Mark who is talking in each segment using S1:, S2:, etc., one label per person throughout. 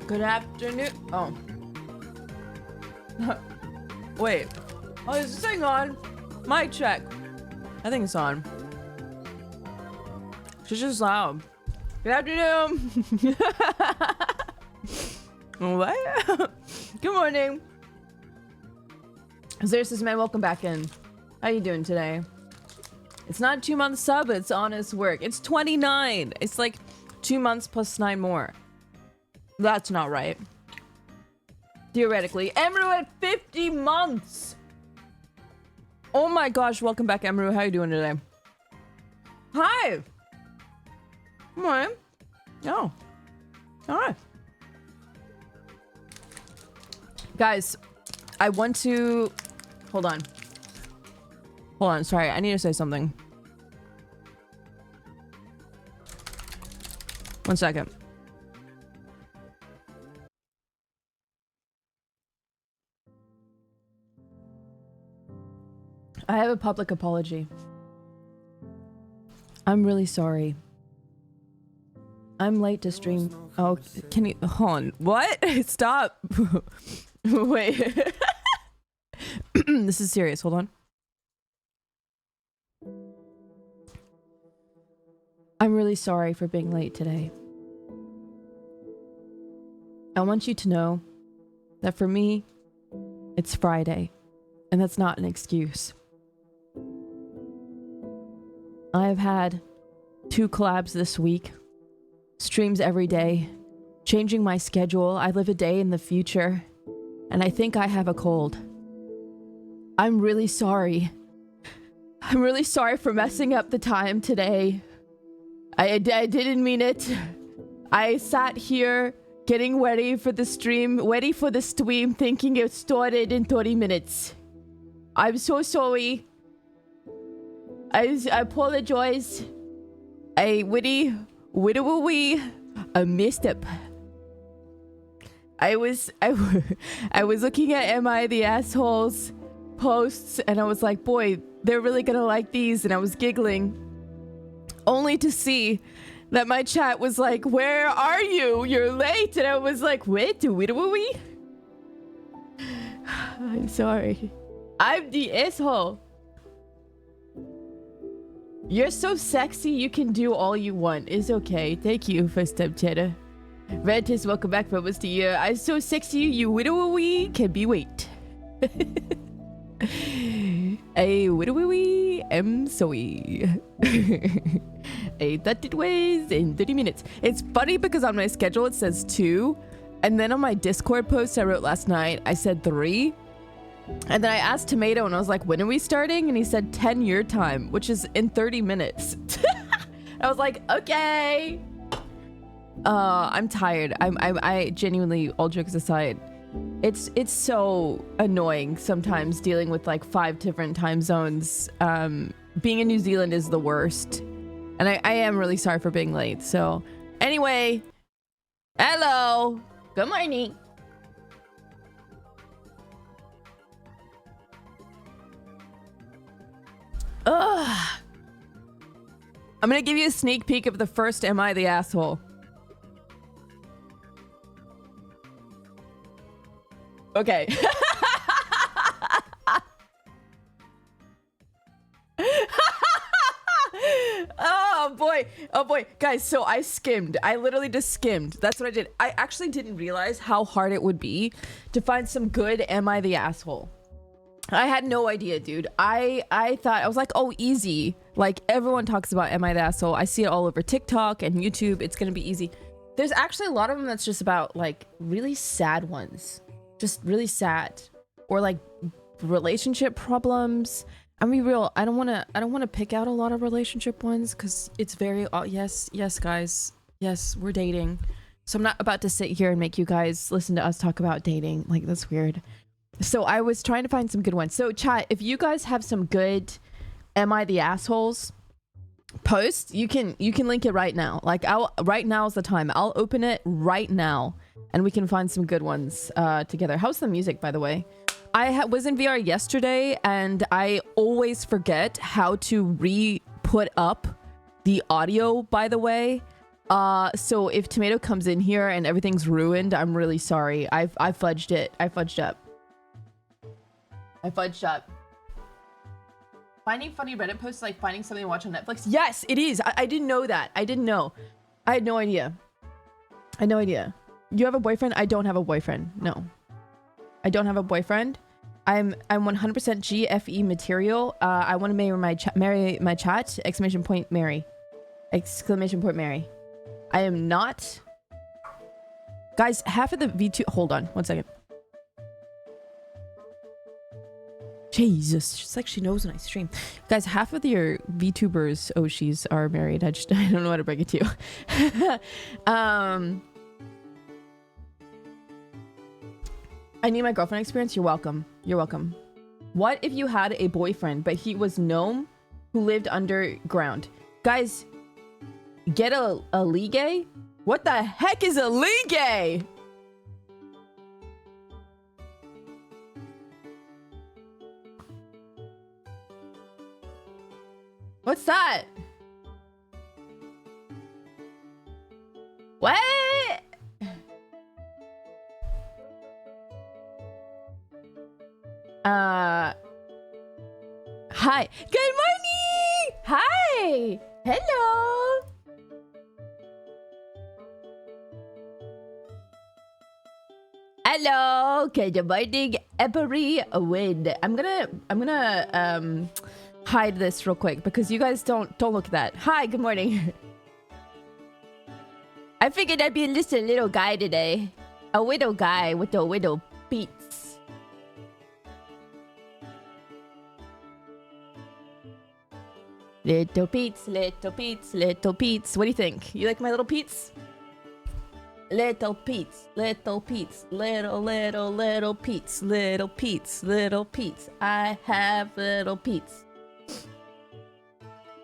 S1: Good afternoon. Oh. Wait. Oh, is this thing on? Mic check. I think it's on. She's just loud. Good afternoon. What? Good morning. Xerxes man, welcome back in. How you doing today? It's not a 2-month sub, it's honest work. It's 29. It's like 2 months plus 9 more. That's not right. Theoretically. Emru at 50 months! Oh my gosh, welcome back, Emru. How you doing today? Hi! Come on. Oh. Alright. Guys, I want to... Hold on. Hold on, sorry. I need to say something. 1 second. I have a public apology. I'm really sorry. I'm late to stream. Oh, can you... Hold on. What? Stop. Wait. This is serious. Hold on. I'm really sorry for being late today. I want you to know that for me, it's Friday, and that's not an excuse. I've had 2 collabs this week, streams every day, changing my schedule. I live a day in the future, and I think I have a cold. I'm really sorry. I'm really sorry for messing up the time today. I didn't mean it. I sat here getting ready for the stream, thinking it started in 30 minutes. I'm so sorry. I apologize. I messed up. I was looking at Am I the Asshole's posts, and I was like, boy, they're really gonna like these, and I was giggling. Only to see that my chat was like, where are you? You're late. And I was like, wait, I'm sorry. I'm the asshole. You're so sexy, you can do all you want. It's okay. Thank you, first time chatter. Ventus, welcome back for almost a year. I'm so sexy, you widowy can be wait. A widowy am sorry. A 30 ways in 30 minutes. It's funny because on my schedule it says 2, and then on my Discord post I wrote last night I said 3, and then I asked Tomato and I was like, when are we starting? And he said 10 your time, which is in 30 minutes. I was like, okay. I'm tired. I genuinely, all jokes aside, it's so annoying sometimes dealing with like 5 different time zones. Being in New Zealand is the worst. And I am really sorry for being late. So anyway, hello. Good morning. Ugh. I'm gonna give you a sneak peek of the first Am I the Asshole? Okay. Oh boy, guys, so I literally just skimmed. That's what I did. I actually didn't realize how hard it would be to find some good Am I the Asshole. I had no idea, dude. I thought, I was like, oh, easy. Like, everyone talks about Am I the Asshole. I see it all over TikTok and YouTube. It's gonna be easy. There's actually a lot of them that's just about like really sad ones. Just really sad. Or like relationship problems. I'm be real, I don't wanna pick out a lot of relationship ones because it's very yes guys, yes, we're dating. So I'm not about to sit here and make you guys listen to us talk about dating. Like, that's weird. So I was trying to find some good ones. So chat, if you guys have some good Am I the Assholes posts, you can link it right now. Like, right now is the time. I'll open it right now and we can find some good ones together. How's the music, by the way? I was in VR yesterday and I always forget how to put up the audio, by the way. So if Tomato comes in here and everything's ruined, I'm really sorry. I fudged it. I fudged up. Finding funny Reddit posts like finding something to watch on Netflix. Yes, it is. I didn't know that. I didn't know. I had no idea. I had no idea. You have a boyfriend? I don't have a boyfriend. No. I don't have a boyfriend. I'm 100% GFE material. I want to marry my chat. Exclamation point Mary. Exclamation point Mary. I am not. Guys, half of the V2. Hold on. 1 second. Jesus. It's like she knows when I stream. Guys, half of your VTubers, Oshis, are married. I don't know how to break it to you. I need my girlfriend experience. You're welcome. You're welcome. What if you had a boyfriend, but he was gnome who lived underground? Guys, get a ligue? What the heck is a ligue? What's that? What? Hi. Good morning. Hi. Hello. Hello. Good morning, every wind. I'm gonna hide this real quick because you guys don't look at that. Hi. Good morning. I figured I'd be just a little guy today. A widow guy with the widow beats. Little Pete's, little Pete's, little Pete's. What do you think? You like my little Pete's? Little Pete's, little Pete's, little Pete's, little Pete's, little Pete's. I have little Pete's.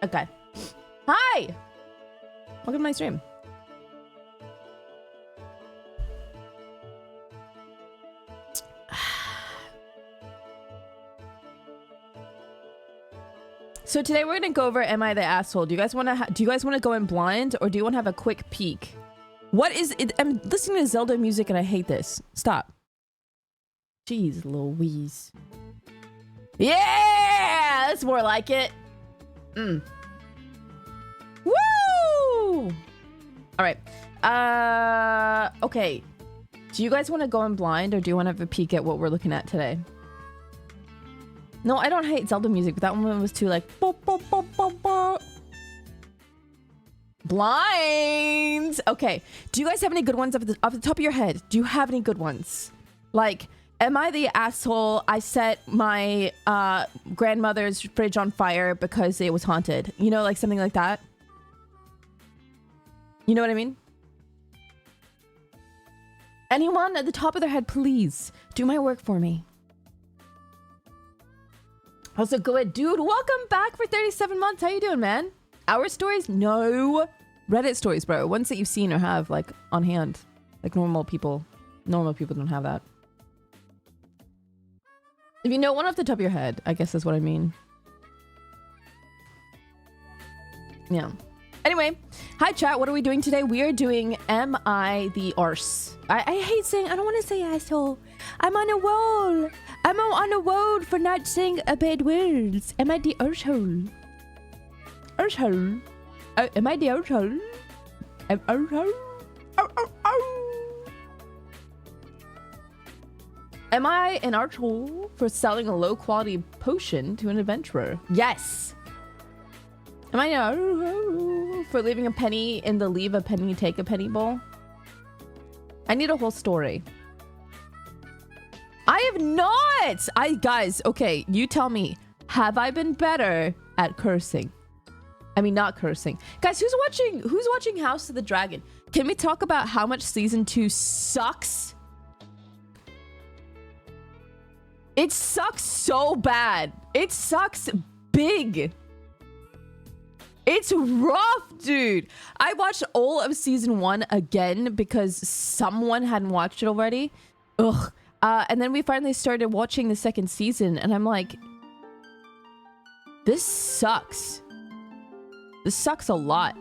S1: Okay. Hi! Welcome to my stream. So today we're gonna go over Am I the Asshole? Do you guys want to go in blind, or do you want to have a quick peek? What is it? I'm listening to Zelda music and I hate this. Stop. Jeez Louise. Yeah, that's more like it. Woo! All right. Okay. Do you guys want to go in blind, or do you want to have a peek at what we're looking at today? No, I don't hate Zelda music, but that one was too like... Blinds! Okay. Do you guys have any good ones off the top of your head? Do you have any good ones? Like, am I the asshole? I set my grandmother's fridge on fire because it was haunted. You know, like something like that? You know what I mean? Anyone at the top of their head, please do my work for me. Also, good dude. Welcome back for 37 months. How you doing, man? Our stories? No. Reddit stories, bro. Ones that you've seen or have, like, on hand. Like normal people. Normal people don't have that. If you know one off the top of your head, I guess that's what I mean. Yeah. Anyway, hi chat. What are we doing today? We are doing Am I the Arse? I hate saying, I don't want to say asshole. I'm on a roll. I'm on a roll for not saying bad words. Am I the arsehole? Arsehole? Am I the arsehole? Arsehole? Am I an arsehole for selling a low quality potion to an adventurer? Yes. Am I an arsehole for leaving a penny in the leave a penny take a penny bowl? I need a whole story. I have not! Guys, okay, you tell me. Have I been better at cursing? I mean, not cursing. Guys, who's watching House of the Dragon? Can we talk about how much season 2 sucks? It sucks so bad. It sucks big. It's rough, dude. I watched all of season 1 again because someone hadn't watched it already. Ugh. And then we finally started watching the second season, and I'm like, this sucks. This sucks a lot.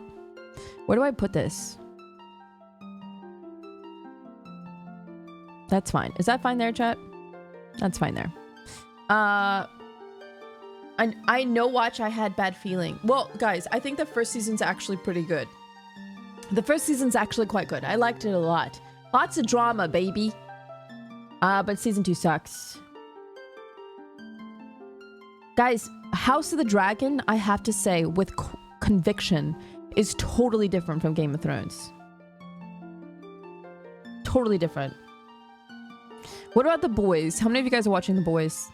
S1: Where do I put this? That's fine. Is that fine there, chat? That's fine there. I know watch I had bad feeling. Well, guys, I think the first season's actually pretty good. The first season's actually quite good. I liked it a lot. Lots of drama, baby. But season 2 sucks. Guys, House of the Dragon, I have to say, with conviction, is totally different from Game of Thrones. Totally different. What about The Boys? How many of you guys are watching The Boys?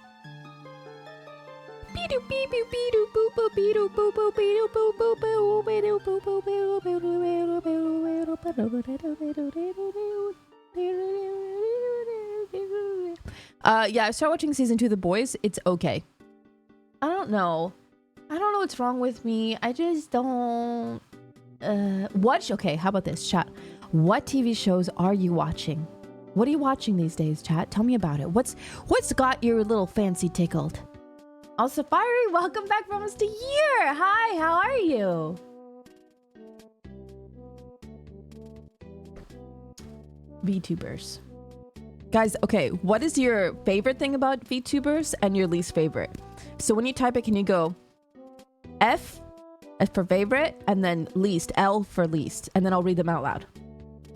S1: Yeah, I started watching season 2 of The Boys. It's okay. I don't know what's wrong with me. I just don't watch. Okay, how about this, chat? What TV shows are you watching? What are you watching these days, chat? Tell me about it. What's got your little fancy tickled? Also, Fiery, welcome back for almost a year. Hi, how are you? VTubers. Guys, okay, what is your favorite thing about VTubers and your least favorite? So when you type it, can you go F for favorite and then least, L for least, and then I'll read them out loud.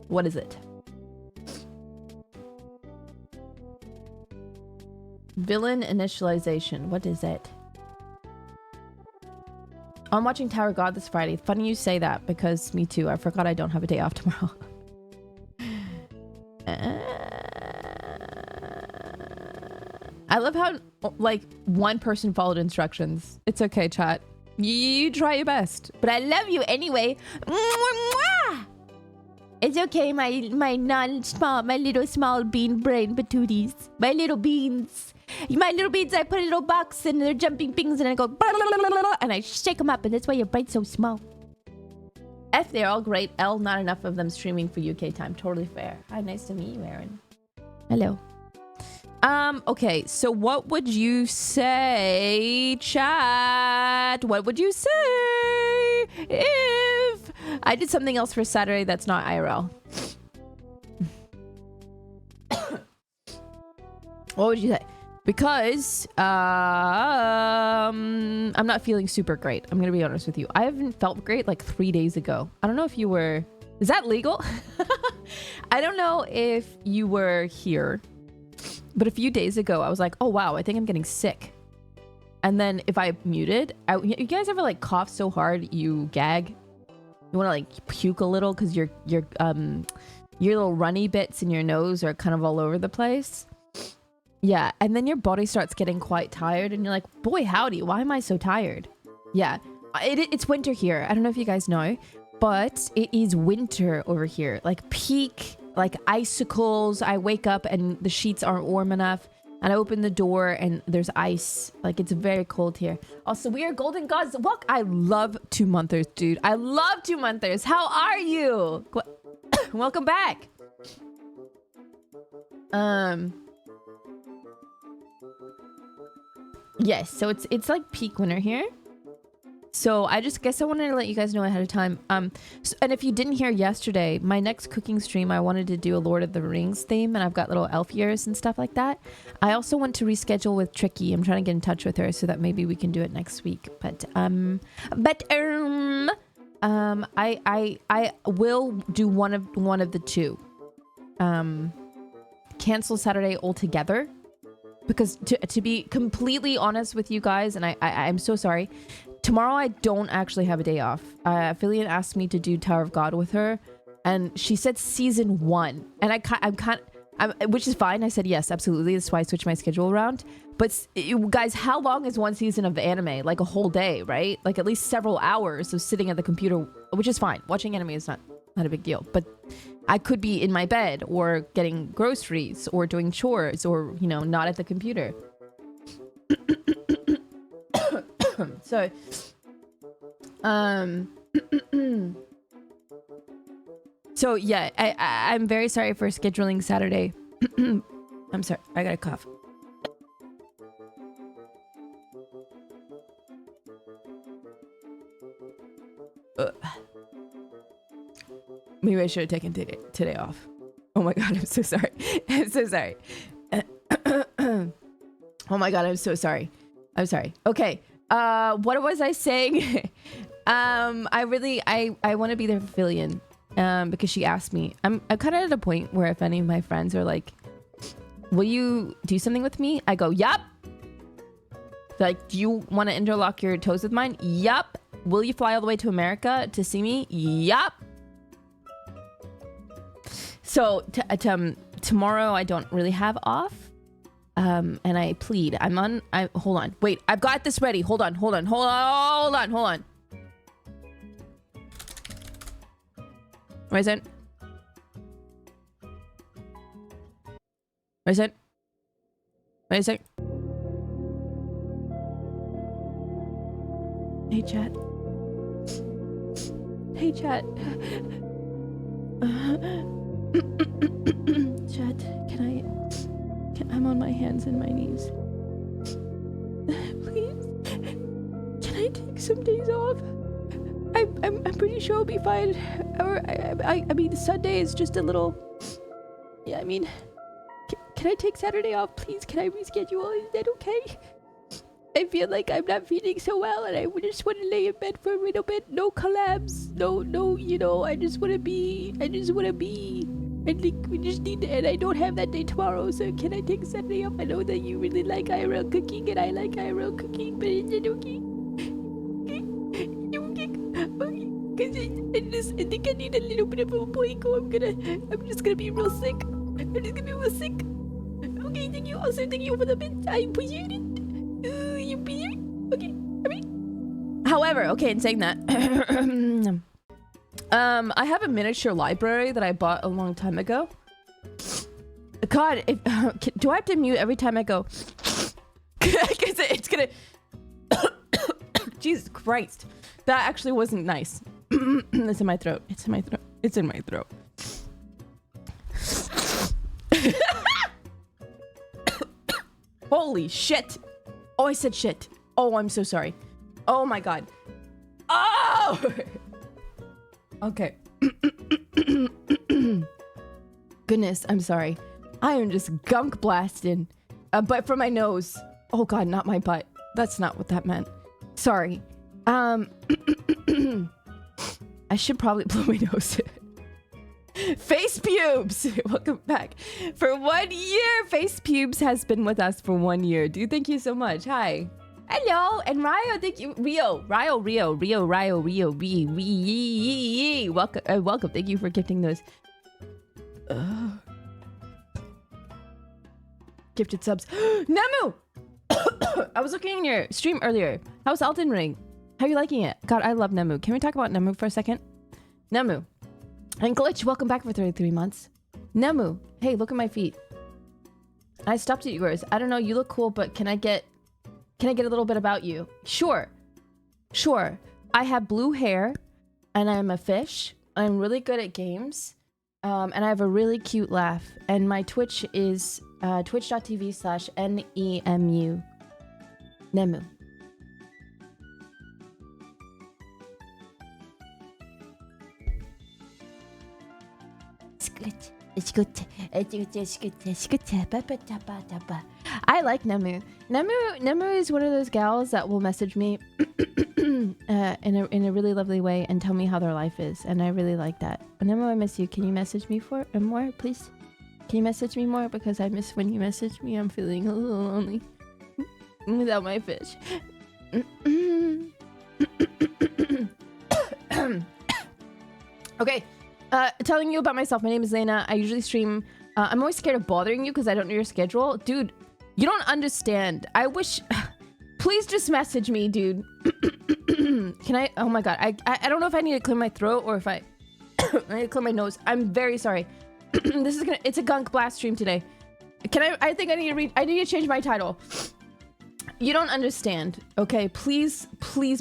S1: What is it? Villain initialization. What is it? I'm watching Tower of God this Friday. Funny you say that because me too. I forgot I don't have a day off tomorrow. I love how like one person followed instructions. It's okay, chat. You try your best. But I love you anyway. It's okay, my little small bean brain patooties. My little beans. My little beans, I put a little box and they're jumping things and I go and I shake them up and that's why your brain's so small. F, they're all great. L, not enough of them streaming for UK time. Totally fair. Hi, nice to meet you, Aaron. Hello. Okay, so what would you say, chat? What would you say if I did something else for Saturday that's not IRL? What would you say? Because I'm not feeling super great. I'm gonna be honest with you. I haven't felt great like 3 days ago. I don't know if you were... Is that legal? I don't know if you were here, but a few days ago I was like, oh wow, I think I'm getting sick. And then if I muted, you guys ever like cough so hard you gag? You want to like puke a little because your little runny bits in your nose are kind of all over the place. Yeah, and then your body starts getting quite tired and you're like, boy, howdy, why am I so tired? Yeah, it's winter here. I don't know if you guys know, but it is winter over here. Like peak, like icicles. I wake up and the sheets aren't warm enough. And I open the door and there's ice. Like it's very cold here. Also, we are golden gods. Look, I love 2-monthers, dude. I love 2-monthers. How are you? Welcome back. Yes, so it's like peak winter here. So I just guess I wanted to let you guys know ahead of time. So, and if you didn't hear yesterday, my next cooking stream, I wanted to do a Lord of the Rings theme, and I've got little elf ears and stuff like that. I also want to reschedule with Tricky. I'm trying to get in touch with her so that maybe we can do it next week. But I will do one of the two. Cancel Saturday altogether. Because to be completely honest with you guys, and I'm so sorry, tomorrow I don't actually have a day off. Fillion asked me to do Tower of God with her, and she said season 1, and which is fine. I said yes, absolutely. That's why I switched my schedule around. But guys, how long is one season of the anime? Like a whole day, right? Like at least several hours of sitting at the computer, which is fine. Watching anime is not a big deal, but I could be in my bed or getting groceries or doing chores or, you know, not at the computer. So, so yeah, I'm very sorry for scheduling Saturday. I'm sorry, I got a cough. Maybe I should have taken today off. Oh my god, I'm so sorry. I'm so sorry. Oh my god, I'm so sorry. I'm sorry. Okay. What was I saying? I want to be their pavilion. Because she asked me. I'm kind of at a point where if any of my friends are like, will you do something with me? I go, yup. Like, do you want to interlock your toes with mine? Yup. Will you fly all the way to America to see me? Yup. So tomorrow I don't really have off. And I plead. Hold on. Wait, I've got this ready. Hold on. Where is it? Hey, chat. Chat, I'm on my hands and my knees. Please, can I take some days off? I'm pretty sure I'll be fine. Or I mean, Sunday is just a little. Yeah, I mean, can I take Saturday off, please? Can I reschedule? Is that okay? I feel like I'm not feeling so well, and I just want to lay in bed for a little bit. No collabs. No. You know, I just want to be. I think we just need to, and I don't have that day tomorrow, so can I take Saturday off? I know that you really like IRL cooking, and I like IRL cooking, but is it okay? Okay. Because I think I need a little bit of a break, or I'm just gonna be real sick. Okay, thank you. Also, thank you for the bit. I appreciate it. You appreciate it? Okay, alright. However, okay, in saying that, I have a miniature library that I bought a long time ago. God, do I have to mute every time I go? Because it's gonna... Jesus Christ. That actually wasn't nice. It's in my throat. Holy shit. Oh, I said shit. Oh, I'm so sorry. Oh my god. Oh! Okay. Goodness, I'm sorry. I am just gunk blasting. But from my nose. Oh god, not my butt. That's not what that meant. Sorry. I should probably blow my nose. Face pubes! Welcome back. For 1 year, Face pubes has been with us for 1 year. Dude, thank you so much. Hi. Hello, and Rio, thank you. Rio. Welcome. Thank you for gifting those. Gifted subs. Nemu! I was looking in your stream earlier. How's Elden Ring? How are you liking it? God, I love Nemu. Can we talk about Nemu for a second? Nemu. And Glitch, welcome back for 33 months. Nemu. Hey, look at my feet. I stopped at yours. I don't know, you look cool, but can I get a little bit about you? Sure. I have blue hair, and I'm a fish. I'm really good at games, and I have a really cute laugh. And my Twitch is twitch.tv/NEMU. Nemu. I like Nemu. Nemu is one of those gals that will message me in a really lovely way and tell me how their life is, and I really like that. Nemu, I miss you. Can you message me more, please? Can you message me more? Because I miss when you message me. I'm feeling a little lonely without my fish. Okay. Telling you about myself. My name is Layna. I usually stream. I'm always scared of bothering you because I don't know your schedule. Dude, you don't understand. I wish... Please just message me, dude. Can I... Oh my god. I don't know if I need to clear my throat or if I need to clear my nose. I'm very sorry. This is gonna... It's a gunk blast stream today. I think I need to change my title. You don't understand. Okay, please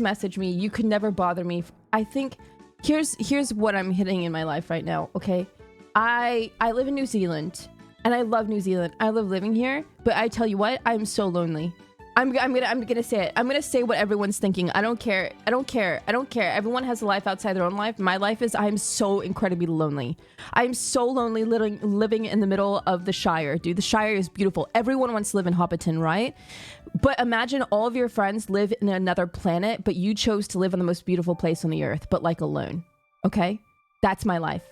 S1: message me. You could never bother me. I think... Here's what I'm hitting in my life right now, okay? I live in New Zealand, and I love New Zealand. I love living here, but I tell you what, I'm so lonely. I'm gonna say it. I'm gonna say what everyone's thinking. I don't care. I don't care. I don't care. Everyone has a life outside their own life. My life is I'm so incredibly lonely. I'm so lonely living in the middle of the Shire, dude. The Shire is beautiful. Everyone wants to live in Hobbiton, right? But imagine all of your friends live in another planet, but you chose to live in the most beautiful place on the earth, but like alone. Okay? That's my life.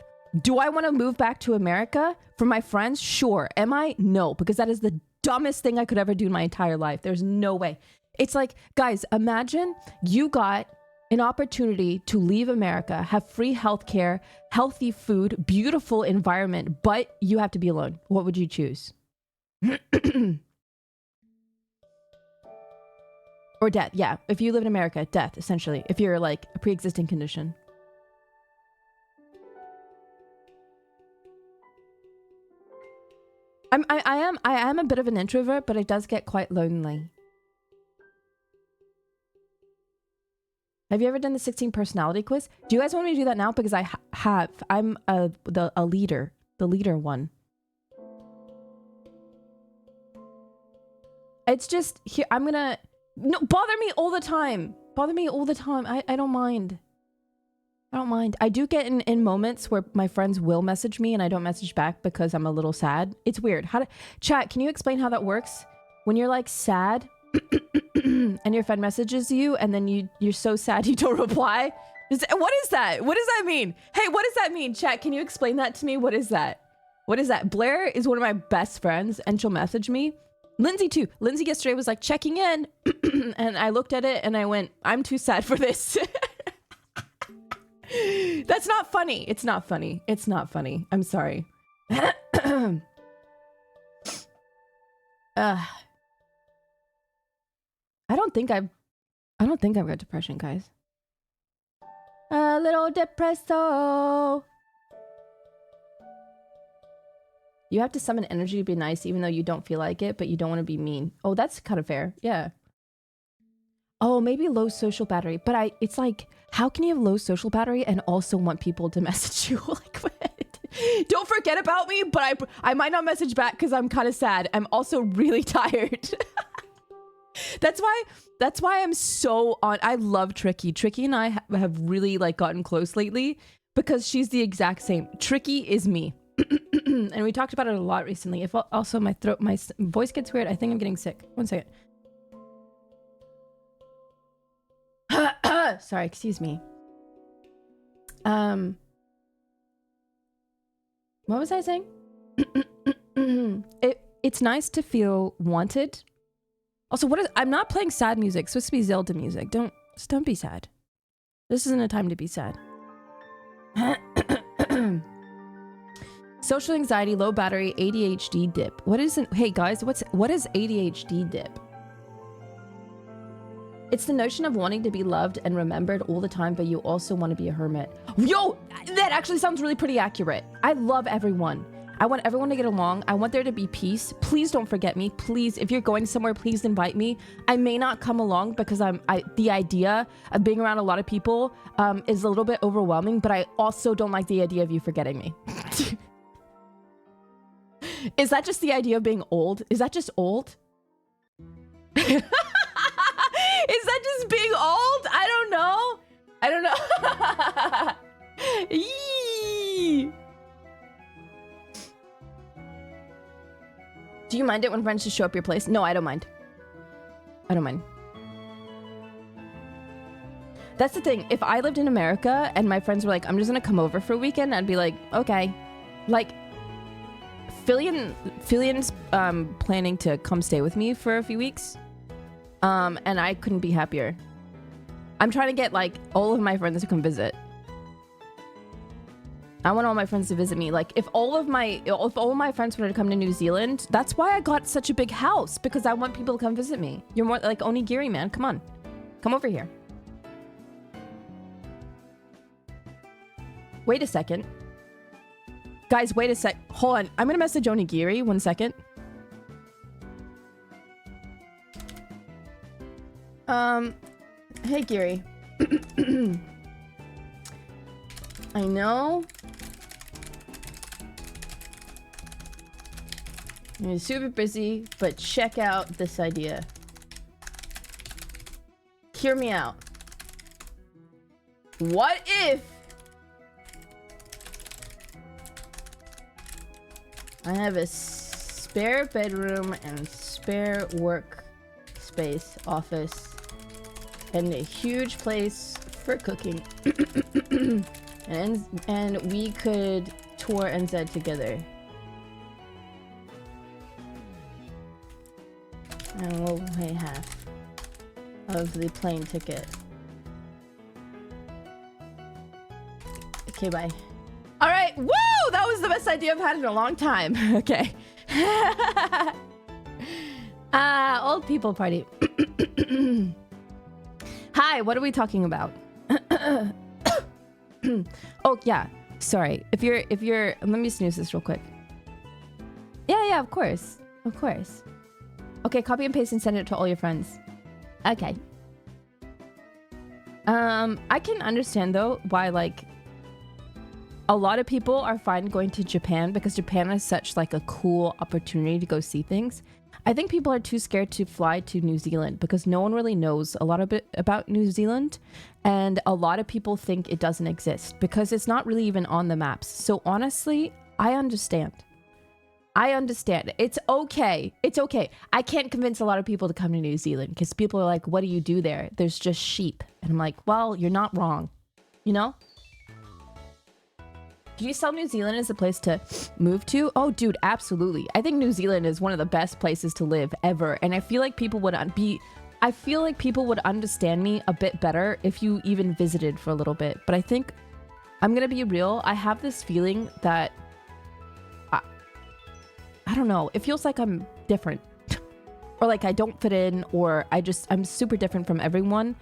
S1: Do I want to move back to America for my friends? Sure. Am I? No, because that is the dumbest thing I could ever do in my entire life. There's no way. It's like, guys, imagine you got an opportunity to leave America, have free healthcare, healthy food, beautiful environment, but you have to be alone. What would you choose? Or death. Yeah. If you live in America, death, essentially. If you're like a pre-existing condition. I am a bit of an introvert, but it does get quite lonely. Have you ever done the 16 personality quiz? Do you guys want me to do that now? Because I have. I'm a leader, the leader one. It's just here. I'm gonna no bother me all the time. Bother me all the time. I don't mind. I don't mind. I do get in moments where my friends will message me and I don't message back because I'm a little sad. It's weird. Chat, can you explain how that works? When you're like sad and your friend messages you and then you're so sad you don't reply? What is that? What does that mean? Hey, what does that mean? Chat, can you explain that to me? What is that? What is that? Blair is one of my best friends and she'll message me. Lindsay too. Lindsay yesterday was like checking in and I looked at it and I went, I'm too sad for this. That's not funny. It's not funny. It's not funny. I'm sorry. I don't think I've got depression, guys. A little depresso. You have to summon energy to be nice even though you don't feel like it, but you don't want to be mean. Oh, that's kind of fair. Yeah. Oh, maybe low social battery. But it's like, how can you have low social battery and also want people to message you? Like, what? Don't forget about me, but I might not message back because I'm kind of sad. I'm also really tired. That's why I'm so on. I love Tricky. Tricky and I have really like gotten close lately because she's the exact same. Tricky is me. And we talked about it a lot recently. If also my voice gets weird, I think I'm getting sick. 1 second. Sorry, excuse me. What was I saying? It's nice to feel wanted. Also, I'm not playing sad music. It's supposed to be Zelda music. Don't be sad. This isn't a time to be sad. Social anxiety, low battery, ADHD dip. Hey guys, what is ADHD dip? It's the notion of wanting to be loved and remembered all the time, but you also want to be a hermit. Yo, that actually sounds really pretty accurate. I love everyone. I want everyone to get along. I want there to be peace. Please don't forget me. Please, if you're going somewhere, please invite me. I may not come along because the idea of being around a lot of people is a little bit overwhelming, but I also don't like the idea of you forgetting me. Is that just the idea of being old? Is that just old? Is that just being old? I don't know. Yee. Do you mind it when friends just show up your place? No, I don't mind. I don't mind. That's the thing. If I lived in America and my friends were like, I'm just gonna come over for a weekend, I'd be like, okay. Like, Fillion's planning to come stay with me for a few weeks. And I couldn't be happier. I'm trying to get like all of my friends to come visit. I want all my friends to visit me. Like if all of my friends wanted to come to New Zealand, that's why I got such a big house, because I want people to come visit me. You're more like onigiri, man. Come on. Come over here. Wait a second. Guys, wait a sec. Hold on. I'm gonna message onigiri. 1 second. Hey, Giri. I know you're super busy, but check out this idea. hear me out. What if I have a spare bedroom and spare work space, office, and a huge place for cooking, and we could tour NZ together, and we'll pay half of the plane ticket. Okay, bye. All right, woo! That was the best idea I've had in a long time. Okay. Old people party. Hi, what are we talking about? Oh yeah, sorry. If you're, let me snooze this real quick. Yeah, of course. Okay, copy and paste and send it to all your friends. Okay. I can understand though why like a lot of people are fine going to Japan because Japan is such like a cool opportunity to go see things. I think people are too scared to fly to New Zealand because no one really knows a lot about New Zealand, and a lot of people think it doesn't exist because it's not really even on the maps. So honestly, I understand. It's okay. I can't convince a lot of people to come to New Zealand because people are like, what do you do there? There's just sheep. And I'm like, well, you're not wrong. You know? Do you sell New Zealand as a place to move to? Oh, dude, absolutely. I think New Zealand is one of the best places to live ever. And I feel like people would understand me a bit better if you even visited for a little bit. But I think I'm going to be real. I have this feeling that I don't know. It feels like I'm different or like I don't fit in, or I'm super different from everyone.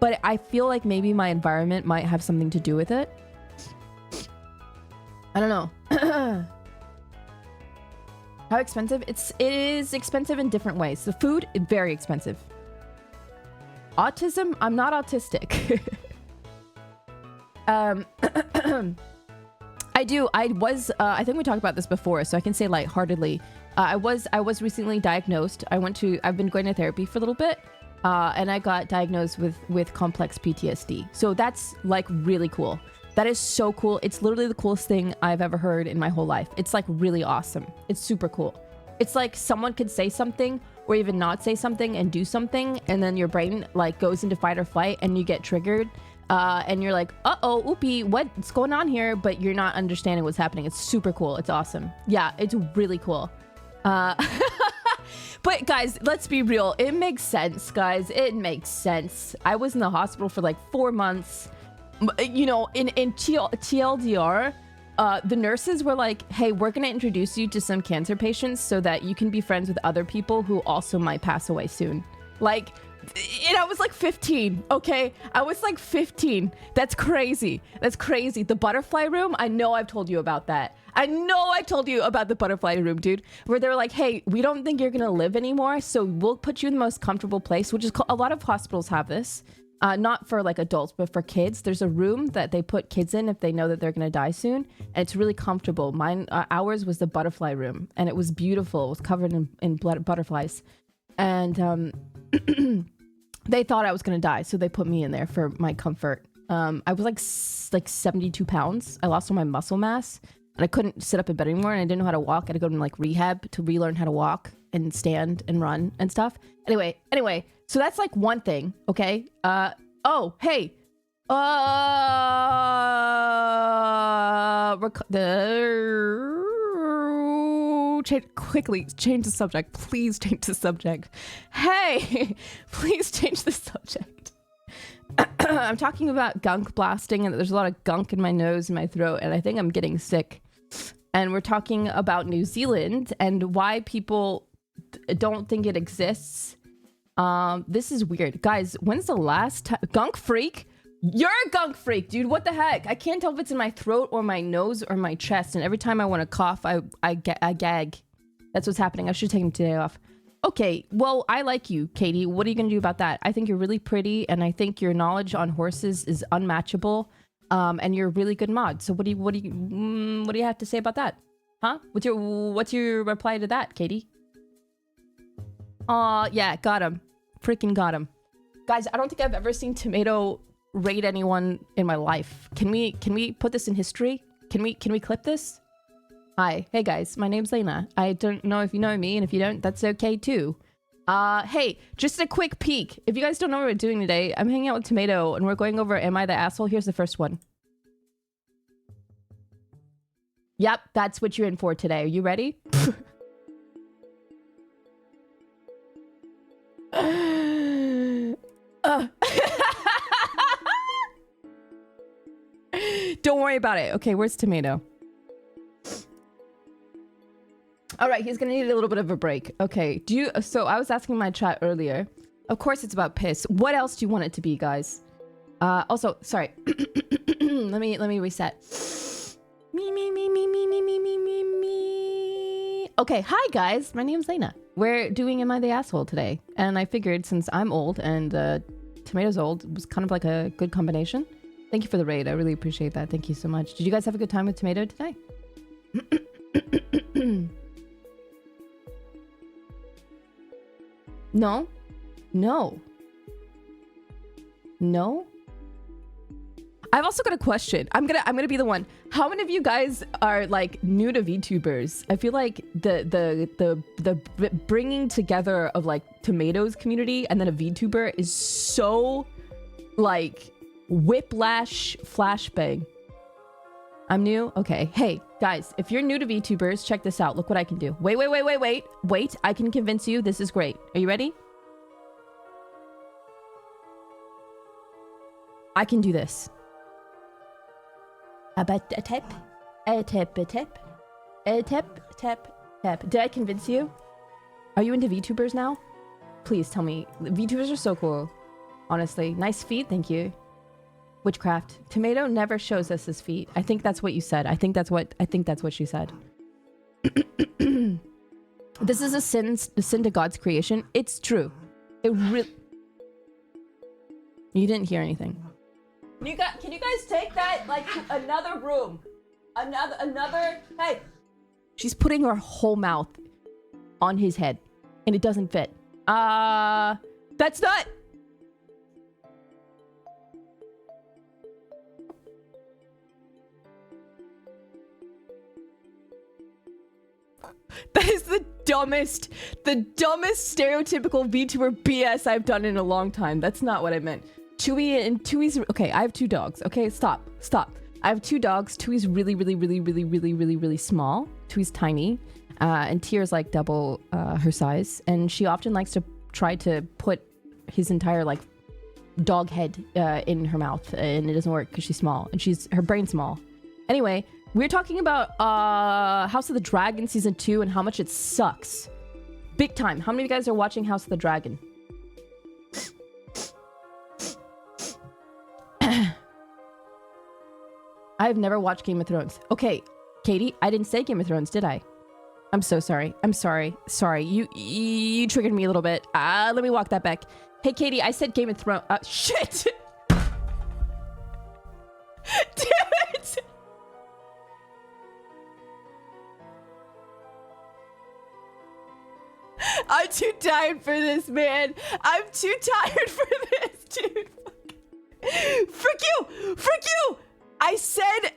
S1: But I feel like maybe my environment might have something to do with it. I don't know. How expensive? It is expensive in different ways. The food is very expensive. Autism? I'm not autistic. I think we talked about this before, so I can say lightheartedly. I was recently diagnosed. I've been going to therapy for a little bit, and I got diagnosed with complex PTSD. So that's like really cool. That is so cool. It's literally the coolest thing I've ever heard in my whole life. It's like really awesome. It's super cool. It's like someone could say something or even not say something and do something, and then your brain like goes into fight or flight and you get triggered. And you're like, uh-oh, oopie, what's going on here? But you're not understanding what's happening. It's super cool. It's awesome. Yeah, it's really cool. But guys, let's be real. It makes sense, guys. It makes sense. I was in the hospital for like 4 months. You know, in TLDR, the nurses were like, hey, we're going to introduce you to some cancer patients so that you can be friends with other people who also might pass away soon. Like, and I was like 15, okay? I was like 15. That's crazy. The butterfly room, I know I've told you about that. I know I told you about the butterfly room, dude. Where they're like, hey, we don't think you're going to live anymore, so we'll put you in the most comfortable place, which is a lot of hospitals have this. Not for like adults, but for kids. There's a room that they put kids in if they know that they're going to die soon. And it's really comfortable. Ours was the butterfly room, and it was beautiful. It was covered in butterflies. And they thought I was going to die, so they put me in there for my comfort. I was like 72 pounds. I lost all my muscle mass, and I couldn't sit up in bed anymore, and I didn't know how to walk. I had to go to like rehab to relearn how to walk and stand and run and stuff. Anyway, so that's like one thing, okay? Oh, hey. Change the subject. Please change the subject. Hey, please change the subject. I'm talking about gunk blasting, and there's a lot of gunk in my nose and my throat, and I think I'm getting sick. And we're talking about New Zealand and why people don't think it exists. This is weird. Guys, when's the last time? Gunk freak? You're a gunk freak, dude. What the heck? I can't tell if it's in my throat or my nose or my chest. And every time I want to cough, I gag. That's what's happening. I should take today off. Okay, well, I like you, Katie. What are you going to do about that? I think you're really pretty, and I think your knowledge on horses is unmatchable. And you're a really good mod. So what do you have to say about that? Huh? What's your reply to that, Katie? Yeah, got him. Freaking got him. Guys, I don't think I've ever seen Tomato raid anyone in my life. Can we put this in history? Can we clip this? Hi. Hey guys, my name's Layna. I don't know if you know me, and if you don't, that's okay too. Hey, just a quick peek. If you guys don't know what we're doing today, I'm hanging out with Tomato and we're going over Am I the Asshole? Here's the first one. Yep, that's what you're in for today. Are you ready? Don't worry about it. Okay, where's Tomato? All right, he's gonna need a little bit of a break. Okay, so I was asking my chat earlier. Of course it's about piss. What else do you want it to be, guys? Also, sorry. let me reset. Me. Okay, hi guys. My name's Layna. We're doing Am I the Asshole today. And I figured since I'm old and Tomato's old, it was kind of like a good combination. Thank you for the raid. I really appreciate that. Thank you so much. Did you guys have a good time with Tomato today? No? No? No? I've also got a question. I'm gonna be the one. How many of you guys are like new to VTubers? I feel like the bringing together of like Tomato's community and then a VTuber is so like whiplash flashbang. I'm new? Okay. Hey, guys, if you're new to VTubers, check this out. Look what I can do. Wait. I can convince you. This is great. Are you ready? I can do this. About a tap. Did I convince you? Are you into VTubers now? Please tell me. VTubers are so cool. Honestly. Nice feet. Thank you. Witchcraft. Tomato never shows us his feet. I think that's what you said. I think that's what she said. This is a sin to God's creation. It's true. It really. You didn't hear anything. Can you guys take that like to another room? Another. Hey. She's putting her whole mouth on his head, and it doesn't fit. That's not. That is the dumbest stereotypical VTuber BS I've done in a long time. That's not what I meant. Chewy's... Okay, I have two dogs. Okay, stop. I have two dogs. Chewy's really small. Chewy's tiny. And Tier's like double her size. And she often likes to try to put his entire like dog head in her mouth. And it doesn't work because she's small. And her brain's small. Anyway... We're talking about House of the Dragon Season 2 and how much it sucks. Big time. How many of you guys are watching House of the Dragon? I have never watched Game of Thrones. Okay, Katie, I didn't say Game of Thrones, did I? I'm so sorry. I'm sorry. Sorry. You triggered me a little bit. Let me walk that back. Hey, Katie, I said Game of Thrones. Shit! Damn it! I'm too tired for this, man. I'm too tired for this, dude. Frick you! I said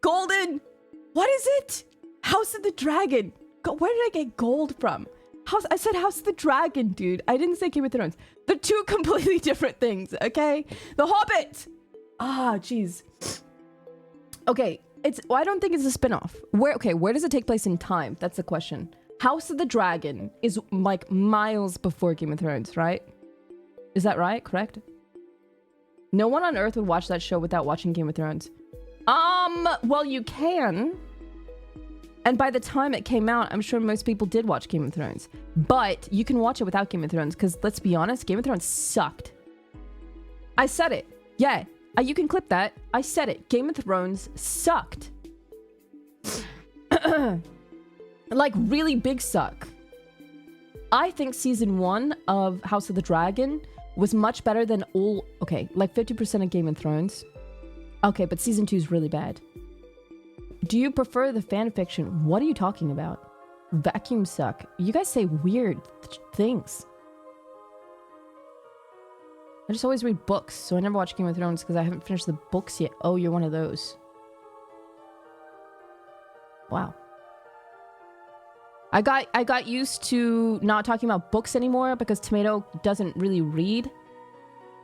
S1: golden. What is it? House of the Dragon. Where did I get gold from? I said House of the Dragon, dude. I didn't say Game of Thrones. They're two completely different things, okay? The Hobbit. Jeez. Okay. I don't think it's a spin-off. Where does it take place in time? That's the question. House of the Dragon is like miles before Game of Thrones, right? Is that right? Correct? No one on Earth would watch that show without watching Game of Thrones. Well, you can. And by the time it came out, I'm sure most people did watch Game of Thrones. But you can watch it without Game of Thrones, because let's be honest, Game of Thrones sucked. I said it. Yeah. You can clip that. I said it. Game of Thrones sucked. Like, really big suck. I think season 1 of House of the Dragon was much better than like 50% of Game of Thrones. Okay, but season 2 is really bad. Do you prefer the fan fiction? What are you talking about? Vacuum suck. You guys say weird things. I just always read books, so I never watch Game of Thrones because I haven't finished the books yet. Oh, you're one of those. Wow. I got used to not talking about books anymore because Tomato doesn't really read.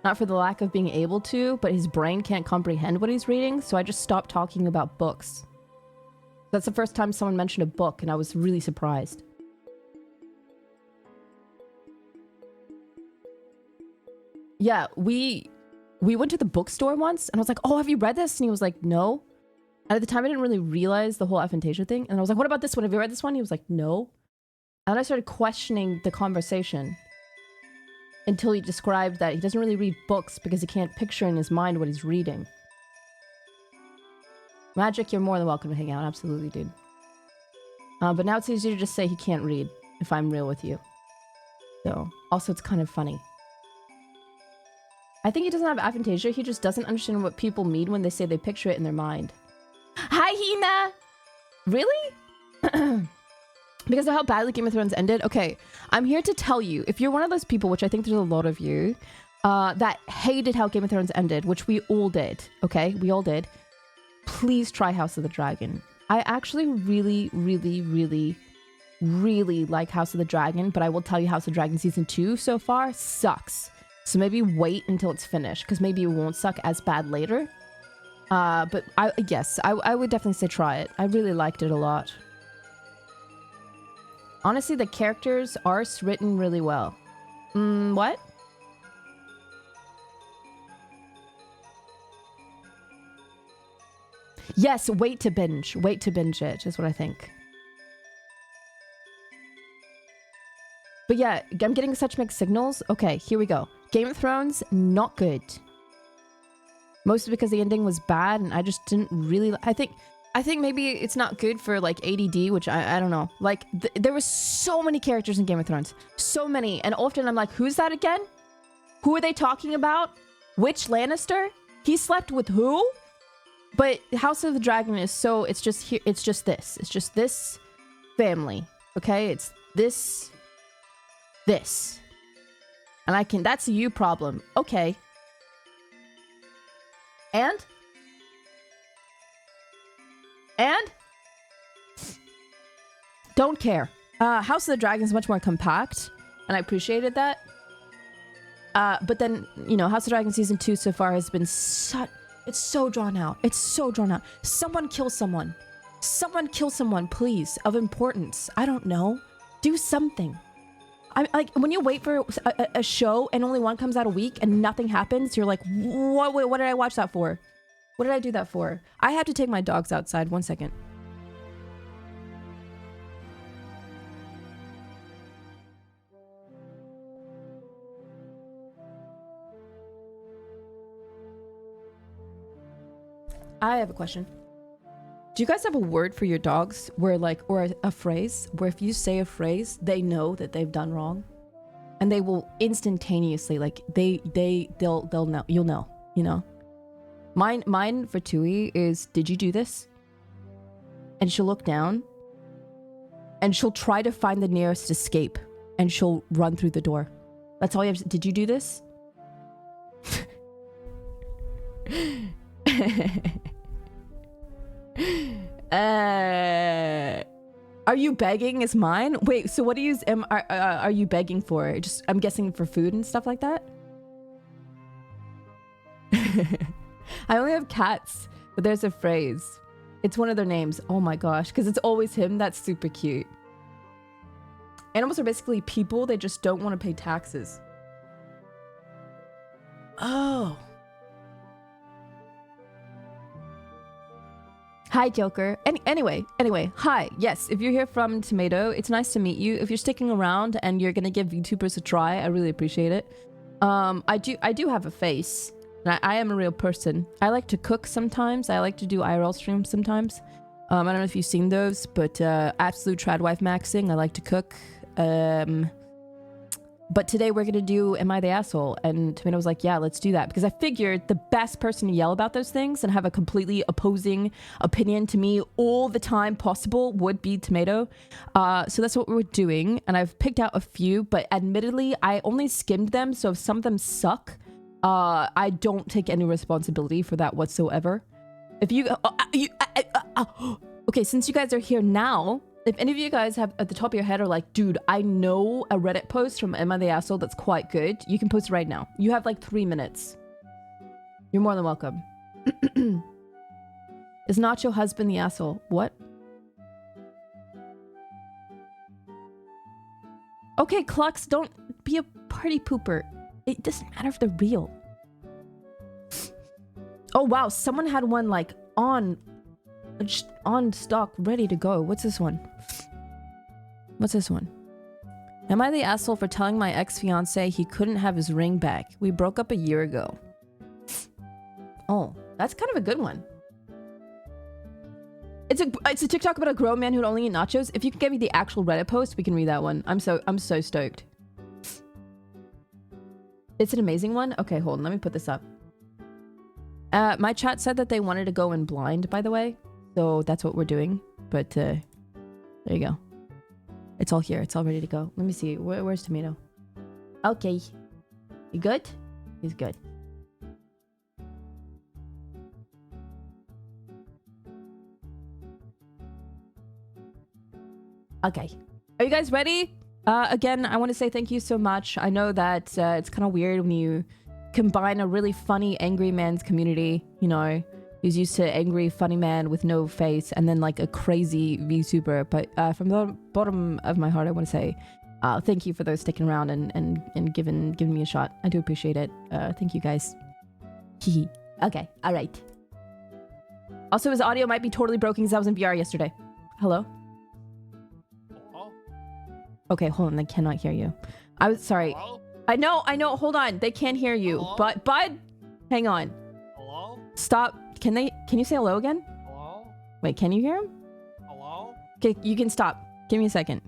S1: Not for the lack of being able to, but his brain can't comprehend what he's reading, so I just stopped talking about books. That's the first time someone mentioned a book, and I was really surprised. Yeah, we went to the bookstore once, and I was like, oh, have you read this? And he was like, no. And at the time, I didn't really realize the whole aphantasia thing. And I was like, what about this one? Have you read this one? He was like, no. And then I started questioning the conversation until he described that he doesn't really read books because he can't picture in his mind what he's reading. Magic, you're more than welcome to hang out. Absolutely, dude. But now it's easier to just say he can't read, if I'm real with you. So, also, it's kind of funny. I think he doesn't have aphantasia. He just doesn't understand what people mean when they say they picture it in their mind. Hi, Hina! Really? Because of how badly Game of Thrones ended? Okay, I'm here to tell you, if you're one of those people, which I think there's a lot of you, that hated how Game of Thrones ended, which we all did, okay? We all did. Please try House of the Dragon. I actually really, really, really, really like House of the Dragon, but I will tell you House of the Dragon Season 2 so far sucks. So maybe wait until it's finished, because maybe it won't suck as bad later. But I would definitely say try it. I really liked it a lot. Honestly, the characters are written really well. What? Yes, wait to binge. Wait to binge it, is what I think. But yeah, I'm getting such mixed signals. Okay, here we go. Game of Thrones, not good. Mostly because the ending was bad and I just didn't really... I think maybe it's not good for like ADD, which I don't know. Like, there were so many characters in Game of Thrones. So many. And often I'm like, who's that again? Who are they talking about? Which Lannister? He slept with who? But House of the Dragon is so... It's just here. It's just this. It's just this family. Okay? It's this... This. And I can... That's a you problem. Okay. And? Don't care. House of the Dragon is much more compact, and I appreciated that. But then, you know, House of the Dragon Season 2 so far has been such... It's so drawn out. It's so drawn out. Someone kill someone. Someone kill someone, please, of importance. I don't know. Do something. I like, when you wait for a show and only one comes out a week and nothing happens, you're like, what did I watch that for? What did I do that for? I have to take my dogs outside. 1 second. I have a question. Do you guys have a word for your dogs where like, or a phrase where if you say a phrase, they know that they've done wrong? And they will instantaneously, like, they'll know, you'll know, you know? Mine for Tui is, did you do this? And she'll look down and she'll try to find the nearest escape and she'll run through the door. That's all you have to, did you do this? Are you begging is mine? Wait, so what do you are you begging for? Just, I'm guessing for food and stuff like that? I only have cats, but there's a phrase. It's one of their names. Oh my gosh, because it's always him. That's super cute. Animals are basically people. They just don't want to pay taxes. Oh. Hi, Joker. Anyway, hi. Yes, if you're here from Tomato, it's nice to meet you. If you're sticking around and you're gonna give VTubers a try, I really appreciate it. I do have a face. And I am a real person. I like to cook sometimes. I like to do IRL streams sometimes. I don't know if you've seen those, but absolute trad wife maxing. I like to cook. But today we're gonna do Am I the Asshole? And Tomato was like, yeah, let's do that. Because I figured the best person to yell about those things and have a completely opposing opinion to me all the time possible would be Tomato. So that's what we're doing. And I've picked out a few, but admittedly, I only skimmed them. So if some of them suck, I don't take any responsibility for that whatsoever. If you... okay, since you guys are here now... If any of you guys have at the top of your head are like, dude, I know a Reddit post from Am I the Asshole that's quite good, you can post it right now. You have like 3 minutes. You're more than welcome. Is Nacho husband the asshole? What? Okay, Clux, don't be a party pooper. It doesn't matter if they're real. Oh wow, someone had one like on stock, ready to go. What's this one? What's this one? Am I the asshole for telling my ex-fiance he couldn't have his ring back? We broke up a year ago. Oh, that's kind of a good one. It's a TikTok about a grown man who'd only eat nachos. If you can get me the actual Reddit post, we can read that one. I'm so stoked. It's an amazing one. Okay, hold on. Let me put this up. My chat said that they wanted to go in blind, by the way. So that's what we're doing. But there you go. It's all here. It's all ready to go. Let me see. Where's Tomato? Okay. You good? He's good. Okay. Are you guys ready? Again, I want to say thank you so much. I know that it's kind of weird when you combine a really funny angry man's community, you know, who's used to angry funny man with no face, and then like a crazy VTuber. But from the bottom of my heart, I want to say thank you for those sticking around and giving me a shot. I do appreciate it. Thank you guys. Okay, all right. Also, his audio might be totally broken because I was in VR yesterday. Hello?
S2: Hello?
S1: Okay, hold on. I cannot hear you. I was sorry.
S2: Hello?
S1: I know. Hold on. They can't hear you.
S2: Hello?
S1: But Bud, hang on.
S2: Hello?
S1: Stop. Can you say hello again?
S2: Hello?
S1: Wait, can you hear him?
S2: Hello?
S1: Okay, you can stop. Give me a second.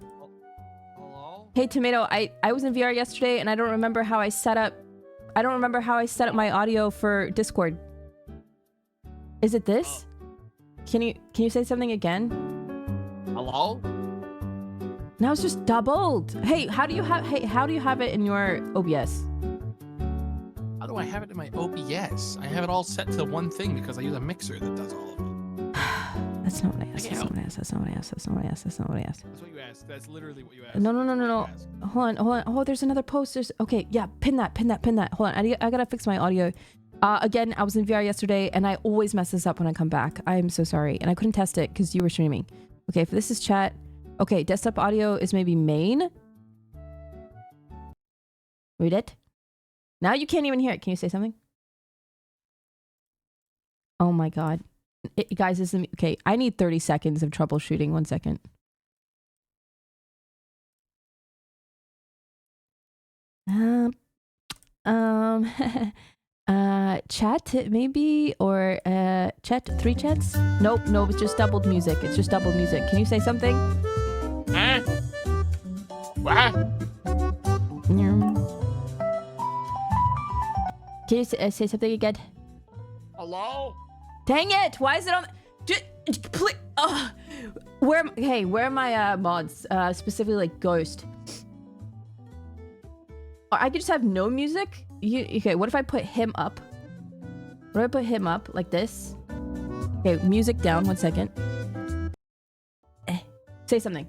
S2: Hello?
S1: Hey, Tomato, I was in VR yesterday and I don't remember how I set up my audio for Discord. Is it this? Can you say something again?
S2: Hello?
S1: Now it's just doubled. Hey, how do you have it in your OBS?
S2: How do I have it in my OBS? I have it all set to one thing because I use a mixer that does all of it.
S1: That's not what I asked. That's not what I asked. That's not what I asked. That's not what I asked. That's not what I asked.
S2: That's what you asked. That's literally what you asked.
S1: No. Hold on. Oh, there's another post. Okay, yeah, pin that. Hold on. I gotta fix my audio. Again, I was in VR yesterday and I always mess this up when I come back. I am so sorry. And I couldn't test it because you were streaming. Okay, if this is chat. Okay, desktop audio is maybe main. Read it. Now you can't even hear it. Can you say something? Oh my god. Guys, this is... Okay, I need 30 seconds of troubleshooting. 1 second. Chat maybe? Or chat? 3 chats? Nope, it's just doubled music. It's just doubled music. Can you say something?
S2: Huh? What?
S1: Can you say something again?
S2: Hello?
S1: Dang it! Why is it on? Please, where are my mods? Specifically like Ghost. I could just have no music. Okay, what if I put him up? What if I put him up like this? Okay, music down. 1 second. Say something.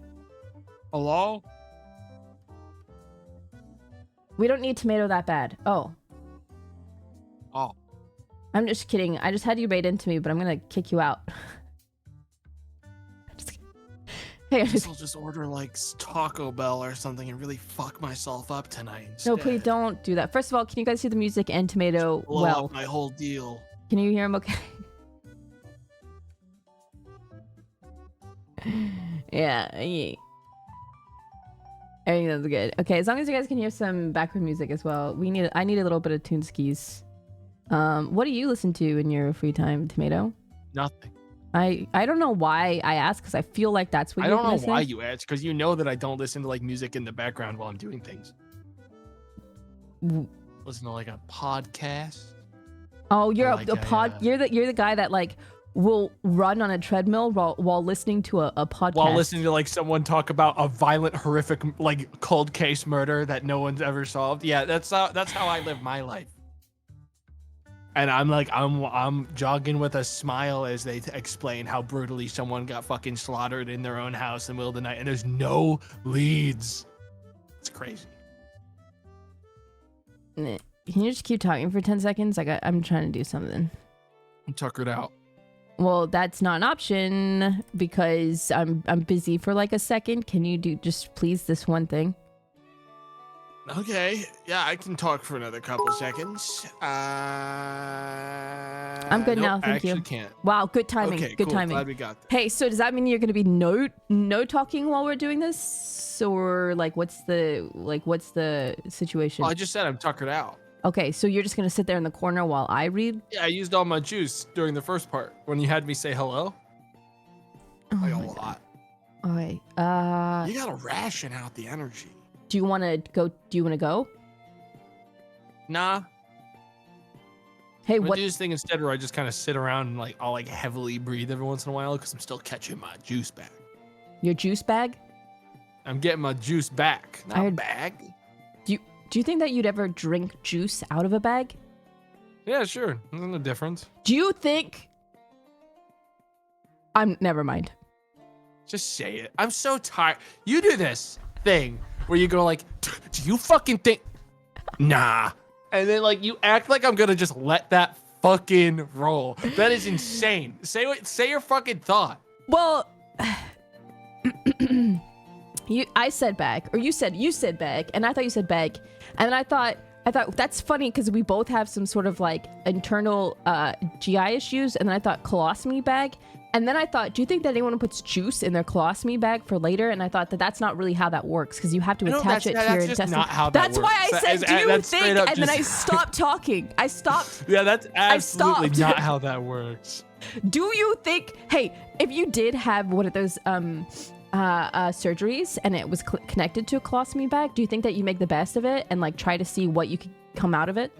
S2: Hello?
S1: We don't need Tomato that bad. Oh. I'm just kidding. I just had you bait into me, but I'm gonna kick you out. Hey,
S2: I guess I'll just order like Taco Bell or something and really fuck myself up tonight instead.
S1: No, please don't do that. First of all, can you guys see the music and Tomato
S2: Just blow
S1: well?
S2: up my whole deal.
S1: Can you hear him okay? Yeah. Everything that's good. Okay, as long as you guys can hear some background music as well. I need a little bit of Toonskis. What do you listen to in your free time, Tomato?
S2: Nothing.
S1: I don't know why I ask, because I feel like that's what
S2: I
S1: you're
S2: don't know
S1: listening.
S2: why you ask, because you know that I don't listen to like music in the background while I'm doing things. Listen to like a podcast.
S1: Oh, you're
S2: Or like
S1: you're the guy that like will run on a treadmill while listening to a podcast.
S2: While listening to like someone talk about a violent, horrific, like cold case murder that no one's ever solved. Yeah, that's how I live my life. And I'm jogging with a smile as they explain how brutally someone got fucking slaughtered in their own house in the middle of the night, and there's no leads. It's crazy.
S1: Can you just keep talking for 10 seconds? I'm trying to do something.
S2: I'm tuckered out.
S1: Well, that's not an option because I'm busy for like a second. Can you do just please this one thing?
S2: Okay, yeah, I can talk for another couple seconds.
S1: I'm good now, thank
S2: I
S1: you.
S2: actually can't.
S1: Wow, good timing.
S2: Okay,
S1: good
S2: cool.
S1: timing.
S2: Glad we got that.
S1: Hey, so does that mean you're gonna be no talking while we're doing this, or like what's the situation?
S2: Well, I just said I'm tuckered out.
S1: Okay, so you're just gonna sit there in the corner while I read?
S2: Yeah, I used all my juice during the first part when you had me say hello.
S1: Oh
S2: Like a
S1: my
S2: lot.
S1: God. Okay.
S2: You gotta ration out the energy.
S1: Do you want to go?
S2: Nah.
S1: Hey,
S2: I'm gonna
S1: what?
S2: do this thing instead where I just kind of sit around and like I'll like heavily breathe every once in a while because I'm still catching my juice back.
S1: Your juice bag?
S2: I'm getting my juice back. Not a bag.
S1: Do you think that you'd ever drink juice out of a bag?
S2: Yeah, sure. There's no difference.
S1: Do you think? Never mind.
S2: Just say it. I'm so tired. You do this thing where you go like, do you fucking think? Nah. And then like you act like I'm gonna just let that fucking roll. That is insane. Say your fucking thought.
S1: Well, I said bag, or you said bag, and I thought you said bag, and then I thought that's funny because we both have some sort of like internal GI issues, and then I thought colostomy bag, and then I thought, do you think that anyone puts juice in their colostomy bag for later? And I thought that's not really how that works because you have to attach it to your intestine.
S2: Not how
S1: that's
S2: works.
S1: why I said, do you think? And then I stopped talking. I stopped.
S2: Yeah, that's absolutely
S1: stopped.
S2: not how that works.
S1: Do you think? Hey, if you did have one of those surgeries and it was connected to a colostomy bag, do you think that you make the best of it and like try to see what you could come out of it?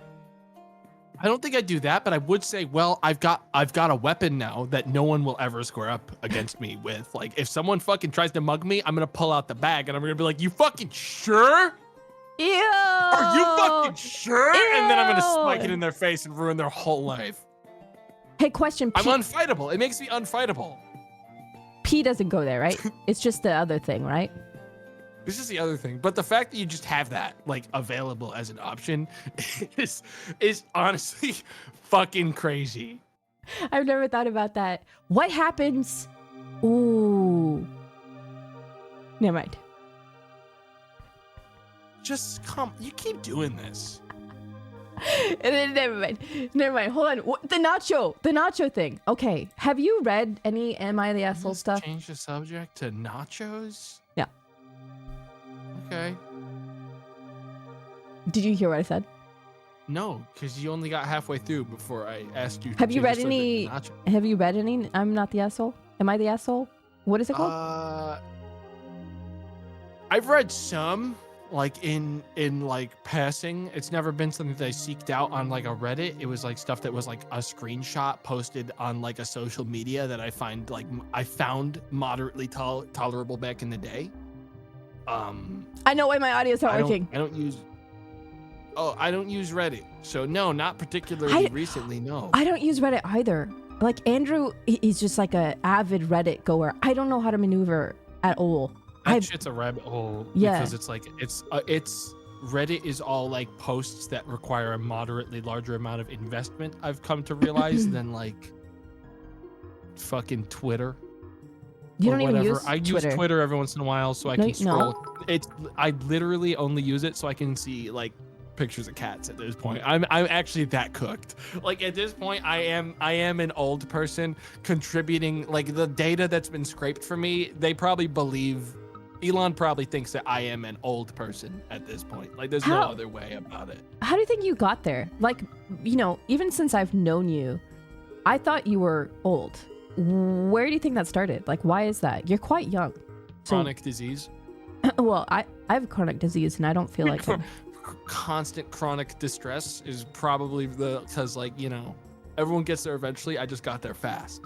S2: I don't think I'd do that, but I would say, well, I've got a weapon now that no one will ever square up against me with. Like, if someone fucking tries to mug me, I'm gonna pull out the bag and I'm gonna be like, you fucking sure?
S1: Ew!
S2: Are you fucking sure?
S1: Ew!
S2: And then I'm gonna spike it in their face and ruin their whole life.
S1: Hey, question.
S2: I'm unfightable. It makes me unfightable.
S1: P doesn't go there, right? It's just the other thing, right?
S2: This is the other thing. But the fact that you just have that like available as an option is honestly fucking crazy.
S1: I've never thought about that. What happens? Ooh. Never mind.
S2: Just come. You keep doing this.
S1: And then never mind. Hold on. The nacho thing. Okay. Have you read any Am I the Asshole stuff?
S2: Change the subject to nachos?
S1: Yeah.
S2: Okay.
S1: Did you hear what I said?
S2: No, because you only got halfway through before I asked you.
S1: Have you read any? Have you read any? I'm not the asshole. Am I the asshole? What is it called?
S2: I've read some, like in like passing. It's never been something that I seeked out on like a Reddit. It was like stuff that was like a screenshot posted on like a social media that I found moderately tolerable back in the day.
S1: I know why my audio's not working.
S2: I don't use Reddit. So no, not particularly recently, no.
S1: I don't use Reddit either. Like Andrew, he's just like a avid Reddit goer. I don't know how to maneuver at all.
S2: That shit's a rabbit hole.
S1: Yeah.
S2: Because it's like, it's Reddit is all like posts that require a moderately larger amount of investment, I've come to realize, than like fucking Twitter.
S1: You don't even use
S2: I use Twitter every once in a while so I can scroll. No. I literally only use it so I can see like pictures of cats at this point. I'm actually that cooked. Like at this point I am an old person contributing like the data that's been scraped for me. They probably believe Elon probably thinks that I am an old person at this point. Like there's no other way about it.
S1: How do you think you got there? Like, you know, even since I've known you, I thought you were old. Where do you think that started? Like, why is that? You're quite young.
S2: Chronic disease.
S1: Well, I have chronic disease and I don't feel like
S2: constant chronic distress is probably because like, you know, everyone gets there eventually. I just got there fast.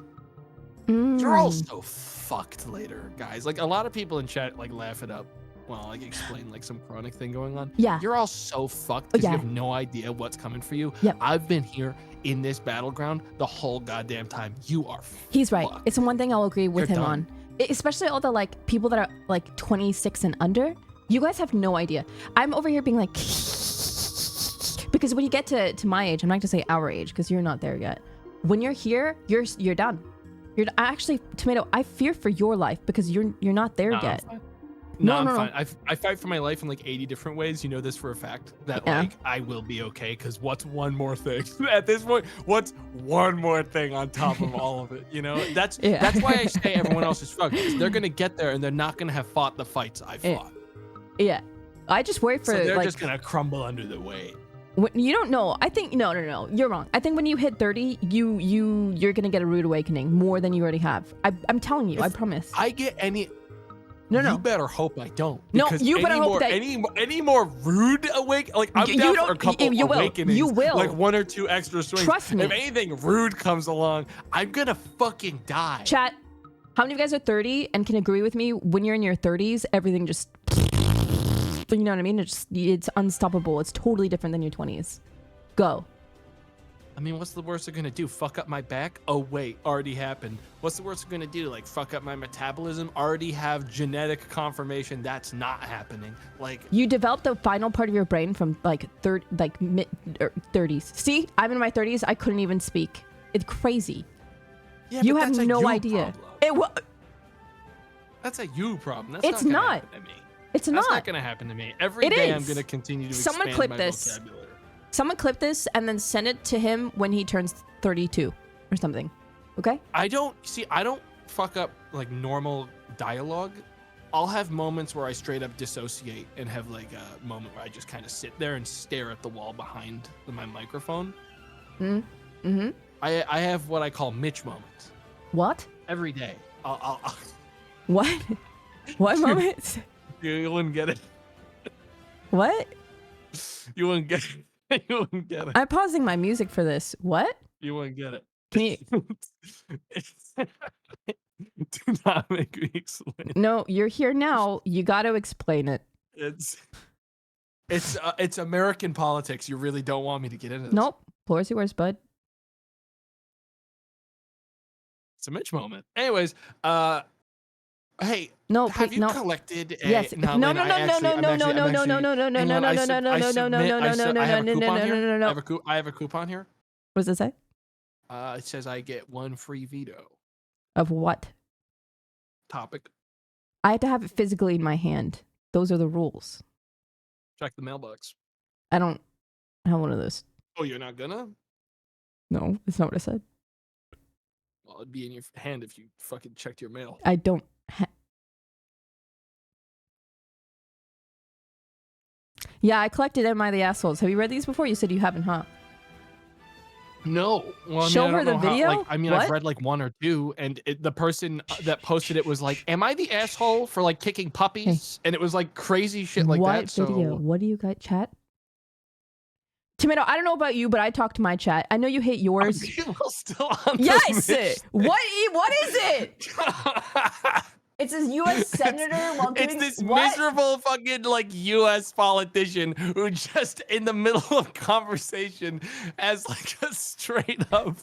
S2: You're all so fucked later, guys. Like a lot of people in chat like laugh it up. Well, like explain like some chronic thing going on.
S1: Yeah.
S2: You're all so fucked because you have no idea what's coming for you.
S1: Yep.
S2: I've been here in this battleground the whole goddamn time. You are
S1: He's right. It's one thing I'll agree with him
S2: done.
S1: on. Especially all the like people that are like 26 and under. You guys have no idea. I'm over here being like because when you get to my age, I'm not gonna say our age because you're not there yet. When you're here, you're done. You're actually, Tomato, I fear for your life because you're not there yet.
S2: I'm fine. I fight for my life in like 80 different ways. You know this for a fact that like I will be okay. Because what's one more thing at this point? What's one more thing on top of all of it? You know, that's why I say everyone else is fucked. Because they're gonna get there and they're not gonna have fought the fights I fought.
S1: Yeah, I just worry for.
S2: So they're
S1: like,
S2: just gonna crumble under the weight.
S1: You don't know. I think no. You're wrong. I think when you hit 30, you're gonna get a rude awakening more than you already have. I'm telling you. I promise.
S2: I get any.
S1: No.
S2: You better hope I don't.
S1: No, you better hope that
S2: any more rude like I'm down for a couple awakenings.
S1: You will.
S2: Like 1 or 2 extra swings.
S1: Trust me.
S2: If anything rude comes along, I'm gonna fucking die.
S1: Chat. How many of you guys are 30 and can agree with me? When you're in your 30s, everything just. You know what I mean? It's unstoppable. It's totally different than your 20s. Go.
S2: I mean, what's the worst they're gonna do? Fuck up my back? Oh wait, already happened. What's the worst they're gonna do? Like fuck up my metabolism? Already have genetic confirmation that's not happening. Like
S1: you developed the final part of your brain from like mid 30s. See, I'm in my 30s. I couldn't even speak. It's crazy.
S2: Yeah,
S1: you have no idea.
S2: That's a you problem.
S1: It's not. It's not.
S2: That's not gonna happen to me. Every day I'm gonna continue to expand my vocabulary.
S1: Someone clip this and then send it to him when he turns 32 or something. Okay?
S2: I don't fuck up like normal dialogue. I'll have moments where I straight up dissociate and have like a moment where I just kind of sit there and stare at the wall behind my microphone.
S1: Mm-hmm.
S2: I have what I call Mitch moments.
S1: What?
S2: Every day. I'll
S1: What? What moments?
S2: You wouldn't get it.
S1: What?
S2: You wouldn't get it. You wouldn't get it.
S1: I'm pausing my music for this. What?
S2: You wouldn't get it.
S1: Can you?
S2: Do not make me explain.
S1: No, you're here now. You got to explain it.
S2: It's American politics. You really don't want me to get into this.
S1: Nope. Floor's yours, bud.
S2: It's a Mitch moment. Anyways, hey,
S1: no,
S2: have you collected?
S1: Yes. No. I
S2: have a coupon here.
S1: What does it say?
S2: It says I get 1 free veto.
S1: Of what?
S2: Topic.
S1: I have to have it physically in my hand. Those are the rules.
S2: Check the mailbox.
S1: I don't have one of those.
S2: Oh, you're not gonna?
S1: No, it's not what I said.
S2: Well, it'd be in your hand if you fucking checked your mail.
S1: I don't. Yeah, I collected Am I the Assholes. Have you read these before? You said you haven't, huh?
S2: No. Well, I mean,
S1: show her the video.
S2: I've read like 1 or 2, and the person that posted it was like, "Am I the asshole for like kicking puppies?" And it was like crazy shit like that.
S1: What video? What do you got, chat? Tomato, I don't know about you, but I talk to my chat. I know you hate yours.
S2: Are people still on
S1: yes. What is it? It's this U.S. senator while doing
S2: it's this miserable fucking like U.S. politician who just in the middle of conversation has like a straight up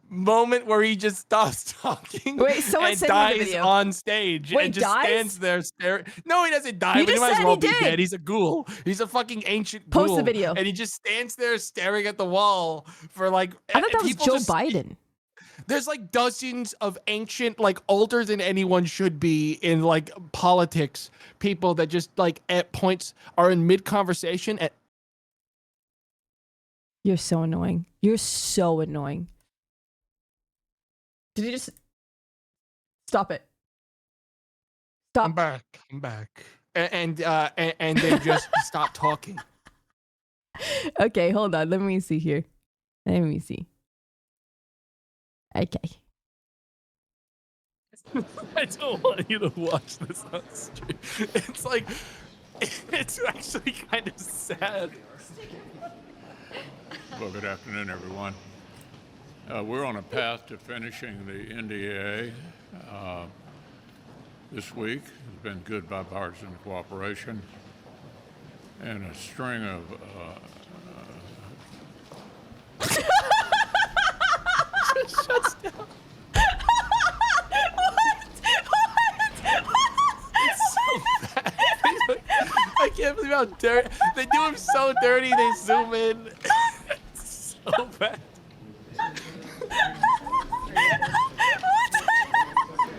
S2: moment where he just stops talking.
S1: Wait, someone
S2: and
S1: sent me the
S2: dies
S1: video.
S2: on stage.
S1: Wait,
S2: and just
S1: dies?
S2: stands there staring. No, he doesn't die, but he might as well be dead. He's a ghoul. He's a fucking ancient ghoul.
S1: Post the video.
S2: And he just stands there staring at the wall for like.
S1: I thought that was Joe Biden.
S2: There's like dozens of ancient, like older than anyone should be in like politics, people that just like at points are in mid conversation.
S1: You're so annoying. You're so annoying. Did you just stop it? Stop.
S2: I'm back. And they just stop talking.
S1: Okay, hold on. Let me see here. Let me see. Okay.
S2: I don't want you to watch this on stream. It's like, It's actually kind of sad.
S3: Well, good afternoon, everyone. We're on a path to finishing the NDAA. This week has been good bipartisan cooperation and a string of
S2: Shuts down. It's so bad. I can't believe how dirty they do him. So dirty. They zoom in. It's so bad.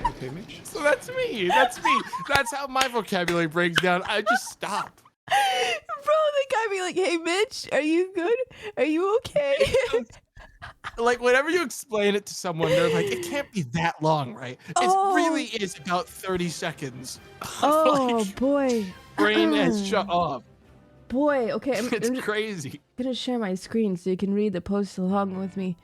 S3: okay, Mitch.
S2: So that's me. That's me. That's how my vocabulary breaks down. I just stop.
S1: Bro, the guy be like, "Hey, Mitch, are you good? Are you okay?"
S2: Like, whenever you explain it to someone, they're like, it can't be that long, right?
S1: Oh.
S2: It really is about 30 seconds.
S1: Oh,
S2: Like,
S1: boy.
S2: brain has shut off.
S1: Boy, okay. I'm
S2: It's crazy.
S1: gonna share my screen so you can read the post along with me.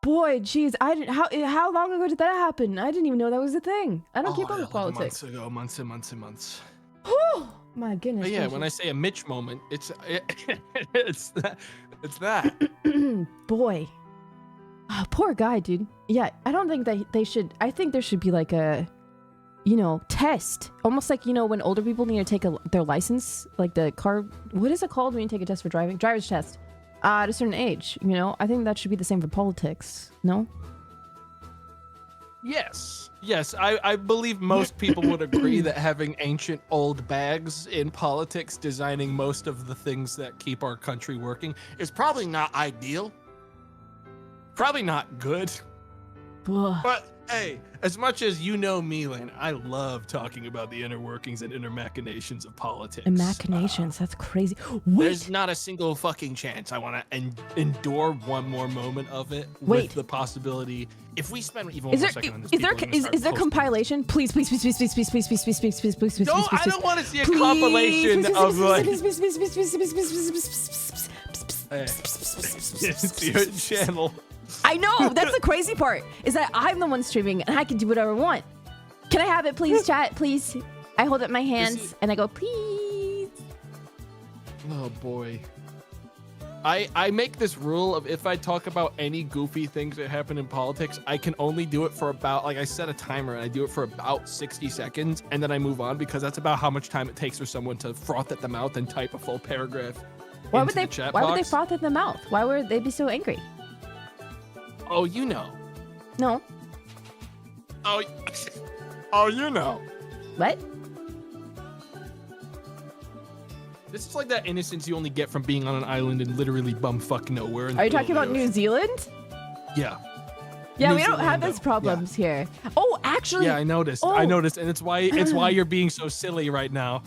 S1: Boy, geez, I didn't. How long ago did that happen? I didn't even know that was a thing. I don't keep up with politics.
S2: Months ago, months and months and months.
S1: Oh my goodness.
S2: But yeah, when I say a Mitch moment, it's that. It's that.
S1: Boy. Oh, poor guy, dude. Yeah, I don't think that they should. I think there should be like a, test. Almost like, when older people need to take their license, like the car. What is it called when you take a test for driving? Driver's test. At a certain age, I think that should be the same for politics. No?
S2: Yes. I believe most people would agree that having ancient old bags in politics designing most of the things that keep our country working is probably not ideal. Probably not good. But hey, as much as you know me, Layna, I love talking about the inner workings and inner machinations of politics.
S1: And machinations, that's crazy.
S2: There's not a single fucking chance I want to endure one more moment of it with the possibility. If we spend even one more second on this,
S1: is there compilation? Please. No,
S2: I don't want to see a compilation of like. It's your channel.
S1: I know, that's the crazy part, is that I'm the one streaming and I can do whatever I want. Can I have it, please, chat? Please. I hold up my hands and I go, please.
S2: Oh boy. I make this rule of if I talk about any goofy things that happen in politics, I can only do it for about, I set a timer and I do it for about 60 seconds and then I move on because that's about how much time it takes for someone to froth at the mouth and type a full paragraph.
S1: Why would they froth at the mouth? Why would they be so angry?
S2: Oh, you know.
S1: No.
S2: Oh, you know.
S1: What?
S2: This is like that innocence you only get from being on an island and literally bumfuck nowhere.
S1: Are you talking about New Zealand?
S2: Yeah.
S1: Yeah, we don't have those problems here. Oh, actually.
S2: Yeah, I noticed. I noticed, and it's why you're being so silly right now.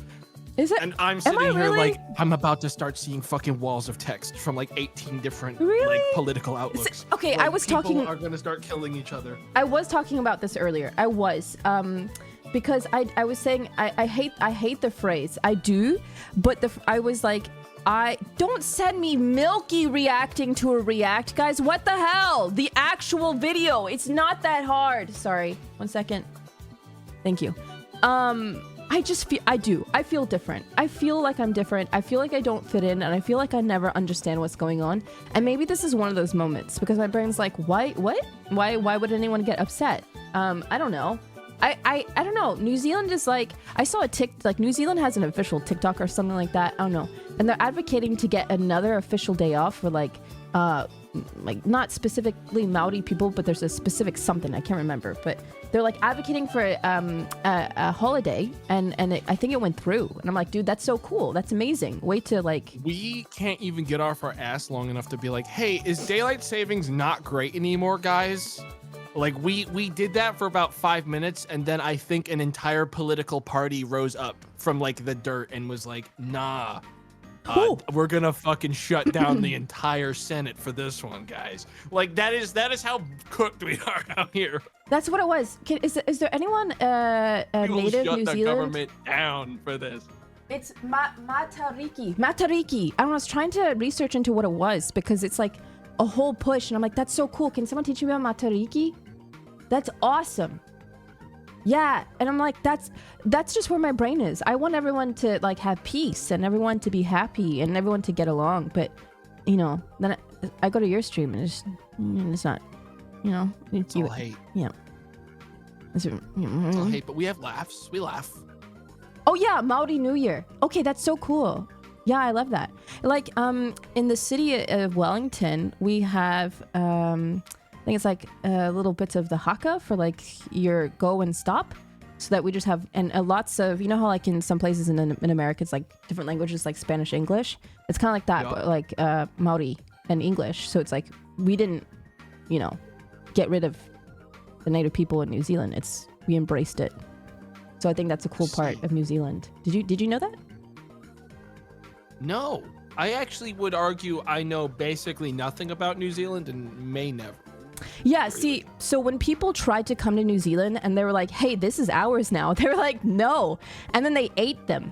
S1: Is it?
S2: And I'm sitting here like I'm about to start seeing fucking walls of text from like 18 different like political outlooks.
S1: Okay,
S2: like,
S1: I was talking.
S2: People are gonna start killing each other.
S1: I was talking about this earlier. I was because I was saying I hate the phrase. I do, but I was like, don't send me Milky reacting to a react, guys. What the hell? The actual video. It's not that hard. Sorry. 1 second. Thank you. I feel different. I feel like I'm different. I feel like I don't fit in, and I feel like I never understand what's going on. And maybe this is one of those moments because my brain's like, what? Why would anyone get upset? I don't know. I don't know. New Zealand is like, I saw New Zealand has an official TikTok or something like that. I don't know. And they're advocating to get another official day off for like not specifically Maori people, but there's a specific something I can't remember, but they're like advocating for a holiday, and I think it went through, and I'm like, dude, that's so cool, that's amazing. Wait to like,
S2: we can't even get off our ass long enough to be like, hey, is daylight savings not great anymore, guys? Like we did that for about 5 minutes, and then I think an entire political party rose up from like the dirt and was like, nah. We're gonna fucking shut down the entire Senate for this one, guys. Like that is how cooked we are out here.
S1: That's what it was. Is there anyone native New
S2: Zealand? Shut the government down for this.
S1: It's Matariki. I don't know. I was trying to research into what it was because it's like a whole push, and I'm like, that's so cool. Can someone teach me about Matariki? That's awesome. Yeah, and I'm like, that's just where my brain is. I want everyone to like have peace and everyone to be happy and everyone to get along. But then I go to your stream and it's not,
S2: It's all hate.
S1: Yeah.
S2: It's all hate, but we have laughs. We laugh.
S1: Oh yeah, Maori New Year. Okay, that's so cool. Yeah, I love that. Like in the city of Wellington, we have I think it's like little bits of the haka for like your go and stop, so that we just have and lots of how like in some places in America it's like different languages like Spanish, English. It's kind of like that, but like Maori and English. So it's like we didn't get rid of the native people in New Zealand. We embraced it. So I think that's a cool part of New Zealand. Did you know that?
S2: No, I actually would argue I know basically nothing about New Zealand and may never.
S1: Yeah, see, so when people tried to come to New Zealand and they were like, hey, this is ours now, they were like, no. And then they ate them.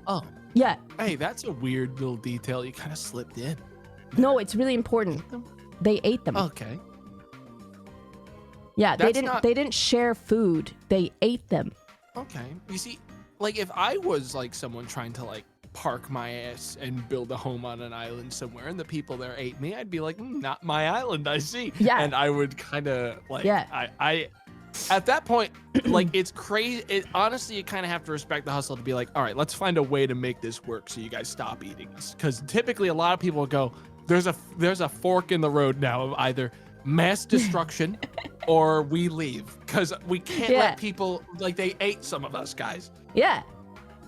S2: Oh.
S1: Yeah.
S2: Hey, that's a weird little detail you kind of slipped in.
S1: No, it's really important. They ate them.
S2: Okay.
S1: Yeah, they didn't share food. They ate them.
S2: Okay. You see, like if I was like someone trying to like park my ass and build a home on an island somewhere and the people there ate me, I'd be like, not my island, I see.
S1: Yeah.
S2: And I would kind of like,
S1: yeah.
S2: I at that point, like it's crazy. Honestly, you kind of have to respect the hustle to be like, all right, let's find a way to make this work so you guys stop eating us. Because typically a lot of people go, there's a fork in the road now of either mass destruction or we leave because we can't let people like they ate some of us guys.
S1: Yeah.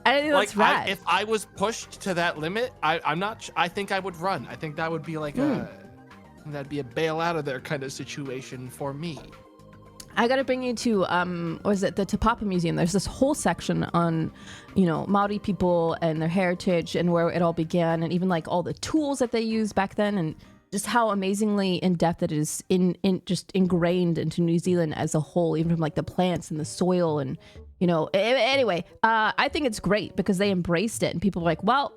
S1: I think that's rad.
S2: If I was pushed to that limit, I think I would run. I think that would be like that'd be a bail out of there kind of situation for me.
S1: I gotta bring you to the Te Papa Museum. There's this whole section on, Maori people and their heritage and where it all began, and even like all the tools that they used back then, and just how amazingly in depth it is just ingrained into New Zealand as a whole, even from like the plants and the soil and. Anyway, I think it's great because they embraced it and people are like, well,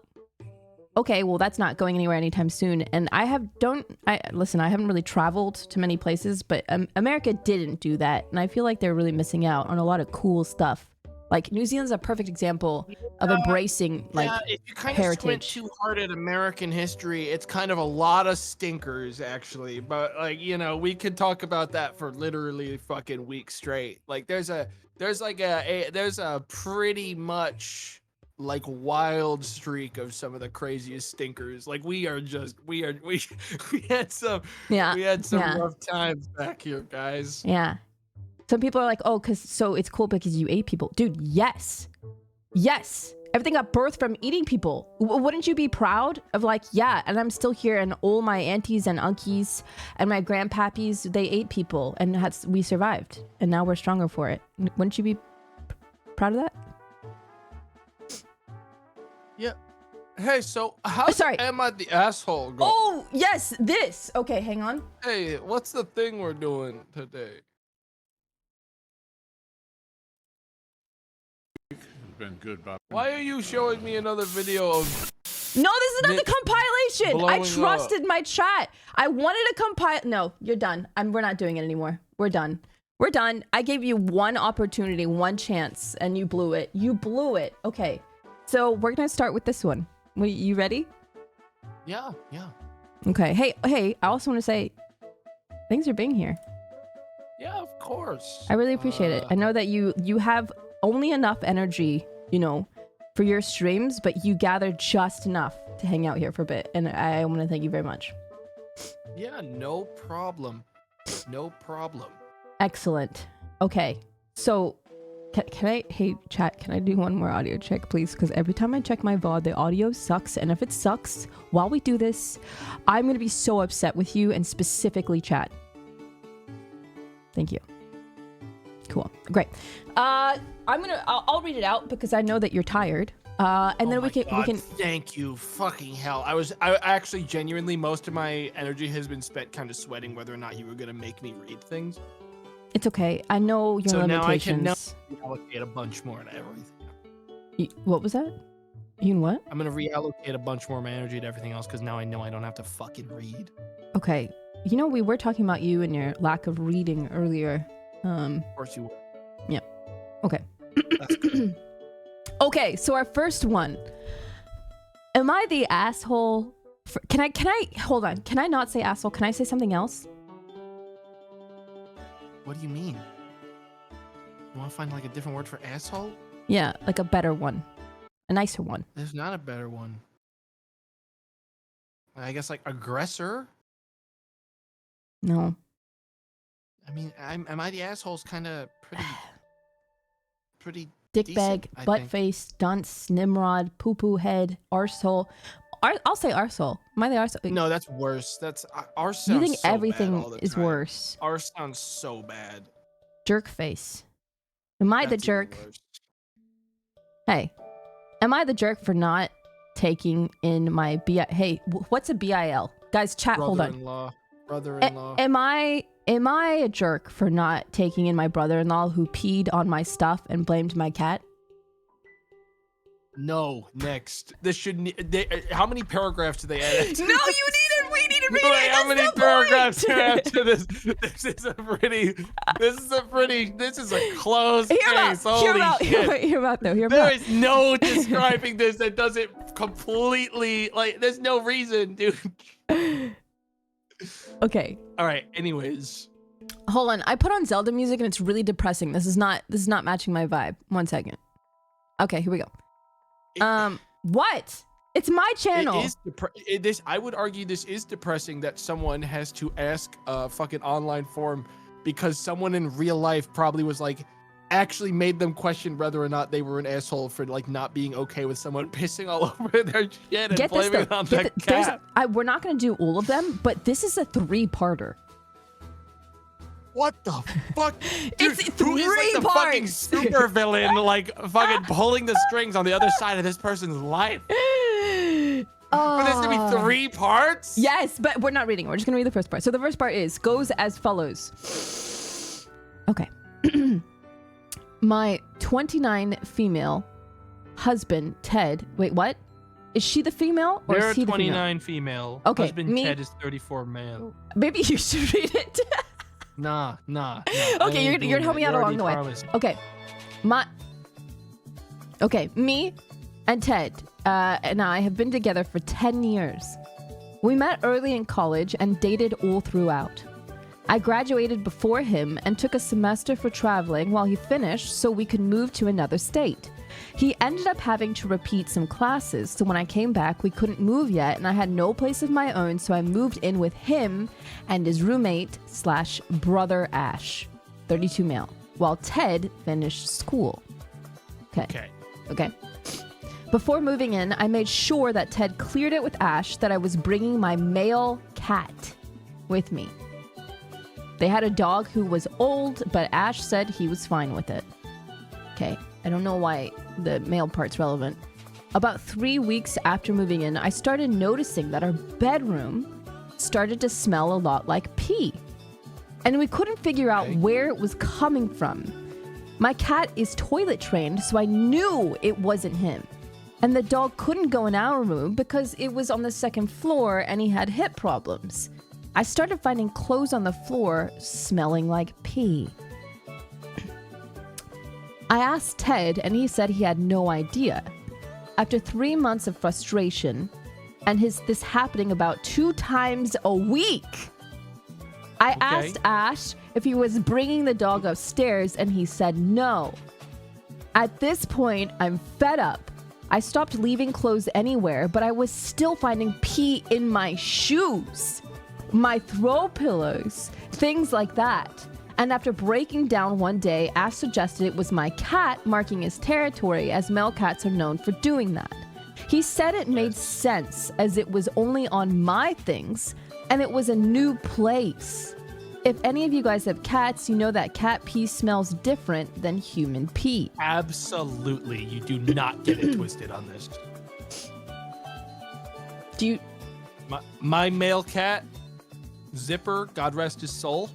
S1: okay, well, that's not going anywhere anytime soon. And I haven't really traveled to many places, but America didn't do that. And I feel like they're really missing out on a lot of cool stuff. Like New Zealand's a perfect example of embracing
S2: if you kind
S1: heritage.
S2: of squint too hard at American history, it's kind of a lot of stinkers actually. But like, we could talk about that for literally fucking weeks straight. Like there's a pretty much like wild streak of some of the craziest stinkers. Like we had some rough times back here, guys.
S1: Yeah. Some people are like, oh, so it's cool because you ate people. Dude, yes. Everything got birthed from eating people. Wouldn't you be proud of like, yeah, and I'm still here and all my aunties and uncles and my grandpappies, they ate people and we survived and now we're stronger for it. Wouldn't you be proud of that?
S2: Yeah. Hey, so how's am I the asshole going?
S1: Oh, yes, this. Okay, hang on.
S2: Hey, what's the thing we're doing today?
S3: Been good, Bob.
S2: Why are you showing me another video of
S1: No, this is not the compilation. I trusted my chat. I wanted to compile. No, you're done. We're not doing it anymore. We're done. I gave you one opportunity, one chance, and you blew it. Okay, so we're gonna start with this one. You ready?
S2: Yeah.
S1: Okay. Hey, I also want to say thanks for being here.
S2: Yeah, of course.
S1: I really appreciate it. I know that you have only enough energy, for your streams, but you gathered just enough to hang out here for a bit. And I want to thank you very much.
S2: Yeah, no problem.
S1: Excellent. Okay. So hey chat, can I do one more audio check, please? Because every time I check my VOD, the audio sucks. And if it sucks while we do this, I'm going to be so upset with you and specifically chat. Thank you. Cool. Great. I'll read it out because I know that you're tired. And then we can.
S2: Thank you. Fucking hell. I actually genuinely, most of my energy has been spent kind of sweating whether or not you were gonna make me read things.
S1: It's okay. I know your limitations.
S2: Now I can allocate a bunch more to everything.
S1: What was that? You know what?
S2: I'm gonna reallocate a bunch more of my energy to everything else because now I know I don't have to fucking read.
S1: Okay. We were talking about you and your lack of reading earlier.
S2: Of course you would.
S1: Yeah. Okay.
S2: That's good.
S1: Okay, so our first one. Am I the asshole? Can I hold on? Can I not say asshole? Can I say something else?
S2: What do you mean? You want to find like a different word for asshole?
S1: Yeah, like a better one. A nicer one.
S2: There's not a better one. I guess like aggressor?
S1: No.
S2: I mean, am I the asshole's kind of pretty
S1: Dickbag,
S2: decent, I
S1: butt
S2: think.
S1: face, dunce, nimrod, poo poo head, arsehole. I'll say arsehole. Am I the arsehole?
S2: No, that's worse. That's ours
S1: You
S2: sounds
S1: think
S2: so bad
S1: everything
S2: all the
S1: is
S2: time.
S1: worse?
S2: Ours sounds so bad.
S1: Jerk face. Am I the
S2: That's even
S1: jerk?
S2: worse.
S1: Hey, am I the jerk for not taking in my BI? Hey, what's a BIL? Guys, chat, hold on.
S2: Brother-in-law.
S1: Am I a jerk for not taking in my brother-in-law who peed on my stuff and blamed my cat?
S2: No, next. This should. How many paragraphs do they add?
S1: No, we need to read
S2: Wait,
S1: it.
S2: how
S1: That's
S2: many
S1: the
S2: paragraphs
S1: point.
S2: are after this? This is a closed case. Holy shit.
S1: Hear about though. Hear
S2: There
S1: about.
S2: is no describing this that doesn't completely like. There's no reason, dude.
S1: Okay,
S2: All right. Anyways,
S1: hold on. I put on Zelda music and it's really depressing. This is not matching my vibe. 1 second. Okay, here we go. What? It's my channel.
S2: it is I would argue this is depressing that someone has to ask a fucking online forum because someone in real life probably was like actually made them question whether or not they were an asshole for like not being okay with someone pissing all over their shit and
S1: Get this
S2: blaming
S1: though.
S2: it on the cat.
S1: We're not going to do all of them, but this is a 3-parter.
S2: What the fuck? Dude,
S1: It's
S2: who is like the
S1: 3
S2: fucking
S1: parts.
S2: super villain, like fucking pulling the strings on the other side of this person's life? But there's gonna be 3 parts?
S1: Yes, but we're not reading it. We're just going to read the first part. So the first part goes as follows. Okay. My 29 female husband, Ted. Wait, what? Is she the female or
S2: They're
S1: is he the
S2: 29 female.
S1: Okay,
S2: Husband
S1: me-
S2: Ted is 34 male.
S1: female? Maybe you should read it.
S2: Nah.
S1: Okay, you're gonna help me out along the way. Okay, me and Ted and I have been together for 10 years. We met early in college and dated all throughout. I graduated before him and took a semester for traveling while he finished so we could move to another state. He ended up having to repeat some classes, so when I came back, we couldn't move yet, and I had no place of my own, so I moved in with him and his roommate/brother Ash, 32 male, while Ted finished school. Okay. Before moving in, I made sure that Ted cleared it with Ash that I was bringing my male cat with me. They had a dog who was old, but Ash said he was fine with it. Okay. I don't know why the male part's relevant. About 3 weeks after moving in, I started noticing that our bedroom started to smell a lot like pee. And we couldn't figure out where it was coming from. My cat is toilet trained, so I knew it wasn't him. And the dog couldn't go in our room because it was on the 2nd floor and he had hip problems. I started finding clothes on the floor smelling like pee. I asked Ted, and he said he had no idea. After 3 months of frustration, and this happening about 2 times a week, I asked Ash if he was bringing the dog upstairs, and he said no. At this point, I'm fed up. I stopped leaving clothes anywhere, but I was still finding pee in my shoes, my throw pillows, things like that. And after breaking down one day, Ash suggested it was my cat marking his territory, as male cats are known for doing that. He said it made sense as it was only on my things and it was a new place. If any of you guys have cats, you know that cat pee smells different than human pee.
S2: Absolutely. You do not get it twisted on this.
S1: Do you...
S2: My male cat, Zipper, God rest his soul,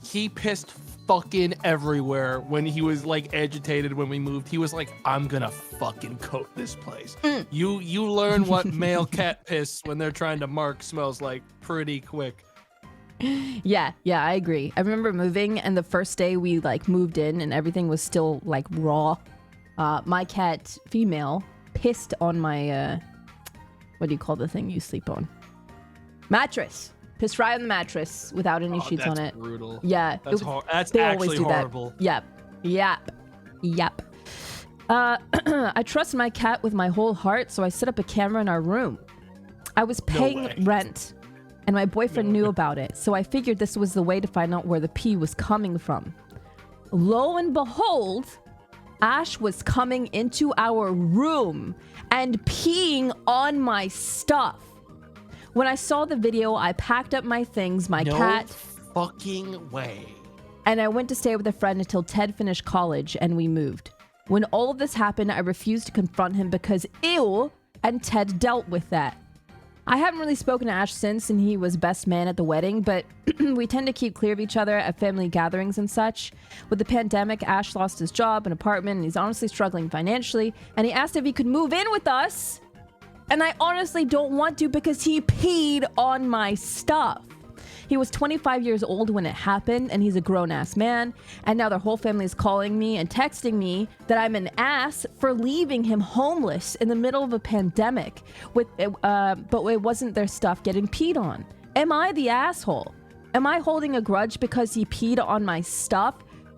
S2: he pissed fucking everywhere when he was like agitated when we moved. He was like, I'm gonna fucking coat this place. You learn what male cat piss when they're trying to mark smells like pretty quick.
S1: Yeah, I agree. I remember moving, and the first day we like moved in and everything was still like raw. My cat, female, pissed on my what do you call the thing you sleep on? Mattress. Pissed right on the mattress without any sheets on it.
S2: That's brutal.
S1: Yeah.
S2: That's
S1: they
S2: actually
S1: always do
S2: horrible.
S1: That. Yep. I trust my cat with my whole heart, so I set up a camera in our room. I was paying rent, and my boyfriend knew about it, so I figured this was the way to find out where the pee was coming from. Lo and behold, Ash was coming into our room and peeing on my stuff. When I saw the video, I packed up my things, my cat.
S2: No fucking way.
S1: And I went to stay with a friend until Ted finished college and we moved. When all of this happened, I refused to confront him because ew, and Ted dealt with that. I haven't really spoken to Ash since, and he was best man at the wedding, but we tend to keep clear of each other at family gatherings and such. With the pandemic, Ash lost his job, an apartment, and he's honestly struggling financially, and he asked if he could move in with us. And I honestly don't want to because he peed on my stuff. He was 25 years old when it happened, and he's a grown-ass man. And now their whole family is calling me and texting me that I'm an ass for leaving him homeless in the middle of a pandemic. But it wasn't their stuff getting peed on. Am I the asshole? Am I holding a grudge because he peed on my stuff,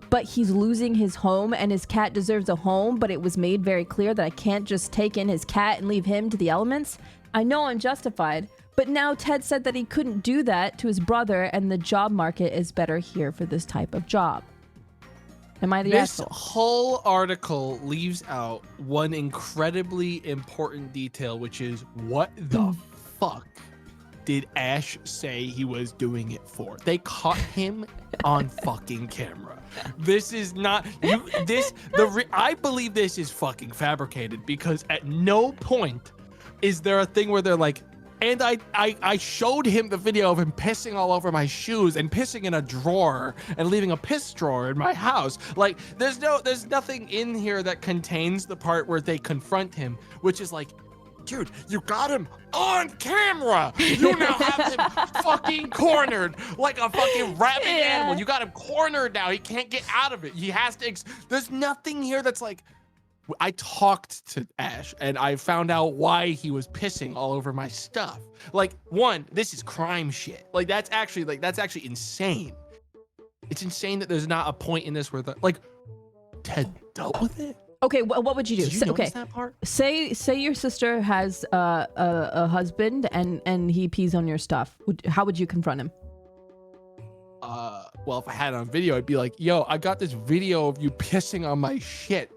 S1: but he's losing his home and his cat deserves a home, but it was made very clear that I can't just take in his cat and leave him to the elements? I know I'm justified. But now Ted said that he couldn't do that to his brother, and the job market is better here for this type of job. Am I the asshole?
S2: This whole article leaves out one incredibly important detail, which is what the fuck did Ash say he was doing it for? They caught him on fucking camera. This is not I believe this is fucking fabricated, because at no point is there a thing where they're like, and I showed him the video of him pissing all over my shoes and pissing in a drawer and leaving a piss drawer in my house. Like, there's nothing in here that contains the part where they confront him, which is like, dude, you got him on camera. You now have him fucking cornered like a fucking rabid animal. You got him cornered now. He can't get out of it. He has to. There's nothing here that's like, I talked to Ash and I found out why he was pissing all over my stuff. Like, one, this is crime shit. Like, that's actually insane. It's insane that there's not a point in this where Ted dealt with it.
S1: Okay, what would you do?
S2: Did you notice that part?
S1: Say your sister has a husband and he pees on your stuff. How would you confront him?
S2: Well, if I had it on video, I'd be like, yo, I got this video of you pissing on my shit.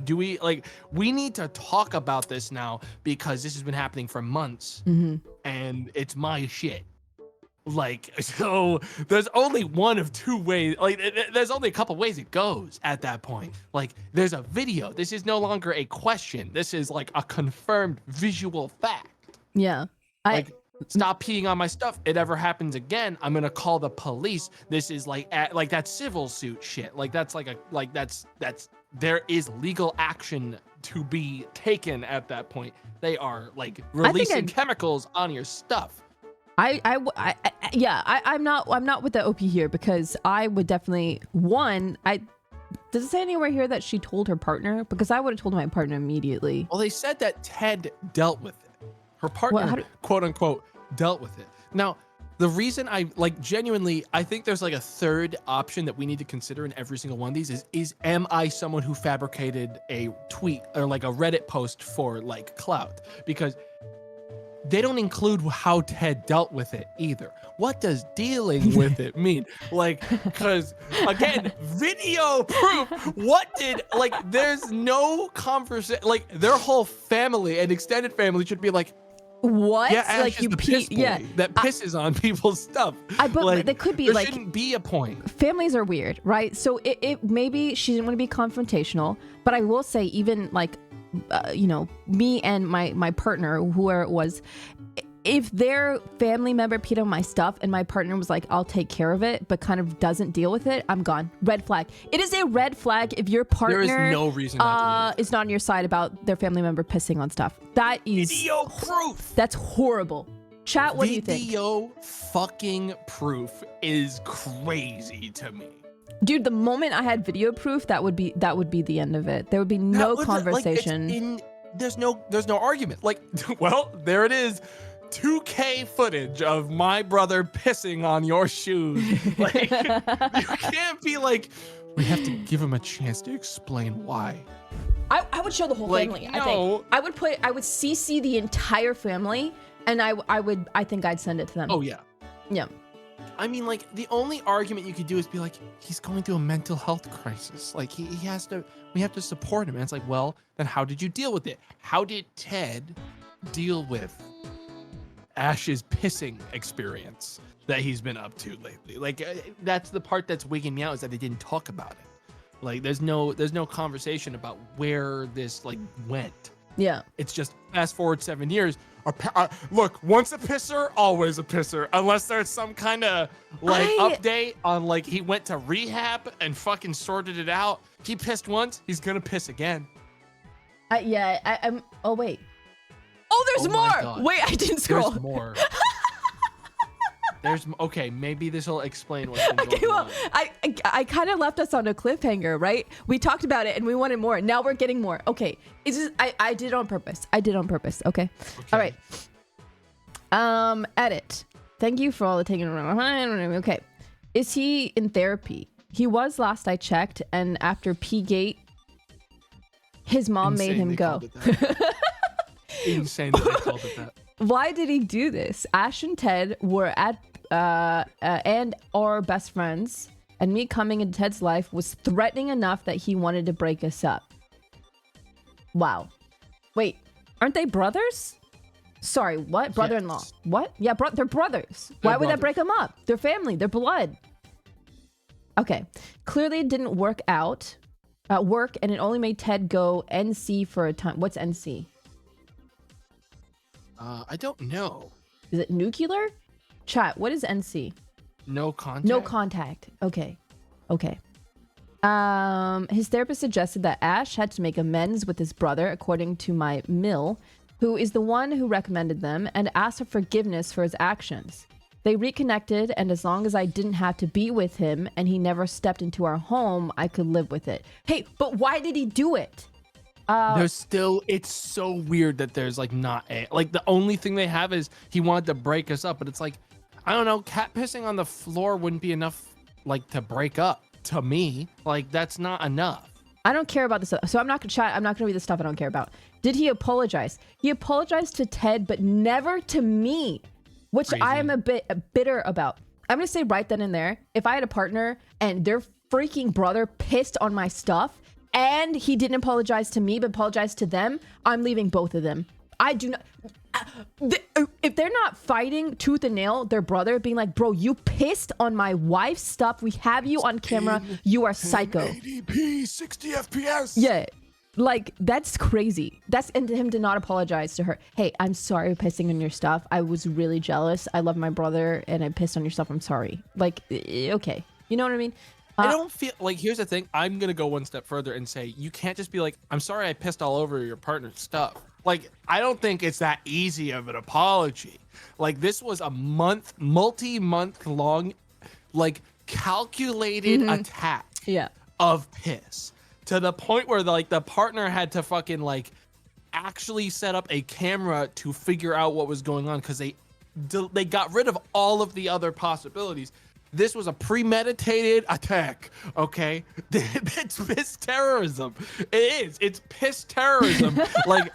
S2: We need to talk about this now because this has been happening for months and it's my shit. Like, so there's only one of two ways. Like, there's only a couple ways it goes at that point. Like, there's a video. This is no longer a question. This is like a confirmed visual fact.
S1: Yeah.
S2: Stop peeing on my stuff. It ever happens again, I'm gonna call the police. This is like that civil suit shit. Like, that's there is legal action to be taken at that point. They are like releasing chemicals on your stuff.
S1: I'm not with the OP here because I would definitely does it say anywhere here that she told her partner? Because I would have told my partner immediately.
S2: Well, they said that Ted dealt with it. Her partner, quote unquote, dealt with it. Now, the reason I genuinely, I think there's like a third option that we need to consider in every single one of these is am I someone who fabricated a tweet or like a Reddit post for like clout? Because they don't include how Ted dealt with it either. What does dealing with it mean? Because again, video proof. There's no conversation. Like, their whole family and extended family should be like,
S1: what?
S2: Yeah, Ash is the piss boy that pisses on people's stuff.
S1: But they could be
S2: there shouldn't be a point.
S1: Families are weird, right? So it maybe she didn't want to be confrontational, but I will say even me and my partner, whoever it was, if their family member peed on my stuff and my partner was like, I'll take care of it, but kind of doesn't deal with it, I'm gone. Red flag. It is a red flag if your partner
S2: there is no reason
S1: is not on your side about their family member pissing on stuff. That is
S2: video proof.
S1: That's horrible. Chat, what do you think?
S2: Video fucking proof is crazy to me.
S1: Dude, the moment I had video proof, that would be the end of it. There would be no conversation.
S2: There's no argument. Like, well, there it is. 2K footage of my brother pissing on your shoes. Like, you can't be like, we have to give him a chance to explain why.
S1: I would show the whole family.
S2: No.
S1: I think I would CC the entire family, and I think I'd send it to them.
S2: Oh yeah.
S1: Yeah.
S2: I mean, like, the only argument you could do is be like, he's going through a mental health crisis. Like, we have to support him. And it's like, well, then how did you deal with it? How did Ted deal with Ash's pissing experience that he's been up to lately? Like, that's the part that's wigging me out, is that they didn't talk about it. Like, there's no conversation about where this like went.
S1: Yeah.
S2: It's just fast forward 7 years. Look, once a pisser, always a pisser. Unless there's some kind of like update on like he went to rehab and fucking sorted it out. He pissed once, he's gonna piss again.
S1: I'm. Oh wait. Oh, there's more. Wait, I didn't scroll.
S2: There's more. Okay, maybe this will explain what's been going on.
S1: I kind of left us on a cliffhanger, right? We talked about it and we wanted more. Now we're getting more. Okay, it's just I did it on purpose. Okay. All right. Edit. Thank you for all the taking around. Okay, is he in therapy? He was last I checked, and after P-Gate, his mom made him go.
S2: Insane that they called it that.
S1: Why did he do this? Ash and Ted were at and our best friends, and me coming into Ted's life was threatening enough that he wanted to break us up. Wow. Wait, aren't they brothers? Sorry, what? Brother-in-law.
S2: Yes.
S1: What? Yeah, they're brothers. Why would that break them up? They're family. They're blood. Okay. Clearly it didn't work out at work, and it only made Ted go NC for a time. What's NC?
S2: I don't know.
S1: Is it nuclear? Chat, what is NC?
S2: No contact?
S1: No contact. Okay. His therapist suggested that Ash had to make amends with his brother, according to my Mill, who is the one who recommended them, and asked for forgiveness for his actions. They reconnected, and as long as I didn't have to be with him and he never stepped into our home, I could live with it. Hey, but why did he do it?
S2: It's so weird that there's like not the only thing they have is he wanted to break us up, but it's like, I don't know, cat pissing on the floor wouldn't be enough like to break up to me. Like, that's not enough.
S1: I don't care about this stuff, so I'm not gonna chat. I'm not gonna read the stuff I don't care about. Did he apologize? He apologized to Ted, but never to me, which
S2: Crazy.
S1: I am a bit bitter about. I'm gonna say right then and there, if I had a partner and their freaking brother pissed on my stuff, and he didn't apologize to me, but apologized to them, I'm leaving both of them. I do not. If they're not fighting tooth and nail, their brother being like, bro, you pissed on my wife's stuff. We have you on camera. You are psycho.
S2: 1080p, 60 FPS.
S1: Yeah. Like, that's crazy. And him to not apologize to her. Hey, I'm sorry for pissing on your stuff. I was really jealous. I love my brother and I pissed on your stuff. I'm sorry. Like, okay. You know what I mean?
S2: I don't feel like, here's the thing. I'm going to go one step further and say, you can't just be like, I'm sorry I pissed all over your partner's stuff. Like, I don't think it's that easy of an apology. Like, this was a multi-month long, like, calculated attack of piss, to the point where the partner had to fucking like actually set up a camera to figure out what was going on, because they got rid of all of the other possibilities. This was a premeditated attack, okay? It's piss terrorism. It is. It's piss terrorism. Like,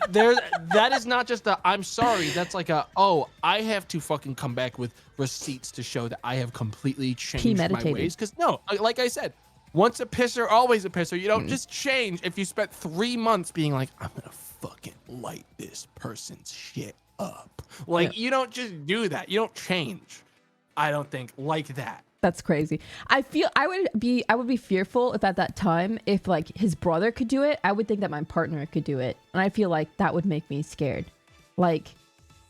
S2: that is not just I'm sorry. That's like I have to fucking come back with receipts to show that I have completely changed my ways. Because no, like I said, once a pisser, always a pisser. You don't just change if you spent 3 months being like, I'm going to fucking light this person's shit up. Like, you don't just do that. You don't change. I don't think like that.
S1: That's crazy. I feel I would be fearful if at that time, if like his brother could do it, I would think that my partner could do it. And I feel like that would make me scared. Like,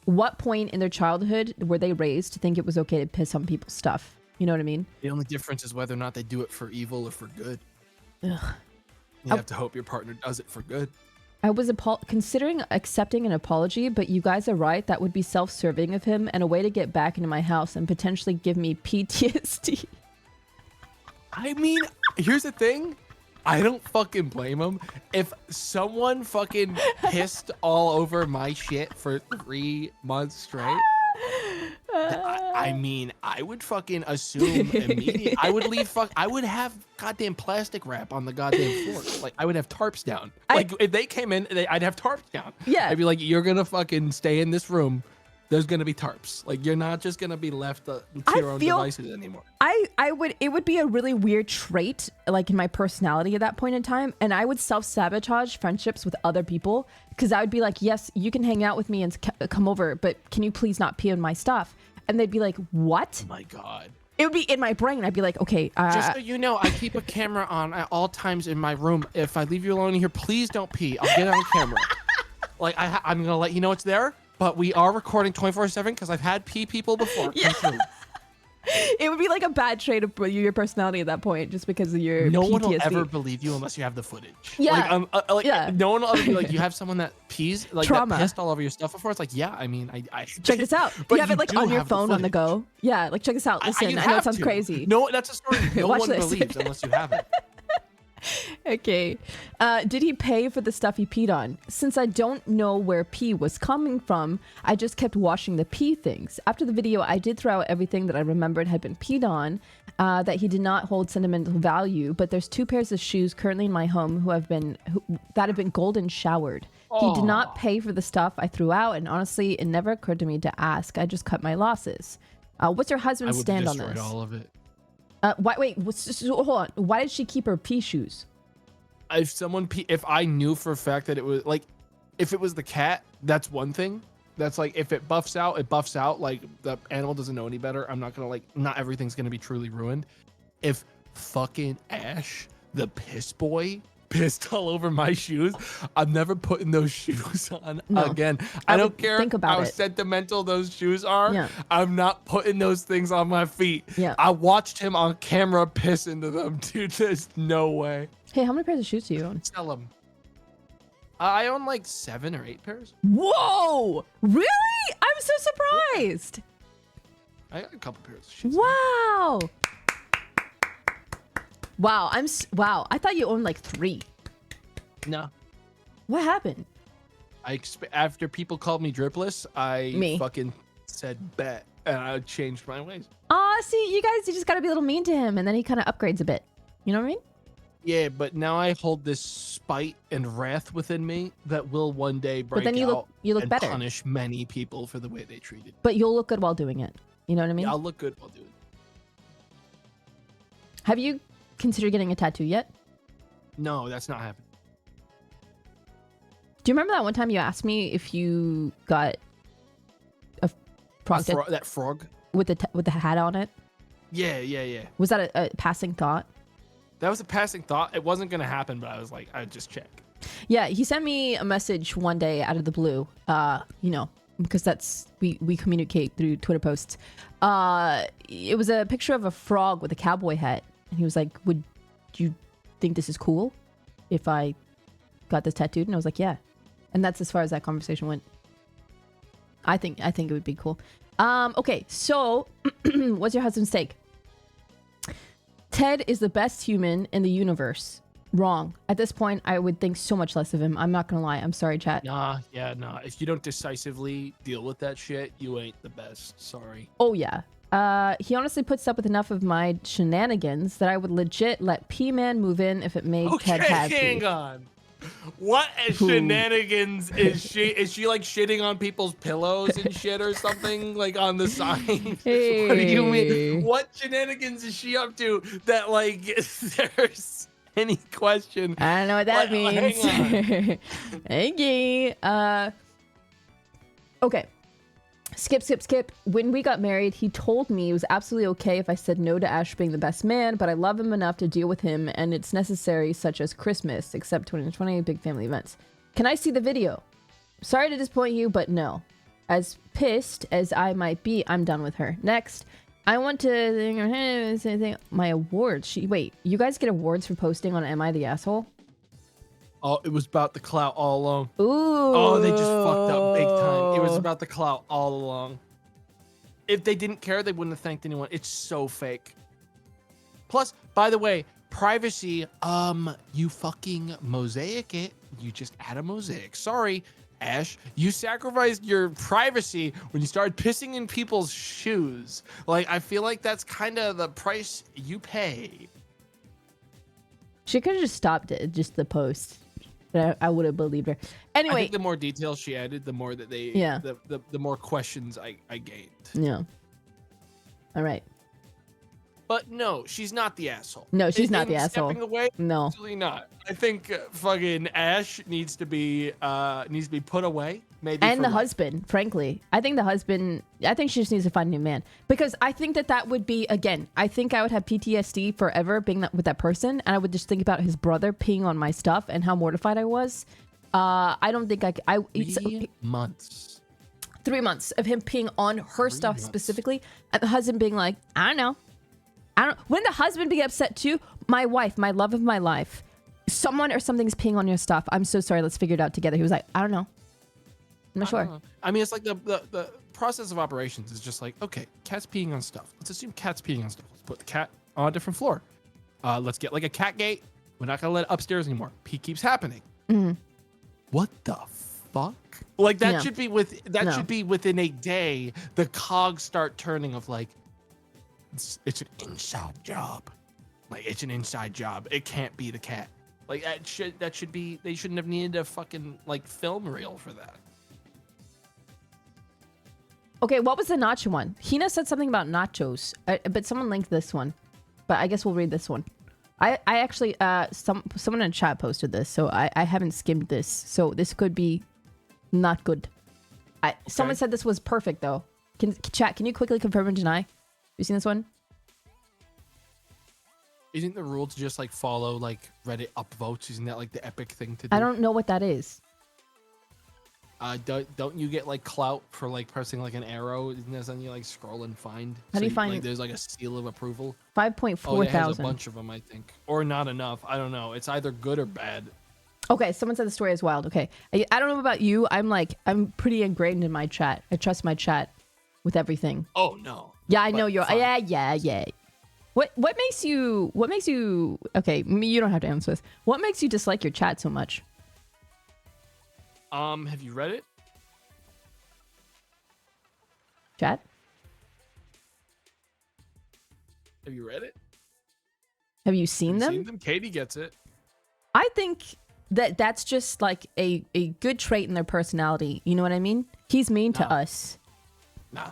S1: what point in their childhood were they raised to think it was okay to piss on people's stuff? You know what I mean?
S2: The only difference is whether or not they do it for evil or for good.
S1: Ugh.
S2: You have to hope your partner does it for good.
S1: I was considering accepting an apology, but you guys are right. That would be self-serving of him and a way to get back into my house and potentially give me PTSD.
S2: I mean, here's the thing. I don't fucking blame him. If someone fucking pissed all over my shit for 3 months straight, I mean, I would fucking assume immediately. I would leave. I would have goddamn plastic wrap on the goddamn floor. Like I would have tarps down. Like if they came in, I'd have tarps down.
S1: Yeah.
S2: I'd be like, you're gonna fucking stay in this room. There's gonna be tarps. Like you're not just gonna be left to your own devices anymore.
S1: It would be a really weird trait, like in my personality at that point in time, and I would self-sabotage friendships with other people because I would be like, yes, you can hang out with me and come over, but can you please not pee on my stuff? And they'd be like, what?
S2: Oh my god.
S1: It would be in my brain. I'd be like, okay.
S2: Just so you know, I keep a camera on at all times in my room. If I leave you alone in here, please don't pee. I'll get it on camera. Like I'm gonna let you know it's there. But we are recording 24/7 because I've had pee people before.
S1: Yeah. It would be like a bad trait of your personality at that point, just because of your
S2: no
S1: PTSD.
S2: one will ever believe you unless you have the footage.
S1: Yeah,
S2: like no one will ever be like, you have someone that pees, like
S1: trauma.
S2: that pissed all over your stuff before. It's like, yeah, I mean, I
S1: check this out. You have it like on your phone on the go. Yeah, like check this out. Listen, I know it sounds crazy.
S2: No, that's a story no
S1: Watch
S2: one
S1: this.
S2: believes unless you have it.
S1: Okay. Did he pay for the stuff he peed on? Since I don't know where pee was coming from, I just kept washing the pee things. After the video, I did throw out everything that I remembered had been peed on, that he did not hold sentimental value, but there's 2 pairs of shoes currently in my home that have been golden showered. He did not pay for the stuff I threw out, and honestly, it never occurred to me to ask. I just cut my losses. What's your husband's stand on this? I would have destroyed
S2: all of it.
S1: Hold on. Why did she keep her pee shoes?
S2: If I knew for a fact that it was like, if it was the cat, that's one thing. That's like, if it buffs out, it buffs out. Like the animal doesn't know any better. I'm not gonna not everything's gonna be truly ruined. If fucking Ash, the piss boy, pissed all over my shoes, I'm never putting those shoes on again. I don't care how sentimental those shoes are.
S1: Yeah.
S2: I'm not putting those things on my feet.
S1: Yeah.
S2: I watched him on camera piss into them, dude. There's no way.
S1: Hey, how many pairs of shoes do you own?
S2: Sell them. I own like 7 or 8 pairs.
S1: Whoa! Really? I'm so surprised.
S2: I got a couple pairs of shoes.
S1: Wow. Wow. Wow. I thought you owned like 3.
S2: No.
S1: What happened?
S2: After people called me dripless, I fucking said bet, and I changed my ways.
S1: See, you just gotta be a little mean to him, and then he kind of upgrades a bit. You know what I mean?
S2: Yeah, but now I hold this spite and wrath within me that will one day break out
S1: you look
S2: and
S1: better.
S2: Punish many people for the way they treated.
S1: But you'll look good while doing it. You know what I mean?
S2: Yeah, I'll look good while doing it.
S1: Have you considered getting a tattoo yet?
S2: No, that's not happening.
S1: Do you remember that one time you asked me if you got a frog
S2: that frog
S1: with the hat on it?
S2: Yeah.
S1: Was that a passing thought?
S2: That was a passing thought. It wasn't gonna happen, but I was like, I'd just check.
S1: Yeah, he sent me a message one day out of the blue. Because that's we communicate through Twitter posts. It was a picture of a frog with a cowboy hat, and he was like, "Would you think this is cool if I got this tattooed?" And I was like, "Yeah." And that's as far as that conversation went. I think it would be cool. Okay, so what's your husband's take? Ted is the best human in the universe. Wrong. At this point, I would think so much less of him. I'm not gonna lie. I'm sorry, chat.
S2: Nah. If you don't decisively deal with that shit, you ain't the best. Sorry.
S1: Oh yeah. He honestly puts up with enough of my shenanigans that I would legit let P-Man move in if it made Ted happy.
S2: Hang on. What shenanigans is she? Is she like shitting on people's pillows and shit or something like on the sign?
S1: Hey.
S2: What do you mean? What shenanigans is she up to that like there's any question?
S1: I don't know what that means.
S2: Hang on.
S1: Okay. Okay. Skip. When we got married, he told me it was absolutely okay if I said no to Ash being the best man, but I love him enough to deal with him, and it's necessary, such as Christmas, except 2020, big family events. Can I see the video? Sorry to disappoint you, but no. As pissed as I might be, I'm done with her. Next, I want to my awards. Wait, you guys get awards for posting on Am I the Asshole?
S2: Oh, it was about the clout all along.
S1: Ooh.
S2: Oh, they just fucked up big time. It was about the clout all along. If they didn't care, they wouldn't have thanked anyone. It's so fake. Plus, by the way, privacy, you fucking mosaic it. You just add a mosaic. Sorry, Ash. You sacrificed your privacy when you started pissing in people's shoes. Like, I feel like that's kind of the price you pay.
S1: She could have just stopped it, just the post. But I would have believed her. Anyway.
S2: I think the more details she added, the more that they, the more questions I gained.
S1: Yeah. All right.
S2: But no, she's not the asshole.
S1: No, she's not the asshole.
S2: Stepping away,
S1: no,
S2: absolutely not. I think fucking Ash needs to be put away. Maybe.
S1: And the husband, frankly, I think she just needs to find a new man, because I think that would be, again, I think I would have PTSD forever being with that person, and I would just think about his brother peeing on my stuff and how mortified I was. I don't think I
S2: 3 months.
S1: 3 months of him peeing on her stuff specifically, and the husband being like, I don't know. When the husband be upset too, my wife, my love of my life, someone or something's peeing on your stuff. I'm so sorry. Let's figure it out together. He was like, I don't know. I'm not sure.
S2: I mean, it's like the process of operations is just like, okay, cat's peeing on stuff. Let's assume cat's peeing on stuff. Let's put the cat on a different floor. Let's get like a cat gate. We're not gonna let it upstairs anymore. Pee keeps happening.
S1: Mm-hmm.
S2: What the fuck? Like that should be should be within a day. The cogs start turning of like, it's an inside job. Like, it's an inside job. It can't be the cat. Like, that should be, they shouldn't have needed a fucking like film reel for that.
S1: Okay, what was the nacho one? Hina said something about nachos, but someone linked this one. But I guess we'll read this one. I actually, someone in chat posted this, so I haven't skimmed this. So this could be not good. Someone said this was perfect though. Chat, can you quickly confirm and deny? You seen this one?
S2: Isn't the rule to just like follow like Reddit upvotes? Isn't that like the epic thing to do?
S1: I don't know what that is.
S2: Don't you get like clout for like pressing like an arrow? Isn't that something you like scroll and find?
S1: How do you find?
S2: Like, there's like a seal of approval.
S1: 5.4
S2: thousand. There's a bunch of them, I think, or not enough. I don't know. It's either good or bad.
S1: Okay, someone said the story is wild. Okay, I don't know about you. I'm pretty ingrained in my chat. I trust my chat with everything.
S2: Oh no.
S1: Yeah, I know you're. Fine. Yeah. What makes you? Okay, you don't have to answer this. What makes you dislike your chat so much?
S2: Have you read it?
S1: Chat?
S2: Have you read it?
S1: Have you seen them?
S2: Seen them? Katie gets it.
S1: I think that's just like a good trait in their personality. You know what I mean? He's mean to us.
S2: Nah.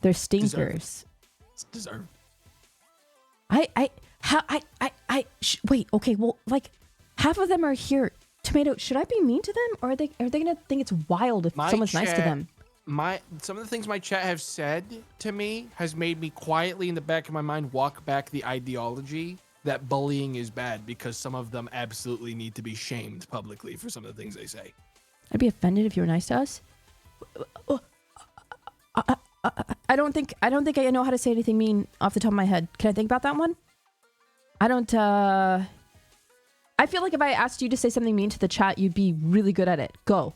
S1: They're stinkers.
S2: It's deserved.
S1: Wait, okay, well, like, half of them are here. Tomato, should I be mean to them, or are they gonna think it's wild if someone's nice to them?
S2: Some of the things my chat have said to me has made me quietly in the back of my mind walk back the ideology that bullying is bad, because some of them absolutely need to be shamed publicly for some of the things they say.
S1: I'd be offended if you were nice to us. I don't think I know how to say anything mean off the top of my head. Can I think about that one? I feel like if I asked you to say something mean to the chat, you'd be really good at it. Go.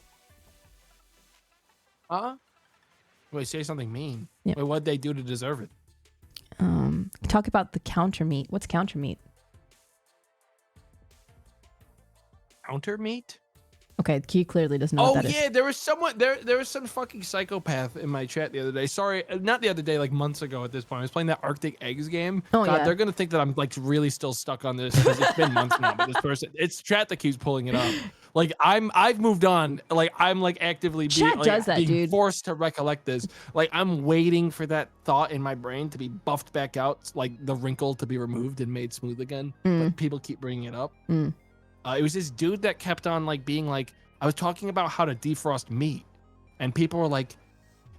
S2: Wait, say something mean.
S1: Yeah.
S2: Wait, what'd they do to deserve it?
S1: Talk about the counter meat. What's counter meat?
S2: Counter meat?
S1: Okay, he clearly doesn't know what that is.
S2: Oh yeah, there was some fucking psychopath in my chat the other day. Sorry, not the other day, like months ago at this point. I was playing that Arctic Eggs game.
S1: Oh,
S2: God,
S1: yeah.
S2: they're gonna think that I'm like really still stuck on this because it's been months now. But this person, it's chat that keeps pulling it up. Like I've moved on. Like I'm like actively being forced to recollect this. Like I'm waiting for that thought in my brain to be buffed back out, like the wrinkle to be removed and made smooth again. But people keep bringing it up. It was this dude that kept on like being like, I was talking about how to defrost meat, and people were like,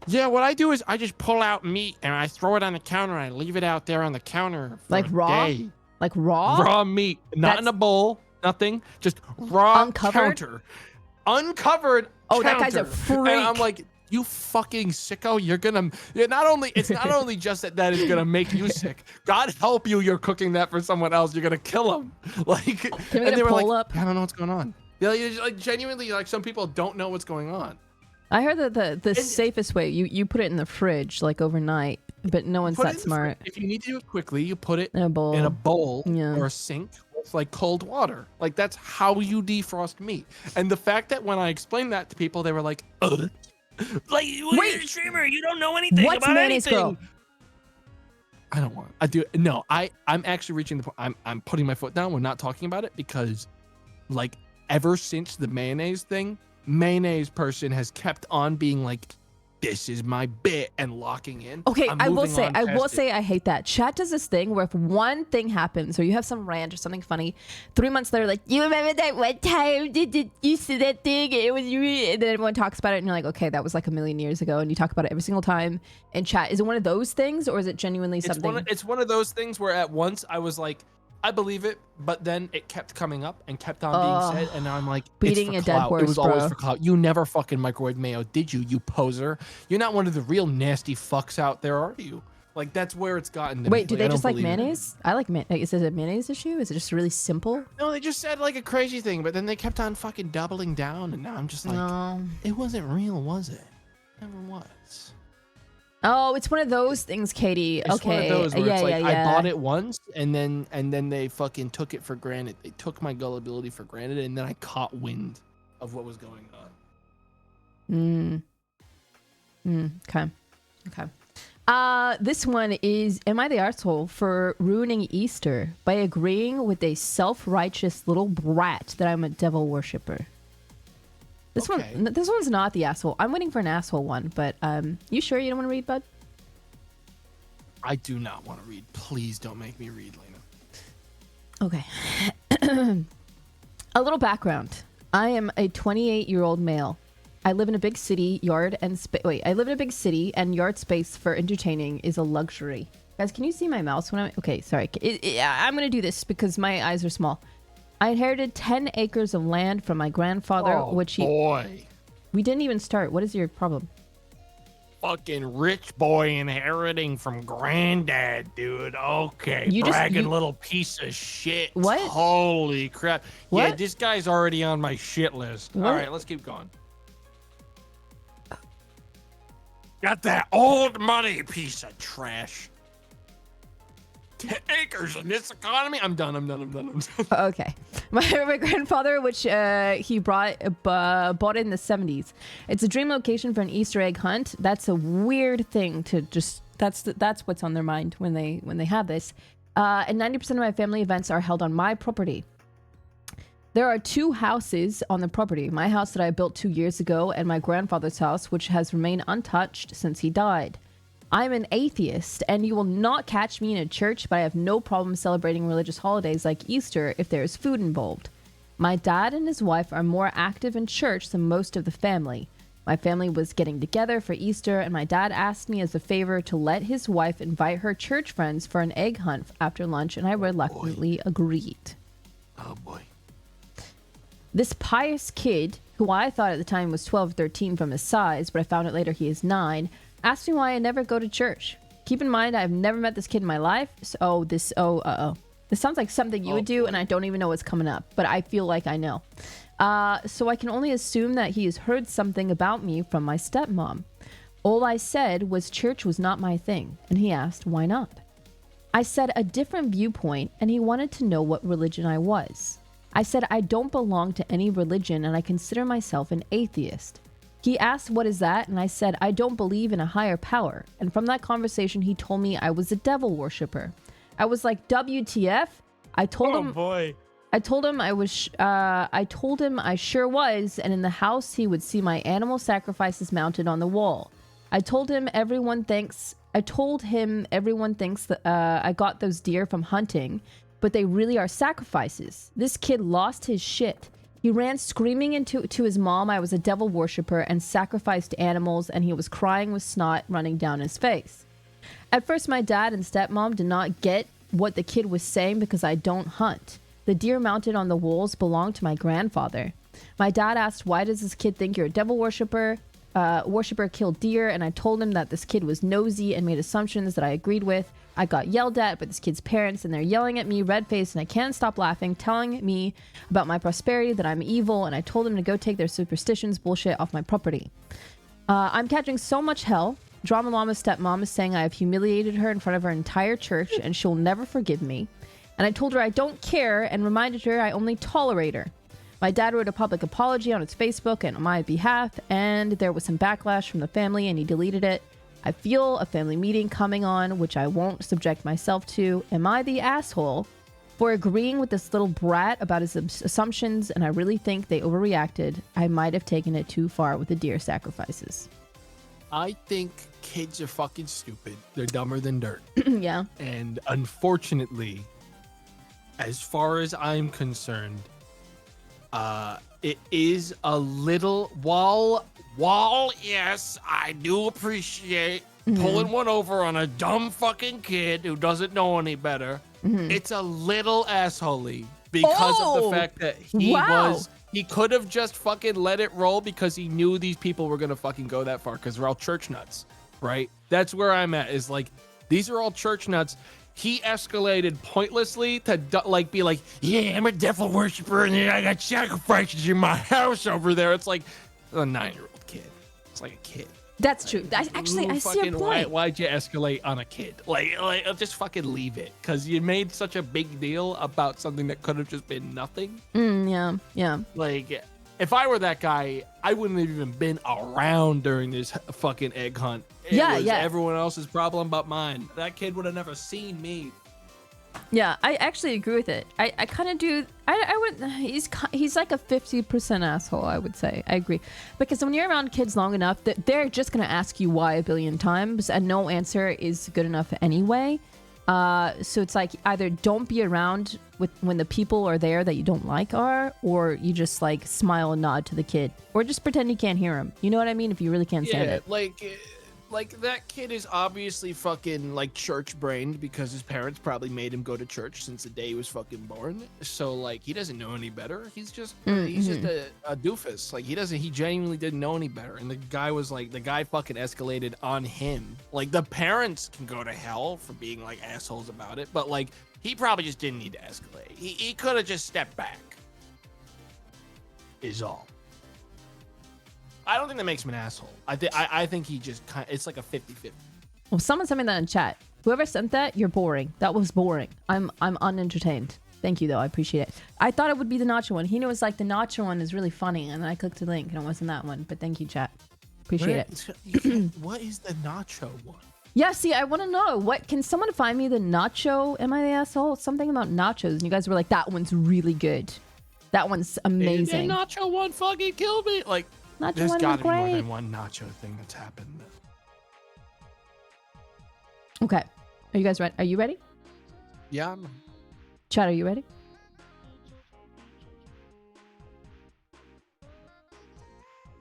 S2: yeah, what I do is I just pull out meat and I throw it on the counter and I leave it out there on the counter for
S1: like
S2: a
S1: raw
S2: day.
S1: Like raw
S2: Meat, not in a bowl, nothing, just raw counter, uncovered.
S1: Oh,
S2: counter.
S1: that guy's a freak.
S2: And I'm like, you fucking sicko, it's not only just that is gonna make you sick. God help you, you're cooking that for someone else. You're gonna kill him. Like,
S1: can we get a poll up?
S2: I don't know what's going on. Yeah, like genuinely, like some people don't know what's going on.
S1: I heard that the safest way you put it in the fridge like overnight, but no one's that smart.
S2: If you need to do it quickly, you put it
S1: In a bowl. Yeah.
S2: or a sink with like cold water. Like that's how you defrost meat. And the fact that when I explained that to people, they were like, ugh. Like, you're a streamer, you don't know anything
S1: What's
S2: about
S1: mayonnaise,
S2: anything.
S1: girl?
S2: I don't want. I do. No, I'm actually reaching the point. I'm putting my foot down. We're not talking about it because, like, ever since the mayonnaise thing, mayonnaise person has kept on being like, this is my bit and locking in.
S1: Okay, I will say I hate that. Chat does this thing where if one thing happens or you have some rant or something funny, 3 months later, like, you remember that one time did you see that thing? It was you. And then everyone talks about it and you're like, okay, that was like a million years ago. And you talk about it every single time in chat. Is it one of those things or is it genuinely something?
S2: It's one of those things where at once I was like, I believe it, but then it kept coming up and kept on being said, and now I'm like,
S1: beating
S2: it's for
S1: a dead
S2: clout.
S1: horse,
S2: It was
S1: bro.
S2: always for clout. You never fucking microwave mayo, did you? You poser. You're not one of the real nasty fucks out there, are you? Like that's where it's gotten. To
S1: Wait,
S2: me.
S1: do
S2: Like,
S1: they
S2: I don't
S1: just like
S2: believe it.
S1: mayonnaise? I like mayonnaise. Is it a mayonnaise issue? Is it just really simple?
S2: No, they just said like a crazy thing, but then they kept on fucking doubling down, and now I'm just like, it wasn't real, was it? Never was.
S1: Oh, it's one of those things, Katie.
S2: It's
S1: okay.
S2: one of those where it's like,
S1: yeah.
S2: I bought it once and then they fucking took it for granted. They took my gullibility for granted, and then I caught wind of what was going on.
S1: Okay. This one is, am I the arsehole for ruining Easter by agreeing with a self-righteous little brat that I'm a devil worshiper? This one's not the asshole. I'm waiting for an asshole one, but you sure you don't want to read, bud?
S2: I do not want to read. Please don't make me read, Layna.
S1: Okay. A little background. I am a 28-year-old male. I live in a big city, I live in a big city, and yard space for entertaining is a luxury. Guys, can you see my mouse when okay, sorry. I'm going to do this because my eyes are small. I inherited 10 acres of land from my grandfather, we didn't even start. What is your problem?
S2: Fucking rich boy inheriting from granddad, dude. Okay, little piece of shit.
S1: What?
S2: Holy crap.
S1: What?
S2: Yeah, this guy's already on my shit list.
S1: What?
S2: All right, let's keep going. Got that old money, piece of trash. 10 acres in this economy? I'm done.
S1: Okay. My grandfather, which he bought in the 70s. It's a dream location for an Easter egg hunt. That's a weird thing to just, that's what's on their mind when they have this. And 90% of my family events are held on my property. There are 2 houses on the property. My house that I built 2 years ago and my grandfather's house, which has remained untouched since he died. I'm an atheist, and you will not catch me in a church, but I have no problem celebrating religious holidays like Easter if there is food involved. My dad and his wife are more active in church than most of the family. My family was getting together for Easter, and my dad asked me as a favor to let his wife invite her church friends for an egg hunt after lunch, and I reluctantly agreed.
S2: Oh boy.
S1: This pious kid, who I thought at the time was 12 or 13 from his size, but I found out later he is 9, asked me why I never go to church. Keep in mind, I've never met this kid in my life. This sounds like something you would do, and I don't even know what's coming up, but I feel like I know. So I can only assume that he has heard something about me from my stepmom. All I said was church was not my thing, and he asked why not. I said a different viewpoint, and he wanted to know what religion I was. I said I don't belong to any religion, and I consider myself an atheist. He asked, what is that? And I said, I don't believe in a higher power. And from that conversation, he told me I was a devil worshiper. I was like, WTF? I told him I sure was. And in the house, he would see my animal sacrifices mounted on the wall. I told him everyone thinks that I got those deer from hunting, but they really are sacrifices. This kid lost his shit. He ran screaming to his mom I was a devil worshiper and sacrificed animals, and he was crying with snot running down his face. At first, my dad and stepmom did not get what the kid was saying because I don't hunt. The deer mounted on the walls belonged to my grandfather. My dad asked, why does this kid think you're a devil worshiper? Worshiper killed deer, and I told him that this kid was nosy and made assumptions that I agreed with. I got yelled at by this kid's parents, and they're yelling at me, red-faced, and I can't stop laughing, telling me about my prosperity, that I'm evil, and I told them to go take their superstitions bullshit off my property. I'm catching so much hell. Drama Mama's stepmom is saying I have humiliated her in front of her entire church, and she'll never forgive me. And I told her I don't care and reminded her I only tolerate her. My dad wrote a public apology on his Facebook and on my behalf, and there was some backlash from the family, and he deleted it. I feel a family meeting coming on, which I won't subject myself to. Am I the asshole for agreeing with this little brat about his assumptions? And I really think they overreacted. I might have taken it too far with the deer sacrifices.
S2: I think kids are fucking stupid. They're dumber than dirt.
S1: Yeah.
S2: And unfortunately, as far as I'm concerned, it is a little while yes, I do appreciate pulling one over on a dumb fucking kid who doesn't know any better. It's a little assholey because of the fact that he could have just fucking let it roll because he knew these people were gonna fucking go that far because they're all church nuts, right? That's where I'm at, is like, these are all church nuts. He escalated pointlessly to like be like, yeah, I'm a devil worshiper and I got sacrifices in my house over there. It's like a 9-year-old kid. It's like a kid.
S1: That's true. I see your point.
S2: Why'd you escalate on a kid? Like just fucking leave it, because you made such a big deal about something that could have just been nothing.
S1: Yeah.
S2: Like, if I were that guy, I wouldn't have even been around during this fucking egg hunt. It was everyone else's problem but mine. That kid would have never seen me.
S1: Yeah, I actually agree with it. I kind of do. I would. He's like a 50% asshole, I would say. I agree, because when you're around kids long enough, that they're just gonna ask you why a billion times, and no answer is good enough anyway. So it's like, either don't be around when the people are there that you don't like are, or you just like smile and nod to the kid, or just pretend you can't hear him. You know what I mean? If you really can't stand it.
S2: Like that kid is obviously fucking like church brained because his parents probably made him go to church since the day he was fucking born. So like, he doesn't know any better. He's just a doofus. Like, he genuinely didn't know any better. And the guy fucking escalated on him. Like, the parents can go to hell for being like assholes about it, but like, he probably just didn't need to escalate. He could have just stepped back. Is all. I don't think that makes him an asshole. I think he just it's like a 50-50.
S1: Well, someone sent me that in chat. Whoever sent that, you're boring. That was boring. I'm unentertained. Thank you, though. I appreciate it. I thought it would be the nacho one. He knows like the nacho one is really funny, and then I clicked the link and it wasn't that one. But thank you, chat. Appreciate it.
S2: What is the nacho one?
S1: Yeah, see, I want to know. What can someone find me the nacho? Am I the asshole? Something about nachos, and you guys were like, that one's really good. That one's amazing.
S2: The nacho one fucking killed me. Like,
S1: nacho
S2: there's
S1: one
S2: gotta be more
S1: great.
S2: than one nacho thing that's happened.
S1: Okay, are you guys ready? Are you ready?
S2: Yeah.
S1: Chat, are you ready?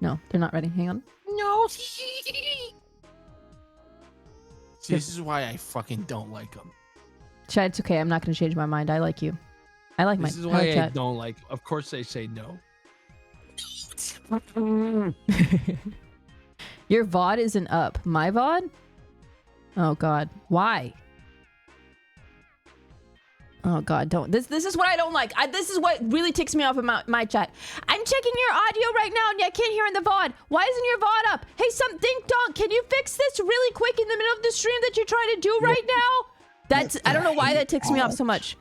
S1: No, they're not ready. Hang on.
S2: No. See, this is why I fucking don't like them.
S1: Chat, it's okay. I'm not going to change my mind. I like you. I like
S2: This is why I don't like. Of course, they say no.
S1: Your VOD isn't up. My VOD? Oh God, why? Oh God, don't. This is what I don't like. This is what really ticks me off about my chat. I'm checking your audio right now and I can't hear in the VOD. Why isn't your VOD up? Hey, Dink Donk, can you fix this really quick in the middle of the stream that you're trying to do right now? I don't know why that ticks me off so much.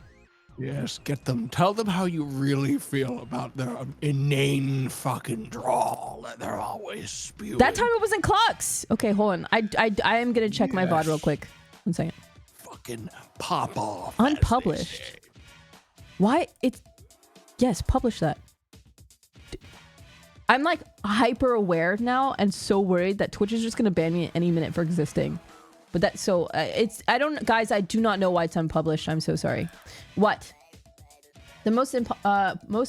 S2: Yes, get them. Tell them how you really feel about their inane fucking drawl that they're always spewing.
S1: That time it wasn't Clux. Okay, hold on. I am gonna check my VOD real quick. 1 second.
S2: Fucking pop off.
S1: Unpublished. Why? Yes, publish that. I'm like hyper aware now and so worried that Twitch is just gonna ban me at any minute for existing. But that's so guys, I do not know why it's unpublished. I'm so sorry. What? The most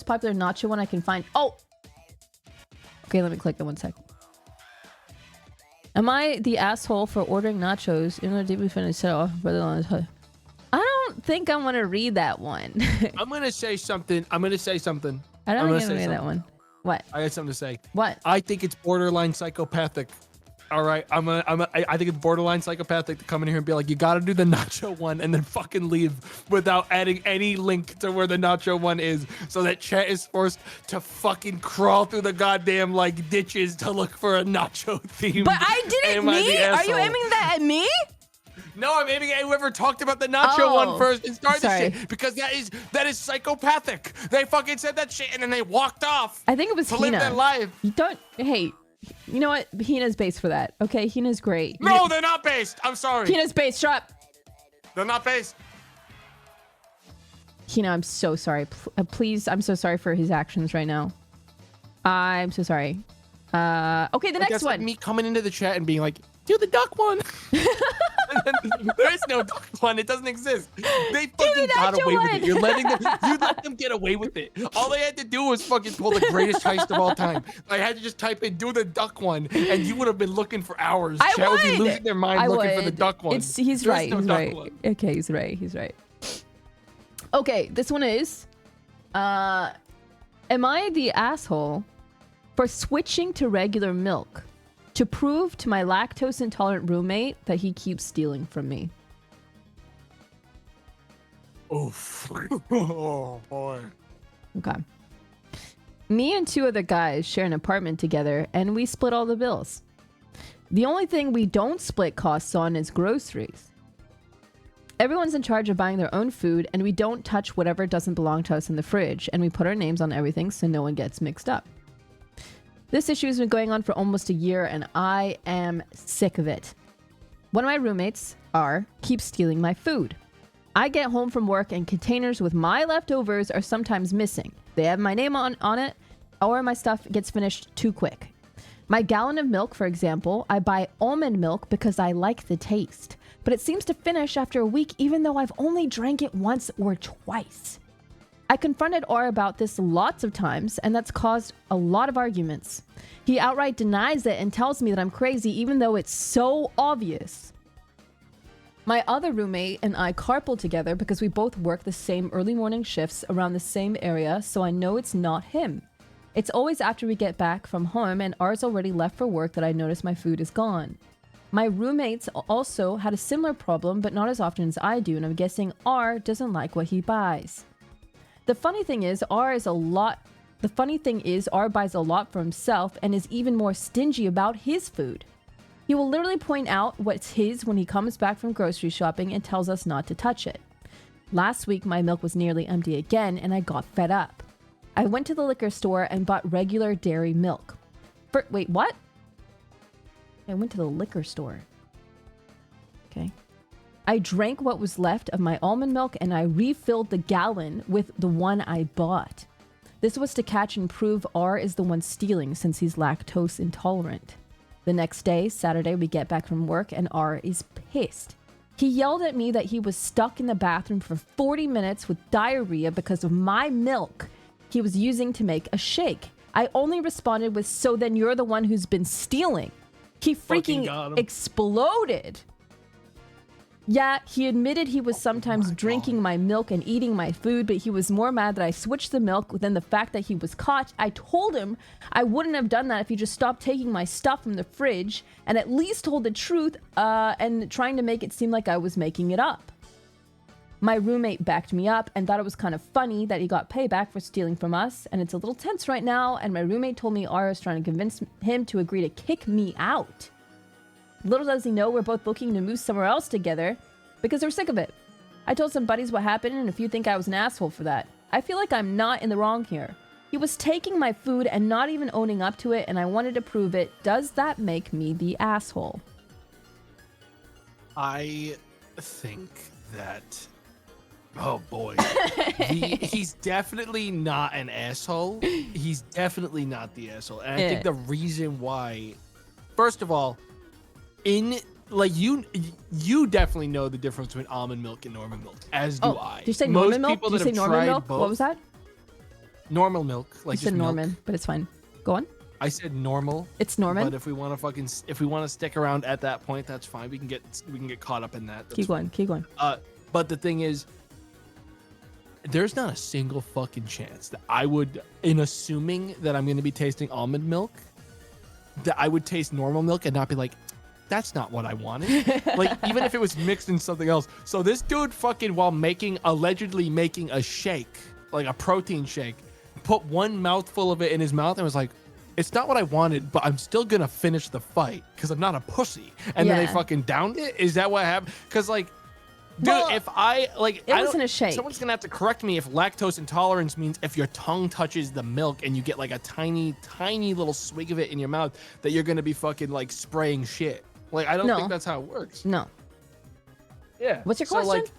S1: popular nacho one I can find. Oh, okay, let me click that 1 sec. Am I the asshole for ordering nachos in order to be finished set off? I don't think I'm gonna read that one.
S2: I'm gonna say something.
S1: I don't think I'm gonna read that one. What?
S2: I got something to say.
S1: What?
S2: I think it's borderline psychopathic. All right, I think it's borderline psychopathic to come in here and be like, you got to do the nacho one and then fucking leave without adding any link to where the nacho one is, so that chat is forced to fucking crawl through the goddamn like ditches to look for a nacho theme.
S1: But I didn't me. Are you aiming that at me?
S2: No, I'm aiming at whoever talked about the nacho one first and started the shit, because that is psychopathic. They fucking said that shit and then they walked off.
S1: I think it was
S2: to
S1: Hina.
S2: live their life.
S1: You don't. Hey, you know what? Hina's based for that. Okay, Hina's great.
S2: No, they're not based. I'm sorry.
S1: Hina's based. Shut up.
S2: They're not based.
S1: Hina, I'm so sorry. Please, I'm so sorry for his actions right now. I'm so sorry. Okay, the next one.
S2: Like me coming into the chat and being like, do the duck one. There is no duck one. It doesn't exist. They fucking got away with it. You let them get away with it. All they had to do was fucking pull the greatest heist of all time. I had to just type in do the duck one, and you would have been looking for hours. Chat would be losing their mind looking for the duck one.
S1: He's right. He's right. Okay, he's right. He's right. Okay, this one is, am I the asshole for switching to regular milk to prove to my lactose intolerant roommate that he keeps stealing from me?
S2: Oof. Oh boy.
S1: Okay. Me and two other guys share an apartment together and we split all the bills. The only thing we don't split costs on is groceries. Everyone's in charge of buying their own food and we don't touch whatever doesn't belong to us in the fridge, and we put our names on everything so no one gets mixed up. This issue has been going on for almost a year and I am sick of it. One of my roommates, R, keeps stealing my food. I get home from work and containers with my leftovers are sometimes missing. They have my name on it, or my stuff gets finished too quick. My gallon of milk, for example, I buy almond milk because I like the taste, but it seems to finish after a week even though I've only drank it once or twice. I confronted R about this lots of times, and that's caused a lot of arguments. He outright denies it and tells me that I'm crazy even though it's so obvious. My other roommate and I carpool together because we both work the same early morning shifts around the same area, so I know it's not him. It's always after we get back from home and R's already left for work that I notice my food is gone. My roommates also had a similar problem, but not as often as I do, and I'm guessing R doesn't like what he buys. The funny thing is, R buys a lot for himself and is even more stingy about his food. He will literally point out what's his when he comes back from grocery shopping and tells us not to touch it. Last week, my milk was nearly empty again and I got fed up. I went to the liquor store and bought regular dairy milk. Wait, what? I went to the liquor store. Okay. I drank what was left of my almond milk and I refilled the gallon with the one I bought. This was to catch and prove R is the one stealing since he's lactose intolerant. The next day, Saturday, we get back from work and R is pissed. He yelled at me that he was stuck in the bathroom for 40 minutes with diarrhea because of my milk he was using to make a shake. I only responded with, so then you're the one who's been stealing. He freaking exploded. Yeah, he admitted he was sometimes drinking my milk and eating my food, but he was more mad that I switched the milk than the fact that he was caught. I told him I wouldn't have done that if he just stopped taking my stuff from the fridge and at least told the truth and trying to make it seem like I was making it up. My roommate backed me up and thought it was kind of funny that he got payback for stealing from us, and it's a little tense right now, and my roommate told me R is trying to convince him to agree to kick me out. Little does he know we're both looking to move somewhere else together because they're sick of it. I told some buddies what happened, and if you think I was an asshole for that, I feel like I'm not in the wrong here. He was taking my food and not even owning up to it, and I wanted to prove it. Does that make me the asshole?
S2: I think that... Oh boy. He's definitely not an asshole. He's definitely not the asshole. And I think the reason why... First of all, you definitely know the difference between almond milk and normal milk, as do I.
S1: Did you say normal milk? Did you say normal milk?
S2: Both,
S1: what was that?
S2: Normal milk. Like
S1: you said Norman, but it's fine. Go on.
S2: I said normal.
S1: It's Norman.
S2: But if we want to stick around at that point, that's fine. We can get caught up in that.
S1: Keep going.
S2: But the thing is, there's not a single fucking chance that I would, in assuming that I'm going to be tasting almond milk, that I would taste normal milk and not be like, that's not what I wanted. Like, even if it was mixed in something else. So this dude fucking, while allegedly making a shake, like a protein shake, put one mouthful of it in his mouth and was like, it's not what I wanted, but I'm still gonna finish the fight because I'm not a pussy. And then they fucking downed it. Is that what happened? Because like, dude,
S1: Well,
S2: if I like,
S1: it wasn't a shake.
S2: Someone's gonna have to correct me if lactose intolerance means if your tongue touches the milk and you get like a tiny, tiny little swig of it in your mouth, that you're gonna be fucking like spraying shit. Like, I don't think that's how it works.
S1: No.
S2: Yeah.
S1: What's your
S2: so,
S1: question?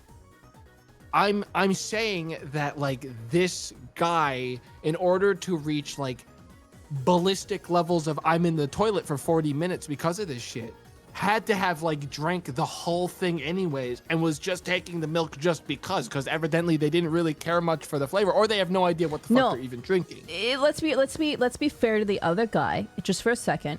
S2: Like, I'm saying that like this guy, in order to reach like ballistic levels of I'm in the toilet for 40 minutes because of this shit, had to have like drank the whole thing anyways and was just taking the milk just because evidently they didn't really care much for the flavor, or they have no idea what the fuck they're even drinking.
S1: Let's be fair to the other guy just for a second.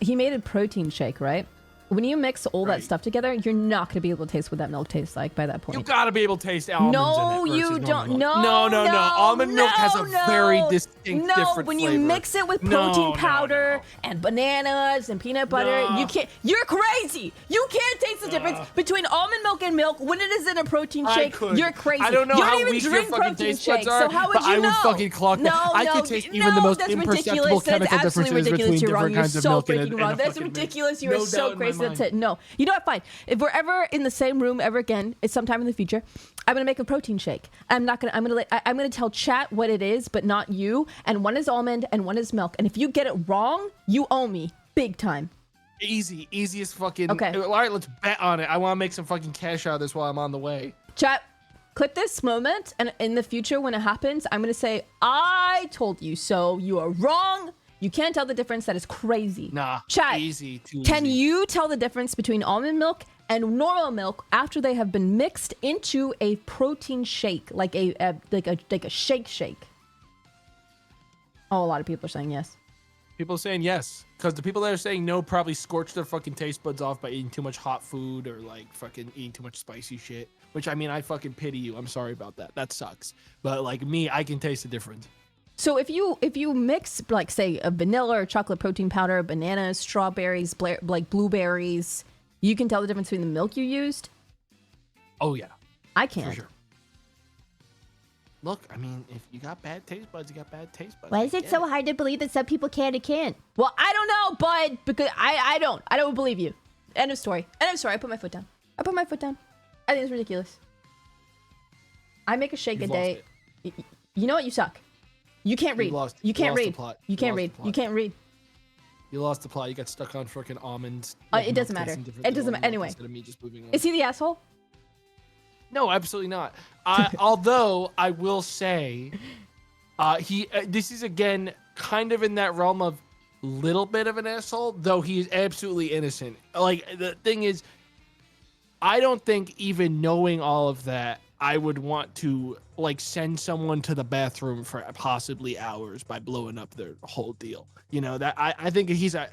S1: He made a protein shake, right? When you mix all that stuff together, you're not going to be able to taste what that milk tastes like by that point.
S2: You got to be able to taste almonds
S1: No,
S2: in it
S1: you
S2: versus
S1: don't.
S2: normal milk. No. Almond milk has a very distinct different
S1: when
S2: flavor.
S1: you mix it with protein powder and bananas and peanut butter, you can't. You're crazy. You can't taste the difference between almond milk and milk when it is in a protein shake. You're crazy.
S2: I don't know
S1: you
S2: how
S1: don't even
S2: weak your
S1: drink
S2: fucking
S1: protein
S2: taste buds
S1: shakes,
S2: are,
S1: so how would
S2: but
S1: you
S2: I
S1: know?
S2: would fucking clock that. I could taste even the most
S1: that's
S2: imperceptible
S1: ridiculous. That's
S2: chemical
S1: absolutely
S2: differences
S1: ridiculous.
S2: between
S1: You're wrong.
S2: different
S1: You're
S2: kinds of
S1: so
S2: milk and
S1: freaking wrong. That's ridiculous. You are so crazy. That's it. No. You know what? Fine. If we're ever in the same room ever again, it's sometime in the future, I'm gonna make a protein shake. I'm gonna tell chat what it is, but not you. And one is almond and one is milk. And if you get it wrong, you owe me big time.
S2: Easiest fucking.
S1: Okay.
S2: All right, let's bet on it. I want to make some fucking cash out of this while I'm on the way.
S1: Chat, clip this moment, and in the future when it happens, I'm gonna say, I told you so. You are wrong. You can't tell the difference. That is crazy.
S2: Nah.
S1: Chat, can you tell the difference between almond milk and normal milk after they have been mixed into a protein shake, like a shake? Oh, a lot of people are saying yes.
S2: People are saying yes, because the people that are saying no probably scorched their fucking taste buds off by eating too much hot food or like fucking eating too much spicy shit. Which, I mean, I fucking pity you. I'm sorry about that. That sucks. But like me, I can taste the difference.
S1: So if you mix, like, say, a vanilla or chocolate protein powder, bananas, strawberries, like blueberries, you can tell the difference between the milk you used?
S2: Oh, yeah.
S1: I can't.
S2: For sure. Look, I mean, if you got bad taste buds, you got bad taste buds.
S1: Why is it so hard to believe that some people can and can't? Well, I don't know, bud, because I don't believe you. End of story. End of story. I put my foot down. I think it's ridiculous. I make a shake a day. You know what? You suck. You can't read. You can't read. You can't read. You can't read.
S2: You lost the plot. You got stuck on freaking almonds.
S1: It doesn't matter. It doesn't matter. Anyway. Is he the asshole?
S2: No, absolutely not. Although I will say, this is again kind of in that realm of little bit of an asshole, though he is absolutely innocent. Like, the thing is, I don't think even knowing all of that, I would want to like send someone to the bathroom for possibly hours by blowing up their whole deal. You know, that I think he's a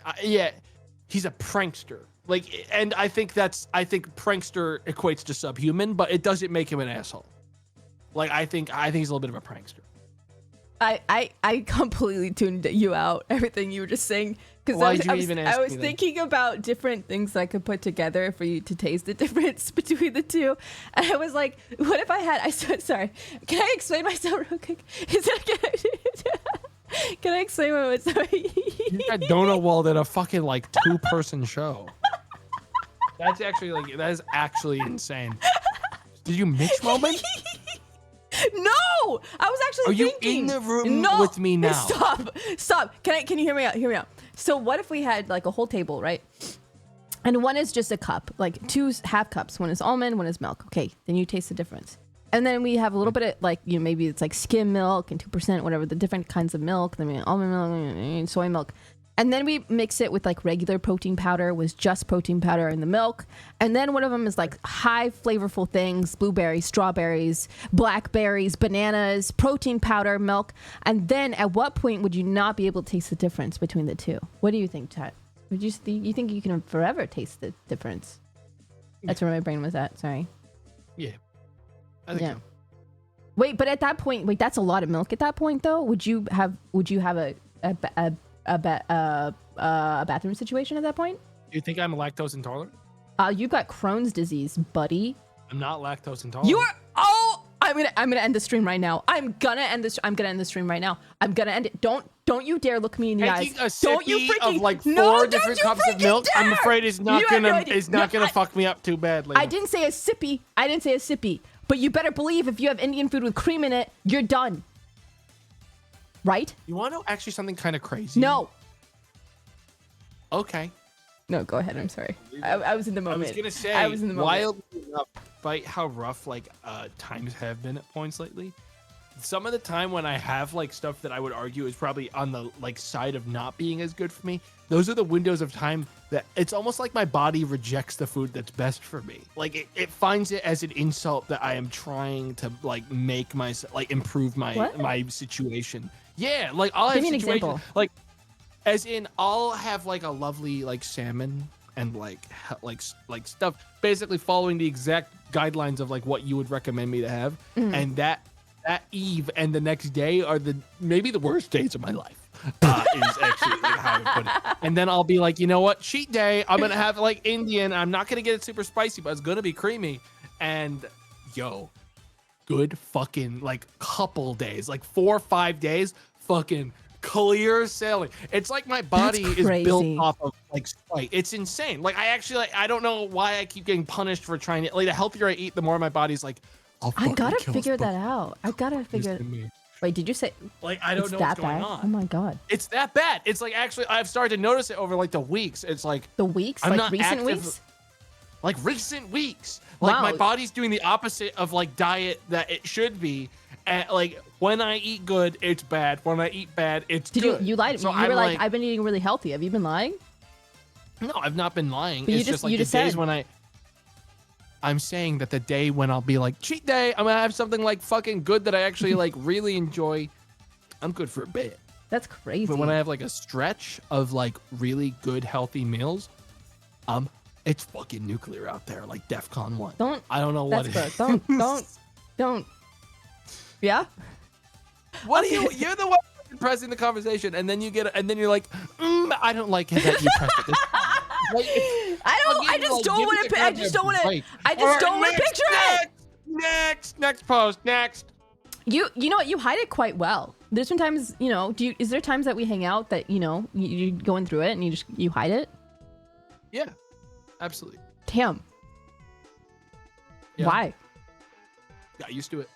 S2: prankster. Like, and I think prankster equates to subhuman, but it doesn't make him an asshole. Like, I think he's a little bit of a prankster.
S1: I completely tuned you out, everything you were just saying, because I was thinking about different things I could put together for you to taste the difference between the two, and I was like, what if I had? Sorry, can I explain myself real quick? Can I explain myself?
S2: You got donut walled at a fucking like 2-person show. That is actually insane. Did you Mitch moment?
S1: No, I was actually thinking.
S2: Are you in the room with me now?
S1: Stop. Can you hear me out? Hear me out. So what if we had like a whole table, right? And one is just a cup, like 2 half cups. One is almond, one is milk. Okay, then you taste the difference. And then we have a little bit of like, you know, maybe it's like skim milk and 2%, whatever, the different kinds of milk. Then we have almond milk and soy milk. And then we mix it with like regular protein powder, with just protein powder in the milk. And then one of them is like high flavorful things, blueberries, strawberries, blackberries, bananas, protein powder, milk. And then at what point would you not be able to taste the difference between the two? What do you think, Chad? You think you can forever taste the difference? That's where my brain was at. Sorry.
S2: Yeah. I think so.
S1: Wait, but at that point, that's a lot of milk at that point though. Would you have a a bathroom situation at that point.
S2: Do you think I'm lactose intolerant?
S1: You've got Crohn's disease, buddy.
S2: I'm not lactose intolerant.
S1: You are. Oh, I'm gonna end the stream right now. I'm gonna end the stream right now. I'm gonna end it. Don't you dare look me in the eyes.
S2: Don't you freaking of like four different cups of milk. Dare. I'm afraid it's not gonna fuck me up too badly.
S1: I didn't say a sippy. But you better believe if you have Indian food with cream in it, you're done. Right?
S2: You want to know actually something kind of crazy?
S1: No.
S2: Okay.
S1: No, go ahead. I'm sorry. I was in the moment.
S2: I was gonna say,
S1: I was in the moment.
S2: Wildly enough, despite how rough like times have been at points lately, some of the time when I have like stuff that I would argue is probably on the like side of not being as good for me, those are the windows of time that it's almost like my body rejects the food that's best for me. Like it finds it as an insult that I am trying to like make myself like improve my situation. Yeah, like I'll have
S1: Give me an example.
S2: Like as in I'll have like a lovely like salmon and like stuff basically following the exact guidelines of like what you would recommend me to have, and that eve and the next day are maybe the worst days of my life. Is actually like how I put it. And then I'll be like, you know what, cheat day, I'm gonna have like Indian. I'm not gonna get it super spicy, but it's gonna be creamy. And good fucking like couple days, like 4 or 5 days, fucking clear sailing. It's like my body is built off of like spite. It's insane. Like I actually I don't know why I keep getting punished for trying to like the healthier I eat, the more my body's like,
S1: I gotta figure that out. Wait, did you say
S2: like I don't know what's going on?
S1: Oh my god,
S2: it's that bad. It's like actually I've started to notice it over like the weeks. It's like
S1: the weeks,
S2: I'm
S1: like
S2: not
S1: recent
S2: active,
S1: weeks.
S2: Like recent weeks. Like my body's doing the opposite of like diet that it should be. And like when I eat good, it's bad. When I eat bad, it's good.
S1: You lied to me. You were like, I've been eating really healthy. Have you been lying?
S2: No, I've not been lying.
S1: But
S2: it's just like the days when I'm saying that the day when I'll be like, cheat day, I'm gonna have something like fucking good that I actually like really enjoy. I'm good for a bit.
S1: That's crazy.
S2: But when I have like a stretch of like really good healthy meals, it's fucking nuclear out there, like DEFCON 1. I don't know what it is.
S1: Don't. Yeah.
S2: What are you? You're the one pressing the conversation, and then you're like, I don't like that you pressed it.
S1: I just don't want to. I just don't want to picture it.
S2: Next post.
S1: You know what? You hide it quite well. There's been times, is there times that we hang out that, you're going through it and you hide it?
S2: Yeah, absolutely.
S1: Damn. Yeah. Why?
S2: Got used to it.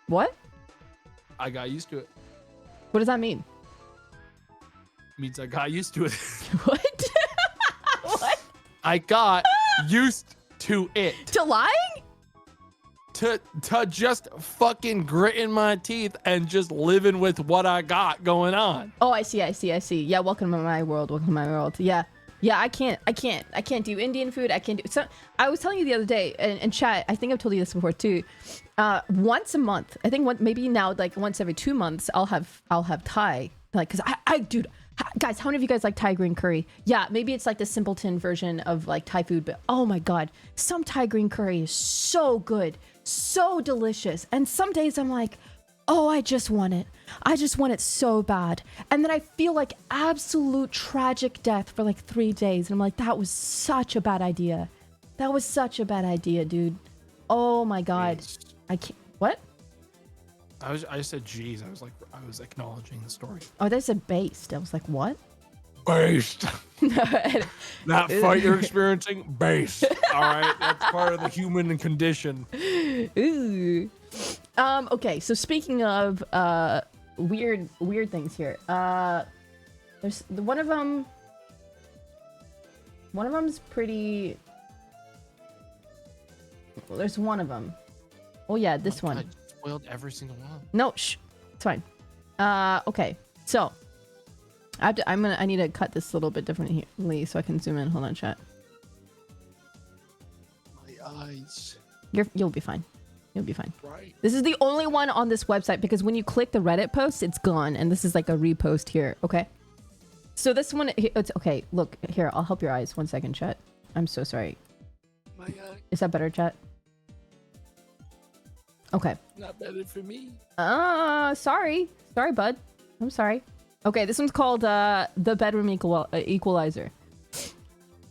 S1: What?
S2: I got used to it.
S1: What does that mean?
S2: Means I got used to it.
S1: What? What?
S2: I got used to it.
S1: To lying?
S2: To just fucking gritting my teeth and just living with what I got going on.
S1: Oh, I see. Yeah, welcome to my world. Yeah, I can't do Indian food. I can't do. So I was telling you the other day, and chat, I think I've told you this before too. Once a month, I think maybe now like once every 2 months, I'll have Thai. Like, cause dude, guys, how many of you guys like Thai green curry? Yeah, maybe it's like the simpleton version of like Thai food, but oh my god, some Thai green curry is so good, so delicious. And some days I'm like, oh, I just want it so bad. And then I feel like absolute tragic death for like 3 days. And I'm like, that was such a bad idea. Dude. Oh my god.
S2: Jeez.
S1: I can't. What?
S2: I said, geez. I was acknowledging the story.
S1: Oh, they said based. I was like, what?
S2: Based. That fight you're experiencing, based. All right, that's part of the human condition.
S1: Ooh. Okay, so speaking of weird things here. There's one of them's pretty. Well, there's one of them. Oh yeah, this one.
S2: God, you spoiled every single one.
S1: No, shh. It's fine. Okay. So I need to cut this a little bit differently so I can zoom in. Hold on, chat.
S2: My eyes.
S1: You'll be fine. You'll be fine.
S2: Right.
S1: This is the only one on this website because when you click the Reddit post, it's gone, and this is like a repost here. Okay. So this one, it's okay. Look here. I'll help your eyes. 1 second, chat. I'm so sorry.
S2: My eye.
S1: Is that better, chat? Okay.
S2: Not better for me.
S1: Sorry, bud. I'm sorry. Okay, this one's called the bedroom equalizer.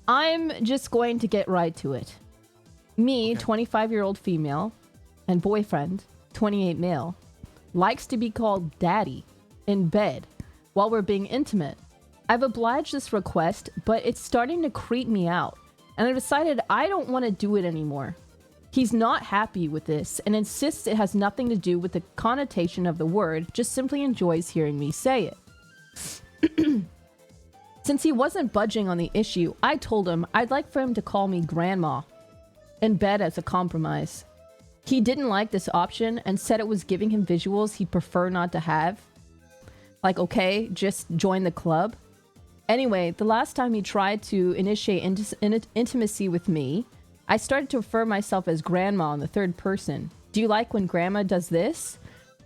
S1: I'm just going to get right to it. Me, 25-year-old female, and boyfriend, 28 male, likes to be called daddy in bed while we're being intimate. I've obliged this request, but it's starting to creep me out, and I decided I don't want to do it anymore. He's not happy with this and insists it has nothing to do with the connotation of the word, just simply enjoys hearing me say it. Since he wasn't budging on the issue, I told him I'd like for him to call me grandma in bed as a compromise. He didn't like this option and said it was giving him visuals he'd prefer not to have. Like, okay, just join the club. Anyway, the last time he tried to initiate intimacy with me, I started to refer myself as grandma in the third person. Do you like when grandma does this?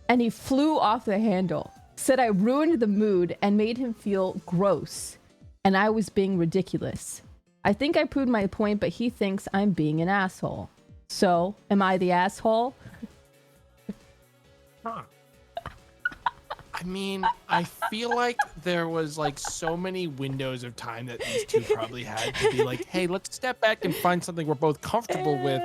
S1: And he flew off the handle. Said I ruined the mood and made him feel gross. And I was being ridiculous. I think I proved my point, but he thinks I'm being an asshole. So, am I the asshole?
S2: Huh. I mean, I feel like there was like so many windows of time that these two probably had to be like, hey, let's step back and find something we're both comfortable with.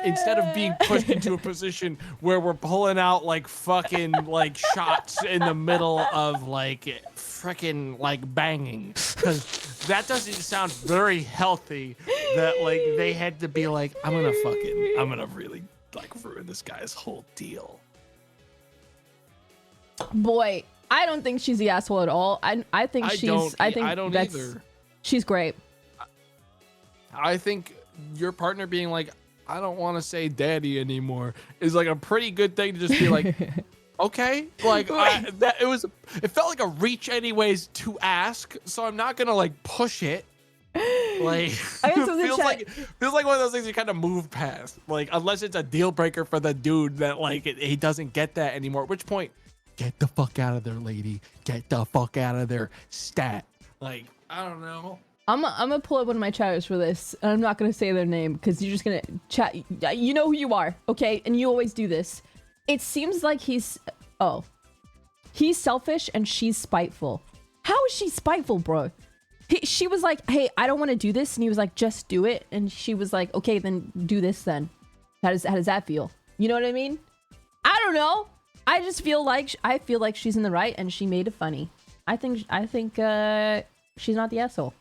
S2: Instead of being pushed into a position where we're pulling out like fucking like shots in the middle of like freaking like banging, because that doesn't sound very healthy. That like they had to be like, I'm gonna really like ruin this guy's whole deal.
S1: Boy, I don't think she's the asshole at all. I think she's great.
S2: I think your partner being like, I don't want to say daddy anymore is like a pretty good thing to just be like, okay, like it felt like a reach anyways to ask, so I'm not gonna like push it. Like feels like one of those things you kind of move past, like unless it's a deal breaker for the dude that like he doesn't get that anymore. At which point, get the fuck out of there, lady. Get the fuck out of there, stat. Like I don't know.
S1: I'm gonna pull up one of my chatters for this, and I'm not gonna say their name because you're just gonna chat. You know who you are, okay? And you always do this. It seems like he's selfish and she's spiteful. How is she spiteful, bro? She was like, hey, I don't want to do this, and he was like, just do it. And she was like, okay, then do this then. How does that feel? You know what I mean? I don't know. I just feel like she's in the right, and she made it funny. I think she's not the asshole.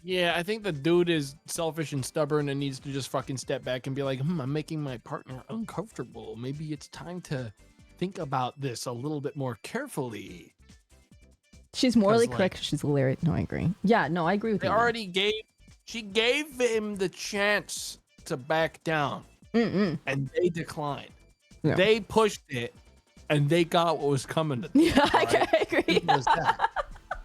S2: Yeah, I think the dude is selfish and stubborn and needs to just fucking step back and be like, I'm making my partner uncomfortable. Maybe it's time to think about this a little bit more carefully.
S1: She's morally correct. She's hilarious. No, I agree. Yeah, no, I agree with you. She gave him the chance to back down, and they declined. Yeah. They pushed it, and they got what was coming to them. Yeah, right? I agree.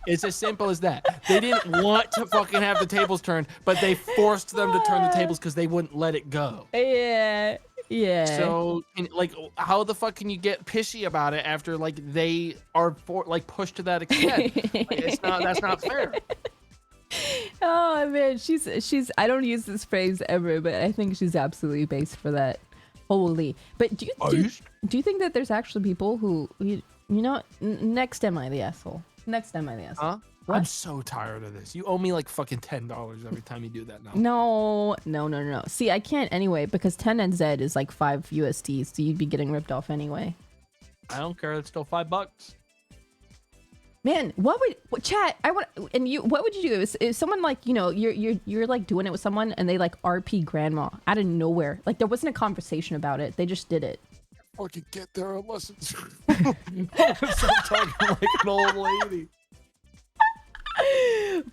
S2: It's as simple as that. They didn't want to fucking have the tables turned, but they forced them to turn the tables because they wouldn't let it go.
S1: Yeah.
S2: So, like, how the fuck can you get pissy about it after like they are pushed to that extent? Like, that's not fair.
S1: Oh man, she's. I don't use this phrase ever, but I think she's absolutely based for that. Holy. But do you think that there's actually people who you know? Next, am I the asshole? Next time I ask.
S2: Huh?
S1: What?
S2: I'm so tired of this. You owe me like fucking $10 every time you do that now.
S1: No. See, I can't anyway because 10NZ is like 5 USD, so you'd be getting ripped off anyway.
S2: I don't care. It's still $5.
S1: Man, what chat? What would you do if someone like you're like doing it with someone and they like RP grandma out of nowhere? Like there wasn't a conversation about it. They just did it.
S2: Fucking get there unless it's I'm talking like an old lady.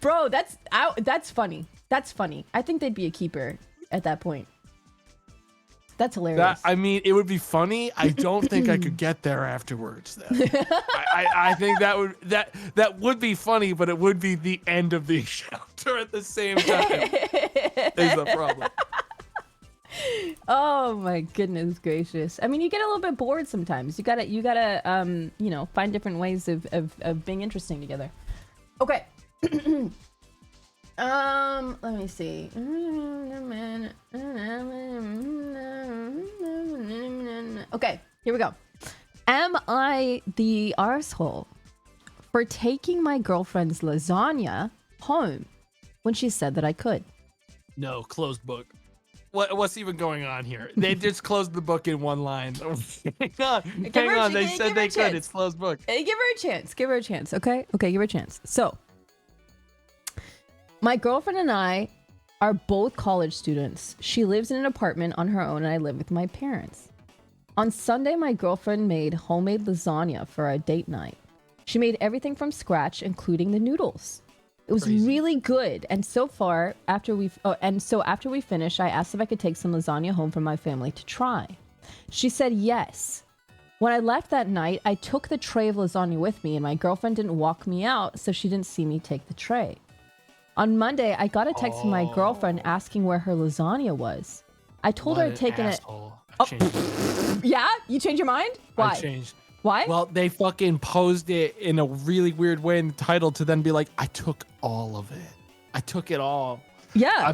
S1: Bro, that's funny. That's funny. I think they'd be a keeper at that point. That's hilarious.
S2: I mean, it would be funny. I don't think I could get there afterwards. Though. I think that would be funny, but it would be the end of the encounter at the same time. Is the problem.
S1: Oh my goodness gracious. I mean, you get a little bit bored sometimes. You gotta find different ways of being interesting together. Okay. Let me see. Okay, here we go. Am I the arsehole for taking my girlfriend's lasagna home when she said that I could.
S2: No, closed book. What's even going on here? They just closed the book in one line. Hang on. They said they could. It's closed book.
S1: Hey, give her a chance. Give her a chance. Okay, give her a chance. So, my girlfriend and I are both college students. She lives in an apartment on her own, and I live with my parents. On Sunday, my girlfriend made homemade lasagna for our date night. She made everything from scratch, including the noodles. It was really good. And after we finished, I asked if I could take some lasagna home for my family to try. She said yes. When I left that night, I took the tray of lasagna with me, and my girlfriend didn't walk me out, so she didn't see me take the tray. On Monday, I got a text from my girlfriend asking where her lasagna was. I told her I'd taken it. Yeah? You changed your mind? Why?
S2: I changed.
S1: Why?
S2: Well, they fucking posed it in a really weird way in the title to then be like, I took all of it. I took it all.
S1: Yeah.
S2: I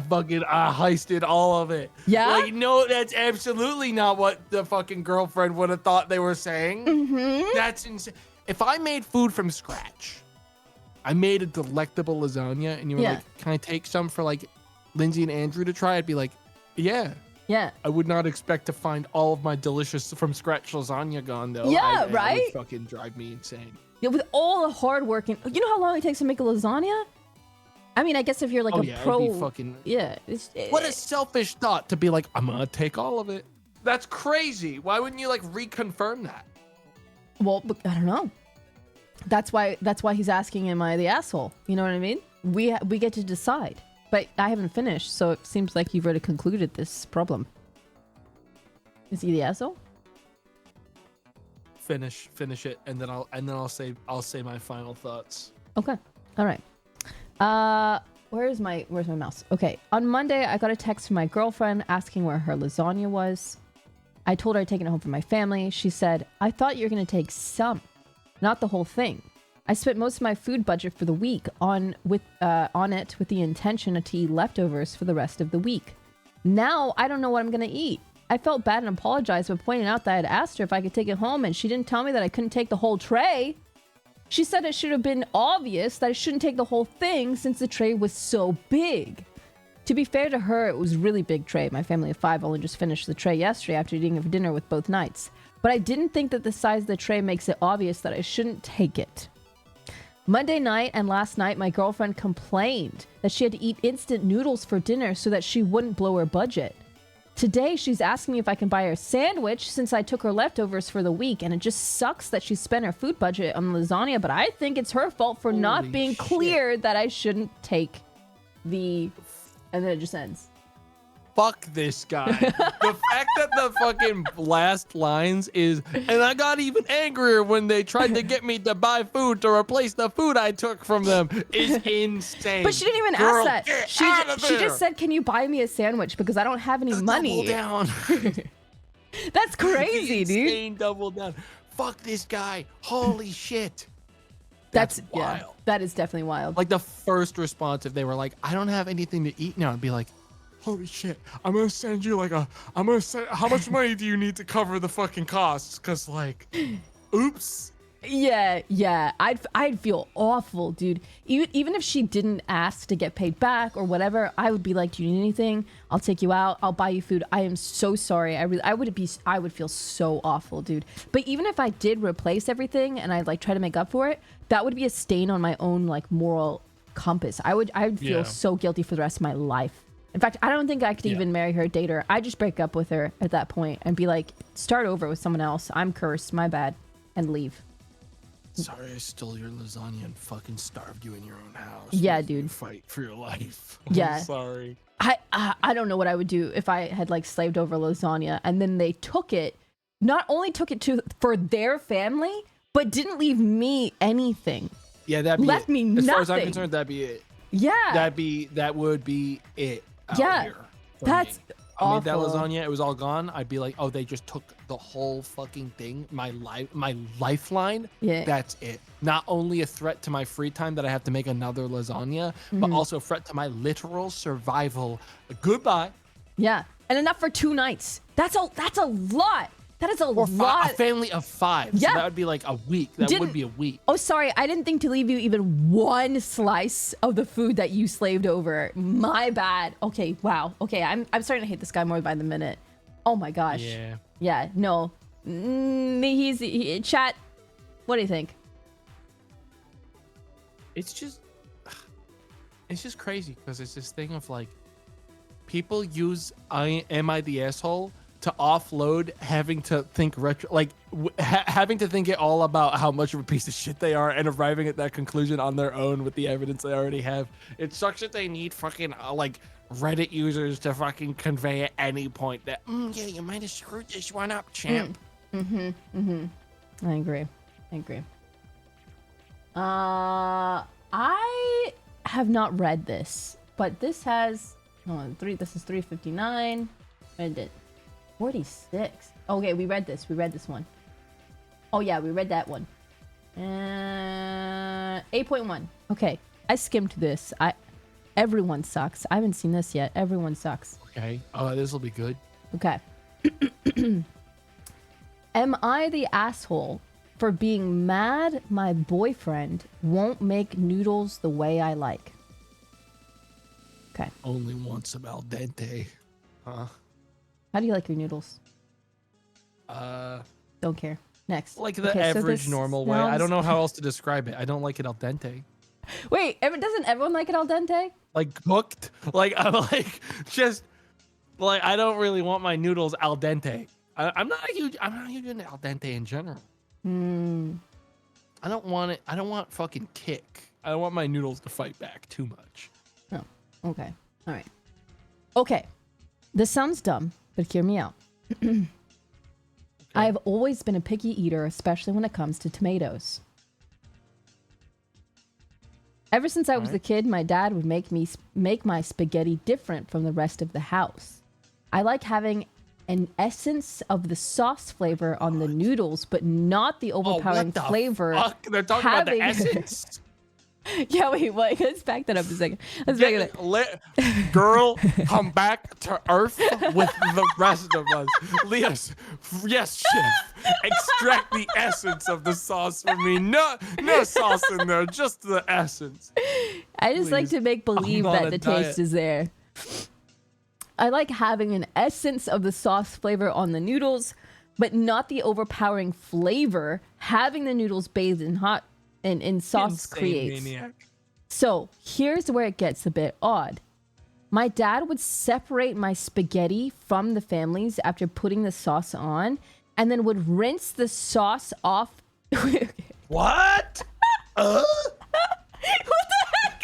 S2: heisted all of it.
S1: Yeah?
S2: Like, no, that's absolutely not what the fucking girlfriend would have thought they were saying.
S1: Mm-hmm.
S2: That's insane. If I made food from scratch, I made a delectable lasagna, and you were like, can I take some for like Lindsay and Andrew to try? I'd be like, yeah.
S1: Yeah.
S2: I would not expect to find all of my delicious from scratch lasagna gone though.
S1: Yeah, right?
S2: It would fucking drive me insane.
S1: Yeah, with all the hard work and you know how long it takes to make a lasagna? I mean, I guess if you're like pro,
S2: it'd be fucking,
S1: what
S2: a selfish thought to be like, I'm gonna take all of it. That's crazy. Why wouldn't you like reconfirm that?
S1: Well, I don't know. That's why he's asking, am I the asshole? You know what I mean? We get to decide. But I haven't finished, so it seems like you've already concluded this problem. Is he the asshole?
S2: Finish it, and then I'll say my final thoughts.
S1: Okay. All right. Where's my mouse? Okay. On Monday, I got a text from my girlfriend asking where her lasagna was. I told her I'd taken it home for my family. She said, I thought you were going to take some, not the whole thing. I spent most of my food budget for the week on it with the intention to eat leftovers for the rest of the week. Now I don't know what I'm going to eat. I felt bad and apologized by pointing out that I had asked her if I could take it home, and she didn't tell me that I couldn't take the whole tray. She said it should have been obvious that I shouldn't take the whole thing since the tray was so big. To be fair to her, it was a really big tray. My family of 5 only just finished the tray yesterday after eating for dinner with both nights. But I didn't think that the size of the tray makes it obvious that I shouldn't take it. Monday night and last night, my girlfriend complained that she had to eat instant noodles for dinner so that she wouldn't blow her budget. Today, she's asking me if I can buy her a sandwich since I took her leftovers for the week, and it just sucks that she spent her food budget on lasagna, but I think it's her fault for not being clear that I shouldn't take the... And then it just ends.
S2: Fuck this guy. The fact that the fucking last lines is, and I got even angrier when they tried to get me to buy food to replace the food I took from them is insane.
S1: But she didn't even ask that. She just said, can you buy me a sandwich because I don't have any money.
S2: Double down.
S1: That's crazy, dude.
S2: Insane double down. Fuck this guy. Holy shit.
S1: That's
S2: wild.
S1: Yeah, that is definitely wild.
S2: Like the first response, if they were like, I don't have anything to eat now, I'd be like, holy shit, I'm gonna send you how much money do you need to cover the fucking costs? Cause like, oops.
S1: Yeah. I'd feel awful, dude. Even if she didn't ask to get paid back or whatever, I would be like, do you need anything? I'll take you out. I'll buy you food. I am so sorry. I would feel so awful, dude. But even if I did replace everything and I like try to make up for it, that would be a stain on my own like moral compass. I would feel so guilty for the rest of my life. In fact, I don't think I could even marry her, date her. I'd just break up with her at that point and be like, start over with someone else. I'm cursed. My bad. And leave.
S2: Sorry, I stole your lasagna and fucking starved you in your own house.
S1: Yeah, dude.
S2: Fight for your life.
S1: Yeah.
S2: I'm sorry.
S1: I don't know what I would do if I had like slaved over lasagna and then they took it, not only took it for their family, but didn't leave me anything.
S2: Yeah, that'd be
S1: left
S2: it.
S1: me nothing.
S2: As far as I'm concerned, that'd be it.
S1: Yeah.
S2: That would be it. Here
S1: that's
S2: me.
S1: awful.
S2: I made that lasagna, it was all gone. I'd be like, oh, they just took the whole fucking thing, my lifeline.
S1: Yeah.
S2: That's it. Not only a threat to my free time that I have to make another lasagna, but also a threat to my literal survival. Goodbye.
S1: Yeah. And enough for 2 nights. That's a lot. That is a
S2: Or
S1: lot.
S2: a family of 5.
S1: Yeah.
S2: So that would be like a week. That would be a week.
S1: Oh, sorry. I didn't think to leave you even one slice of the food that you slaved over. My bad. Okay. Wow. Okay. I'm starting to hate this guy more by the minute. Oh my gosh.
S2: Yeah.
S1: Yeah. No. Chat. What do you think?
S2: It's just crazy because it's this thing of like people use am I the asshole to offload having to think having to think it all about how much of a piece of shit they are and arriving at that conclusion on their own with the evidence they already have. It sucks that they need fucking like Reddit users to fucking convey at any point that yeah, you might have screwed this one up, champ.
S1: I agree. I have not read this, but this has this is 359. Read it. 46. Okay, we read this one. Oh yeah, we read that one. 8.1. Okay, I skimmed this. Everyone sucks. I haven't seen this yet. Everyone sucks.
S2: Okay. Oh, this will be good.
S1: Okay. Am I the asshole for being mad my boyfriend won't make noodles the way I like? Okay.
S2: Only want some al dente. Huh?
S1: How do you like your noodles? Don't care. Next.
S2: Like the
S1: Okay, so
S2: average
S1: this
S2: normal way. I don't know how else to describe it. I don't like it al dente.
S1: Wait, doesn't everyone like it al dente?
S2: Like cooked? Like I'm like just like I don't really want my noodles al dente. I'm not huge into al dente in general. I don't want it. I don't want fucking kick. I don't want my noodles to fight back too much.
S1: Oh, okay. All right. Okay. This sounds dumb, but hear me out. Okay. I've always been a picky eater, especially when it comes to tomatoes. Ever since I was a kid, my dad would make my spaghetti different from the rest of the house. I like having an essence of the sauce flavor on the noodles, but not the overpowering flavor.
S2: Fuck? They're talking about the essence.
S1: Yeah, wait, let's back that up a second. Let's back it up.
S2: Girl, come back to Earth with the rest of us. Yes, chef. Extract the essence of the sauce for me. No sauce in there, just the essence.
S1: I just like to make believe that the taste is there. I like having an essence of the sauce flavor on the noodles, but not the overpowering flavor having the noodles bathed in hot in sauce creates. Maniac. So here's where it gets a bit odd. My dad would separate my spaghetti from the families after putting the sauce on, and then would rinse the sauce off.
S2: What? What
S1: the heck?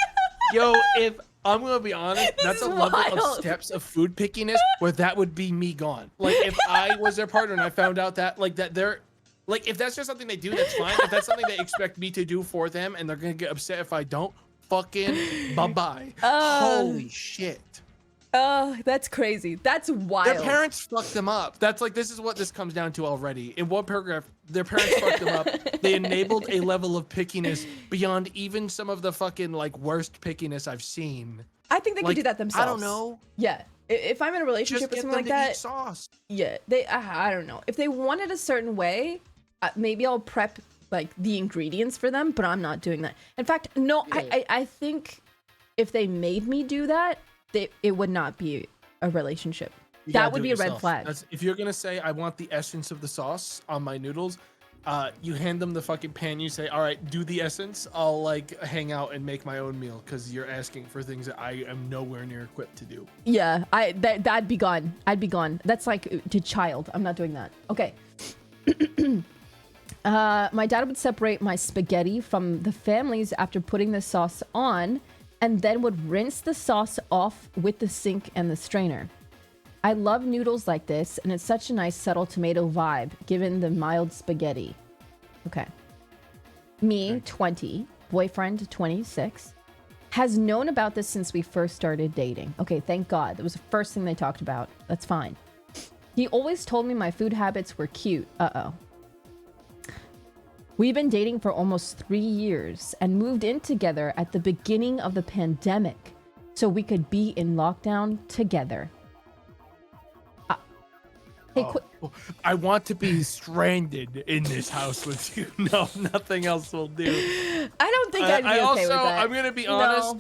S2: Yo, if I'm gonna be honest, that's a level of steps of food pickiness where that would be me gone. Like if I was their partner and I found out that they're like, if that's just something they do, that's fine. If that's something they expect me to do for them and they're going to get upset if I don't, fucking bye-bye. Holy shit.
S1: Oh, that's crazy. That's wild.
S2: Their parents fucked them up. That's like, this is what this comes down to already. In one paragraph, their parents fucked them up. They enabled a level of pickiness beyond even some of the fucking like worst pickiness I've seen.
S1: I think they could do that themselves.
S2: I don't know.
S1: Yeah. If I'm in a relationship with someone like that,
S2: sauce.
S1: Yeah, I don't know. If they want it a certain way, maybe I'll prep like the ingredients for them, but I'm not doing that. In fact, no, I think if they made me do that, it would not be a relationship. That would be a red flag.
S2: If you're gonna say I want the essence of the sauce on my noodles, you hand them the fucking pan. You say, all right, do the essence. I'll like hang out and make my own meal because you're asking for things that I am nowhere near equipped to do.
S1: Yeah, that'd be gone. I'd be gone. That's like to child. I'm not doing that. Okay. My dad would separate my spaghetti from the families after putting the sauce on, and then would rinse the sauce off with the sink and the strainer. I love noodles like this, and it's such a nice subtle tomato vibe, given the mild spaghetti. Okay. Me, 20, boyfriend, 26, has known about this since we first started dating. Okay, thank God. That was the first thing they talked about. That's fine. He always told me my food habits were cute. Uh-oh. We've been dating for almost 3 years and moved in together at the beginning of the pandemic so we could be in lockdown together. Hey,
S2: I want to be stranded in this house with you. No, nothing else will do.
S1: I don't think I'd be okay with that.
S2: I'm gonna be honest.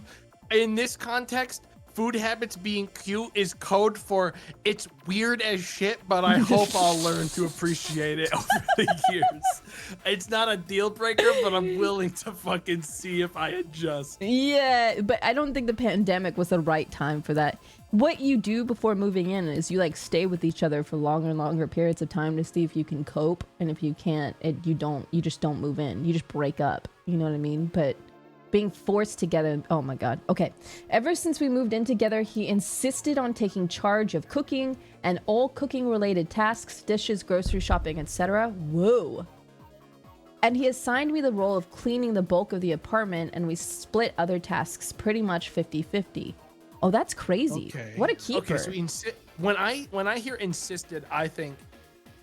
S2: In this context, food habits being cute is code for it's weird as shit, but I hope I'll learn to appreciate it over the years. It's not a deal breaker, but I'm willing to fucking see if I adjust.
S1: Yeah, but I don't think the pandemic was the right time for that. What you do before moving in is you like stay with each other for longer and longer periods of time to see if you can cope, and if you can't, you just don't move in. You just break up. You know what I mean? But being forced together, oh my god. Okay. Ever since we moved in together, he insisted on taking charge of cooking and all cooking related tasks, dishes, grocery shopping, etc. Whoa. And he assigned me the role of cleaning the bulk of the apartment, and we split other tasks pretty much 50-50. Oh, that's crazy. Okay. What a keeper.
S2: Okay, so when I hear insisted, I think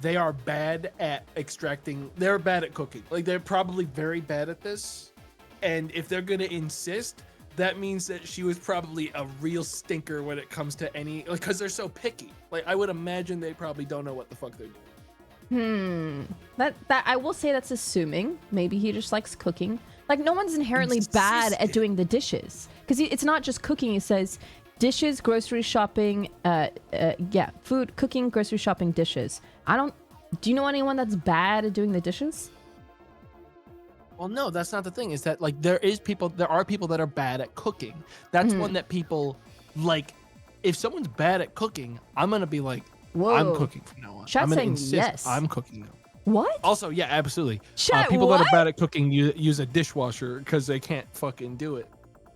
S2: they are bad at extracting. They're bad at cooking. Like, they're probably very bad at this. And if they're going to insist, that means that she was probably a real stinker when it comes to any, like, because they're so picky. Like, I would imagine they probably don't know what the fuck they're doing.
S1: That I will say that's assuming. Maybe he just likes cooking. Like, no one's inherently bad at doing the dishes, because it's not just cooking. He says dishes, grocery shopping, food, cooking, grocery shopping, dishes. Do you know anyone that's bad at doing the dishes?
S2: Well, no, that's not the thing. Is that, like, there are people that are bad at cooking. That's one that people, like, if someone's bad at cooking, I'm gonna be like, whoa, I'm cooking from now on. I'm gonna insist yes. I'm cooking now.
S1: What?
S2: Also, yeah, absolutely.
S1: Chat,
S2: people
S1: what?
S2: that are bad at cooking use a dishwasher because they can't fucking do it.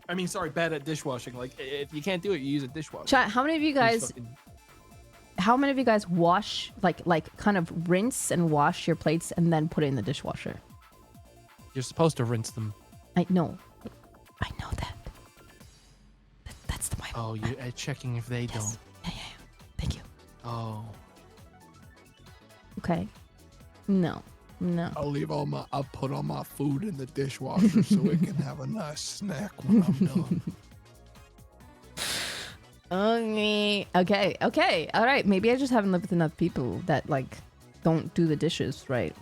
S2: I mean, sorry, bad at dishwashing. Like, if you can't do it, you use a dishwasher.
S1: Chat, how many of you guys wash, like kind of rinse and wash your plates and then put it in the dishwasher?
S2: You're supposed to rinse them.
S1: I know that. That's the point.
S2: Oh, you're checking if they don't.
S1: Yeah. Thank you.
S2: Oh.
S1: Okay. No.
S4: I'll put all my food in the dishwasher so it can have a nice snack when I'm done.
S1: Okay. All right. Maybe I just haven't lived with enough people that, like, don't do the dishes right.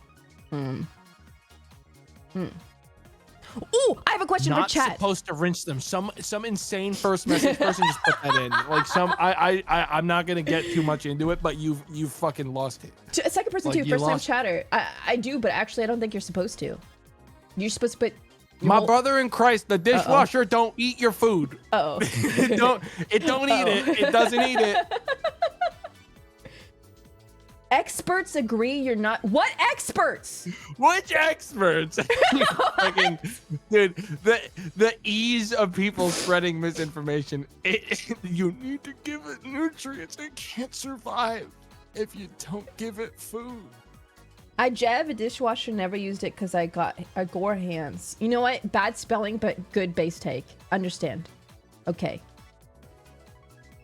S1: Oh, I have a question for chat.
S2: Not supposed to rinse them. Some insane first message person just put that in. Like, I'm not gonna get too much into it, but you've fucking lost it.
S1: A second person, like, too, first time chatter. I do, but actually I don't think you're supposed to. You're supposed to put
S2: my brother in Christ, the dishwasher don't eat your food. It don't eat it. It doesn't eat it.
S1: Experts agree you're not. What experts?
S2: Which experts? Fucking, dude, the ease of people spreading misinformation. You need to give it nutrients. It can't survive if you don't give it food.
S1: I have a dishwasher, never used it because I got gore hands. You know what? Bad spelling, but good base take. Understand. Okay.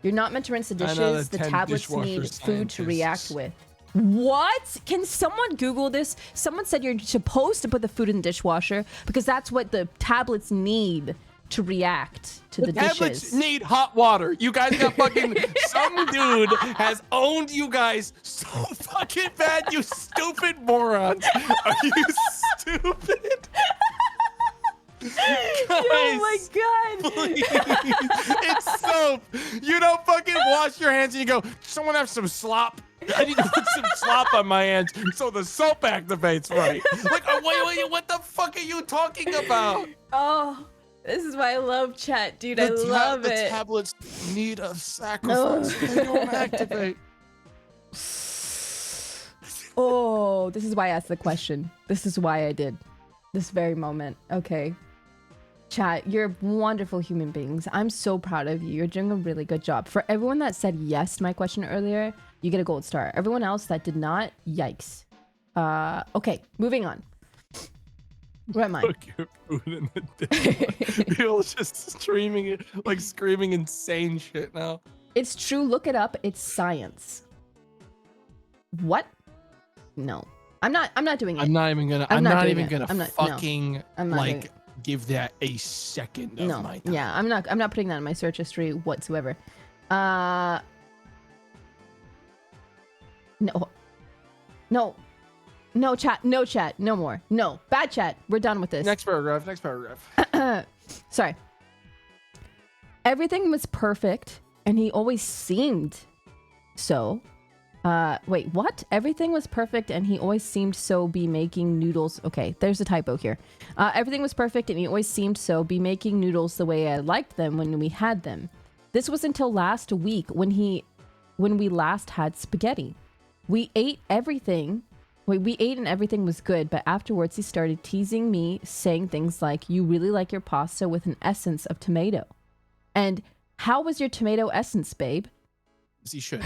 S1: You're not meant to rinse the dishes. The tablets need food to react with. What? Can someone Google this? Someone said you're supposed to put the food in the dishwasher because that's what the tablets need to react to the dishes.
S2: Tablets need hot water. You guys got fucking... Some dude has owned you guys so fucking bad, you stupid morons. Are you stupid? Guys,
S1: oh my god.
S2: Please. It's soap. You don't fucking wash your hands and you go, someone have some slop? I need to put some slop on my hands so the soap activates right. Like, wait, what the fuck are you talking about?
S1: Oh, this is why I love chat, dude. I love it.
S4: The tablets need a sacrifice. They don't activate.
S1: Oh, this is why I asked the question. This is why I did. This very moment. Okay. Chat, you're wonderful human beings. I'm so proud of you. You're doing a really good job. For everyone that said yes to my question earlier, you get a gold star. Everyone else that did not, yikes. Okay, moving on. Where am I?
S2: Put your food in the dishwasher. People just streaming it, like screaming insane shit now.
S1: It's true. Look it up. It's science. What? No. I'm not doing it.
S2: I'm not even gonna fucking like give that a second of my time.
S1: Yeah, I'm not putting that in my search history whatsoever. No. No. No chat. No chat. No more. No. Bad chat. We're done with this.
S2: Next paragraph.
S1: Sorry. Everything was perfect, and he always seemed so. Wait, what? Everything was perfect, and he always seemed so be making noodles. Okay, there's a typo here. Everything was perfect, and he always seemed so be making noodles the way I liked them when we had them. This was until last week when we last had spaghetti. We ate everything. We ate and everything was good, but afterwards he started teasing me, saying things like, "You really like your pasta with an essence of tomato." And "How was your tomato essence, babe?"
S2: As he should.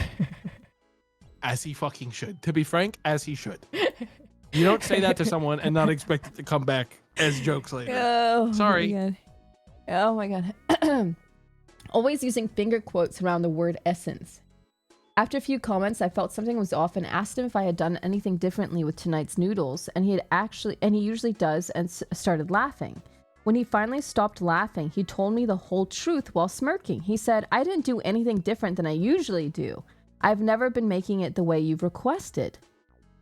S2: As he fucking should. To be frank, as he should. You don't say that to someone and not expect it to come back as jokes later.
S1: Oh,
S2: sorry.
S1: My God. Oh my God. Always using finger quotes around the word essence. After a few comments, I felt something was off and asked him if I had done anything differently with tonight's noodles, and he usually does, and started laughing. When he finally stopped laughing, he told me the whole truth while smirking. He said, "I didn't do anything different than I usually do. I've never been making it the way you've requested."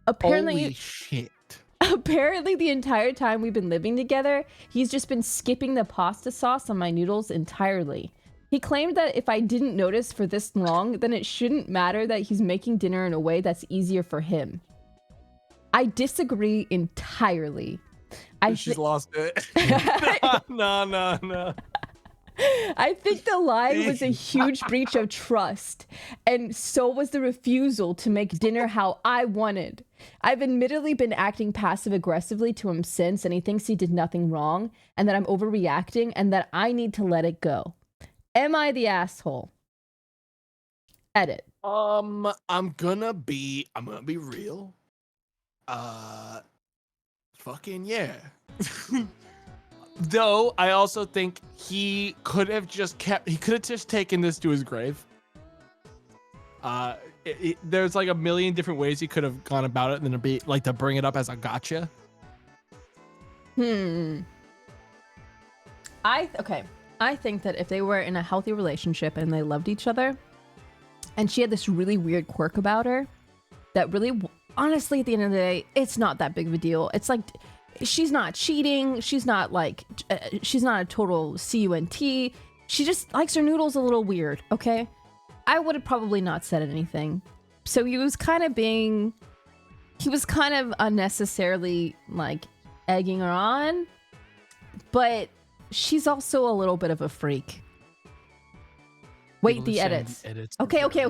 S1: Apparently,
S2: holy shit.
S1: Apparently, the entire time we've been living together, he's just been skipping the pasta sauce on my noodles entirely. He claimed that if I didn't notice for this long, then it shouldn't matter that he's making dinner in a way that's easier for him. I disagree entirely.
S2: She's lost it. No.
S1: I think the lie was a huge breach of trust, and so was the refusal to make dinner how I wanted. I've admittedly been acting passive-aggressively to him since, and he thinks he did nothing wrong, and that I'm overreacting, and that I need to let it go. Am I the asshole? Edit.
S2: I'm gonna be real. Fucking yeah. Though I also think he could have just taken this to his grave. There's like a million different ways he could have gone about it, and then to bring it up as a gotcha.
S1: I think that if they were in a healthy relationship and they loved each other, and she had this really weird quirk about her, that really, honestly, at the end of the day, it's not that big of a deal. It's like, she's not cheating. She's not she's not a total cunt. She just likes her noodles a little weird, okay? I would have probably not said anything. So he was kind of unnecessarily, like, egging her on, but she's also a little bit of a freak. Wait, the edits. Okay. Okay,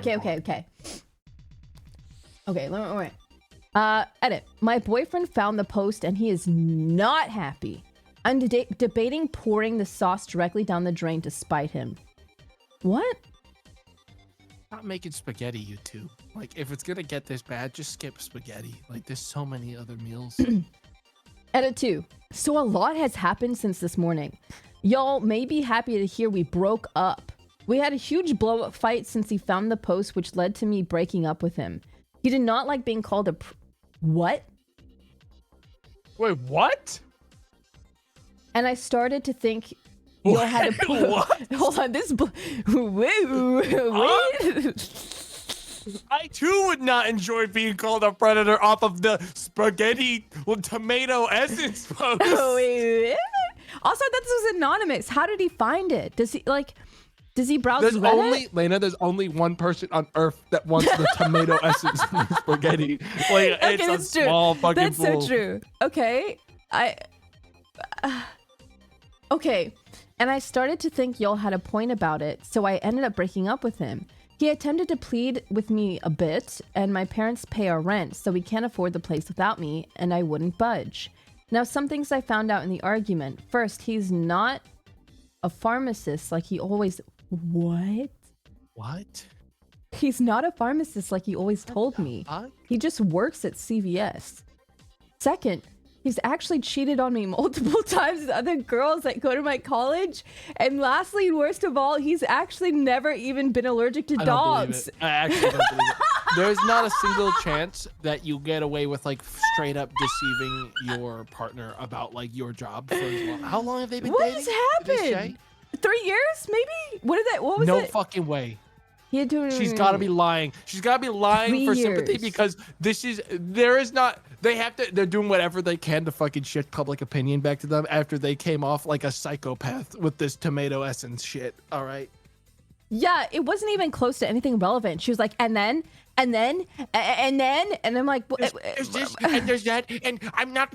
S1: wait. Edit. My boyfriend found the post and he is not happy. I'm debating pouring the sauce directly down the drain to spite him. What?
S2: Stop making spaghetti, you two. Like, if it's gonna get this bad, just skip spaghetti. Like, there's so many other meals.
S1: Edit 2. So a lot has happened since this morning. Y'all may be happy to hear we broke up. We had a huge blow-up fight since he found the post, which led to me breaking up with him. He did not like being called a what?
S2: Wait, what?
S1: And I started to think y'all had to
S2: what?
S1: Hold on, this
S2: I too would not enjoy being called a predator off of the spaghetti with tomato essence post.
S1: Wait. Also, that this was anonymous. How did he find it? Does he browse Reddit?
S2: Layna, there's only one person on earth that wants the tomato essence in the spaghetti. Like,
S1: okay,
S2: it's
S1: that's
S2: a
S1: true.
S2: small fucking
S1: That's
S2: fool.
S1: so true. Okay. Okay. And I started to think y'all had a point about it, so I ended up breaking up with him. He attempted to plead with me a bit, and my parents pay our rent, so we can't afford the place without me, and I wouldn't budge. Now, some things I found out in the argument. First, he's not a pharmacist like he always... What?
S2: What?
S1: He's not a pharmacist like he always told me. He just works at CVS. Second, he's actually cheated on me multiple times with other girls that go to my college. And lastly, and worst of all, he's actually never even been allergic to dogs.
S2: I actually don't believe it. There's not a single chance that you get away with like straight up deceiving your partner about like your job. How long have they been dating?
S1: What has happened? 3 years, maybe? What was it?
S2: No fucking way.
S1: He had to.
S2: She's got to be lying. She's got to be lying
S1: 3
S2: for sympathy
S1: years.
S2: because they're doing whatever they can to fucking shift public opinion back to them after they came off like a psychopath with this tomato essence shit. All right.
S1: Yeah, it wasn't even close to anything relevant. She was like, and then, and I'm like,
S2: There's this and there's that, and I'm not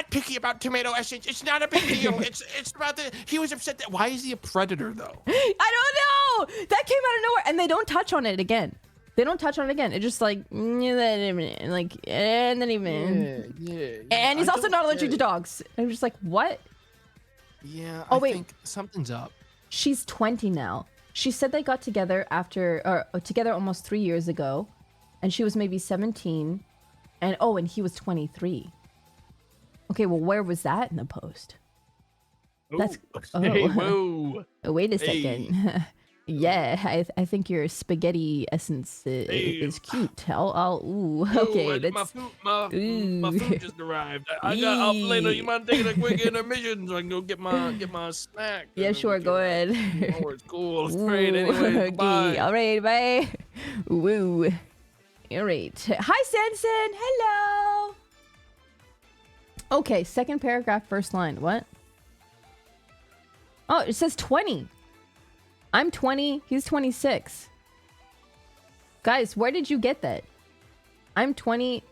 S2: picky about tomato essence. It's not a big deal. It's about he was upset that why is he a predator though?
S1: I don't know. That came out of nowhere, and they don't touch on it again. It's just like, and then even, and he's also not allergic to dogs. I'm just like, what?
S2: Yeah.
S1: Oh,
S2: I
S1: wait.
S2: think something's up.
S1: She's 20 now. She said they got together together almost 3 years ago, and she was maybe 17, and he was 23. Okay, well, where was that in the post? That's
S2: Hey, whoa.
S1: Wait a second. Yeah, I think your spaghetti essence is cute. Okay, that's
S2: my food just arrived. I got Layna, you mind taking a quick intermission so I can go get my snack?
S1: Yeah, sure, go ahead.
S2: Oh, it's cool. It's great. Anyway,
S1: Okay,
S2: bye.
S1: all right, bye. Woo. All right. Hi, Sanson. Hello. Okay, second paragraph, first line. What? Oh, it says 20. I'm 20. He's 26. Guys, where did you get that? I'm 20.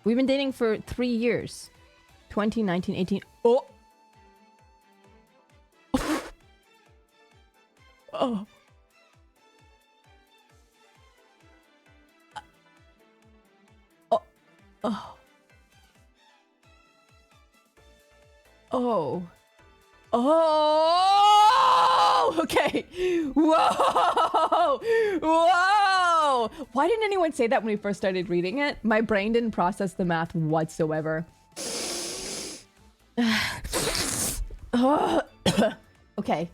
S1: We've been dating for 3 years. 20, 19, 18. Oh. Oh. Oh. Oh. Oh. Okay. Whoa. Whoa. Why didn't anyone say that when we first started reading it? My brain didn't process the math whatsoever. Okay.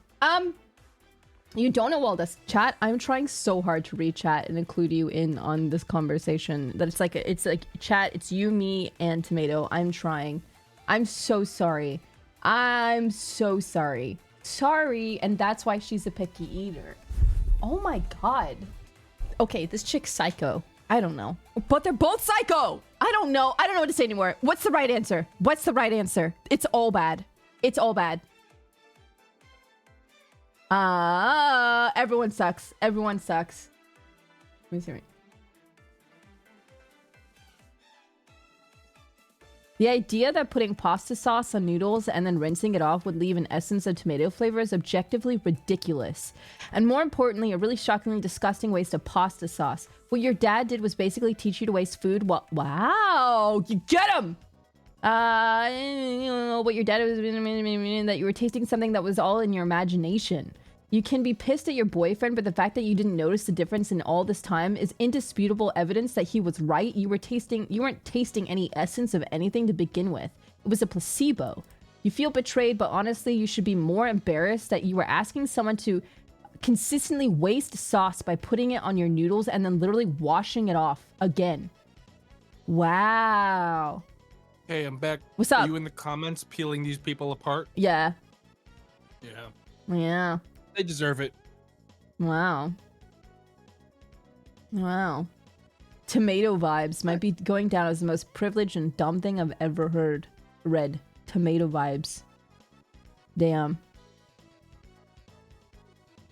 S1: You don't know all this, chat. I'm trying so hard to read chat and include you in on this conversation. That it's like chat. It's you, me, and Tomato. I'm trying. I'm so sorry. I'm so sorry. Sorry, and that's why she's a picky eater. Oh my god. Okay, this chick's psycho. I don't know. But they're both psycho. I don't know. I don't know what to say anymore. What's the right answer? What's the right answer? It's all bad. It's all bad. Everyone sucks. Everyone sucks. Let me see. The idea that putting pasta sauce on noodles and then rinsing it off would leave an essence of tomato flavor is objectively ridiculous. And more importantly, a really shockingly disgusting waste of pasta sauce. What your dad did was basically teach you to waste food. Wow, you get him! What your dad was that you were tasting something that was all in your imagination. You can be pissed at your boyfriend, but the fact that you didn't notice the difference in all this time is indisputable evidence that he was right. You weren't tasting any essence of anything to begin with. It was a placebo. You feel betrayed, but honestly, you should be more embarrassed that you were asking someone to consistently waste sauce by putting it on your noodles and then literally washing it off again. Wow.
S2: Hey, I'm back.
S1: What's up?
S2: Are you in the comments peeling these people apart?
S1: Yeah.
S2: Yeah.
S1: Yeah.
S2: They deserve it.
S1: Wow. Wow. Tomato vibes might be going down as the most privileged and dumb thing I've ever read. Tomato vibes. Damn.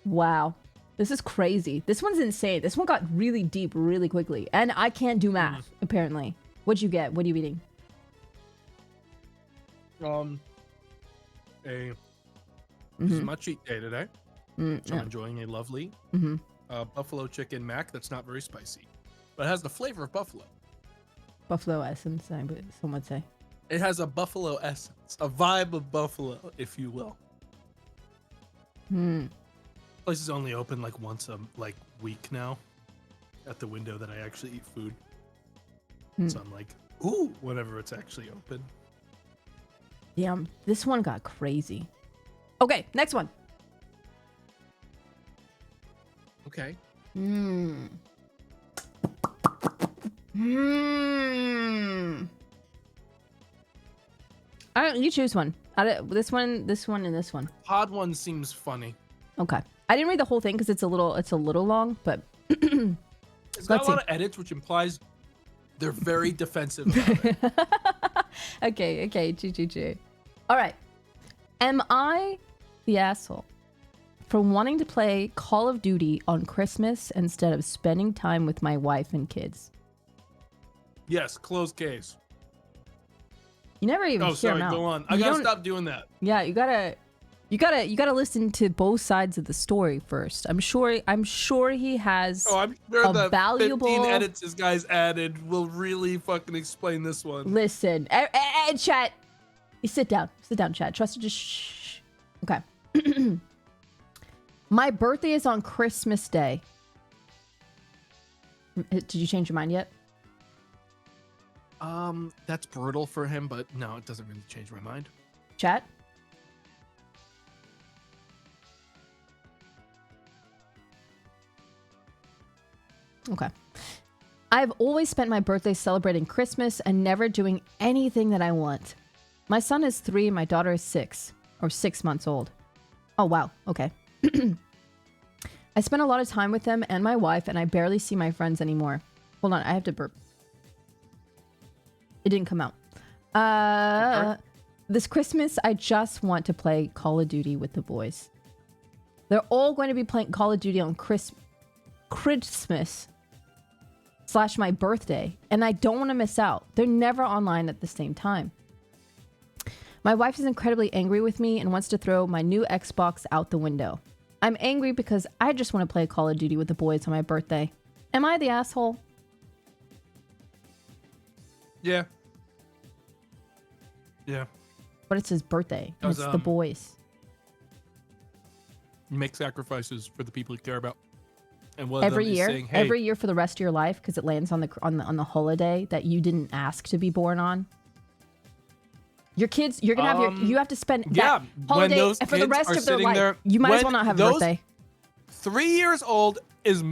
S1: Wow. This is crazy. This one's insane. This one got really deep really quickly. And I can't do math, apparently. What'd you get? What are you eating?
S2: This is my cheat day today. I'm enjoying a lovely buffalo chicken mac that's not very spicy, but it has the flavor of buffalo.
S1: Buffalo essence, some would say.
S2: It has a buffalo essence, a vibe of buffalo, if you will. Place is only open like once a week now at the window that I actually eat food. So I'm like, ooh, whenever it's actually open.
S1: Damn, this one got crazy. Okay, next one.
S2: Okay.
S1: All right, you choose one. This one, and this one.
S2: Pod one seems funny.
S1: Okay. I didn't read the whole thing because it's a little long, but
S2: It's got a lot of edits, which implies they're very defensive about it.
S1: okay. G. All right. Am I the asshole for wanting to play Call of Duty on Christmas instead of spending time with my wife and kids?
S2: Yes, closed case.
S1: You never even hear
S2: sorry,
S1: him out.
S2: go on. I gotta stop doing that.
S1: Yeah, you gotta listen to both sides of the story first. I'm sure he has
S2: I'm sure the
S1: valuable
S2: 15 edits this guy's added will really fucking explain this one.
S1: Listen, chat. Sit down, chat. Trust, just shh. Okay. My birthday is on Christmas Day. Did you change your mind yet?
S2: That's brutal for him, but no, it doesn't really change my mind.
S1: Chat. Okay. I've always spent my birthday celebrating Christmas and never doing anything that I want. My son is 3 and my daughter is 6 months old. Oh, wow. Okay. I spend a lot of time with them and my wife, and I barely see my friends anymore. Hold on. I have to burp. It didn't come out. This Christmas, I just want to play Call of Duty with the boys. They're all going to be playing Call of Duty on Christmas / my birthday, and I don't want to miss out. They're never online at the same time. My wife is incredibly angry with me and wants to throw my new Xbox out the window. I'm angry because I just want to play Call of Duty with the boys on my birthday. Am I the asshole?
S2: Yeah. Yeah.
S1: But it's his birthday. And it's the boys.
S2: You make sacrifices for the people you care about. And one
S1: Every
S2: of them
S1: year,
S2: is saying, hey,
S1: every year for the rest of your life, because it lands on the holiday that you didn't ask to be born on. Your kids, you're gonna have you have to spend that holiday for the rest of their life. You might as well not have a birthday.
S2: 3 years old is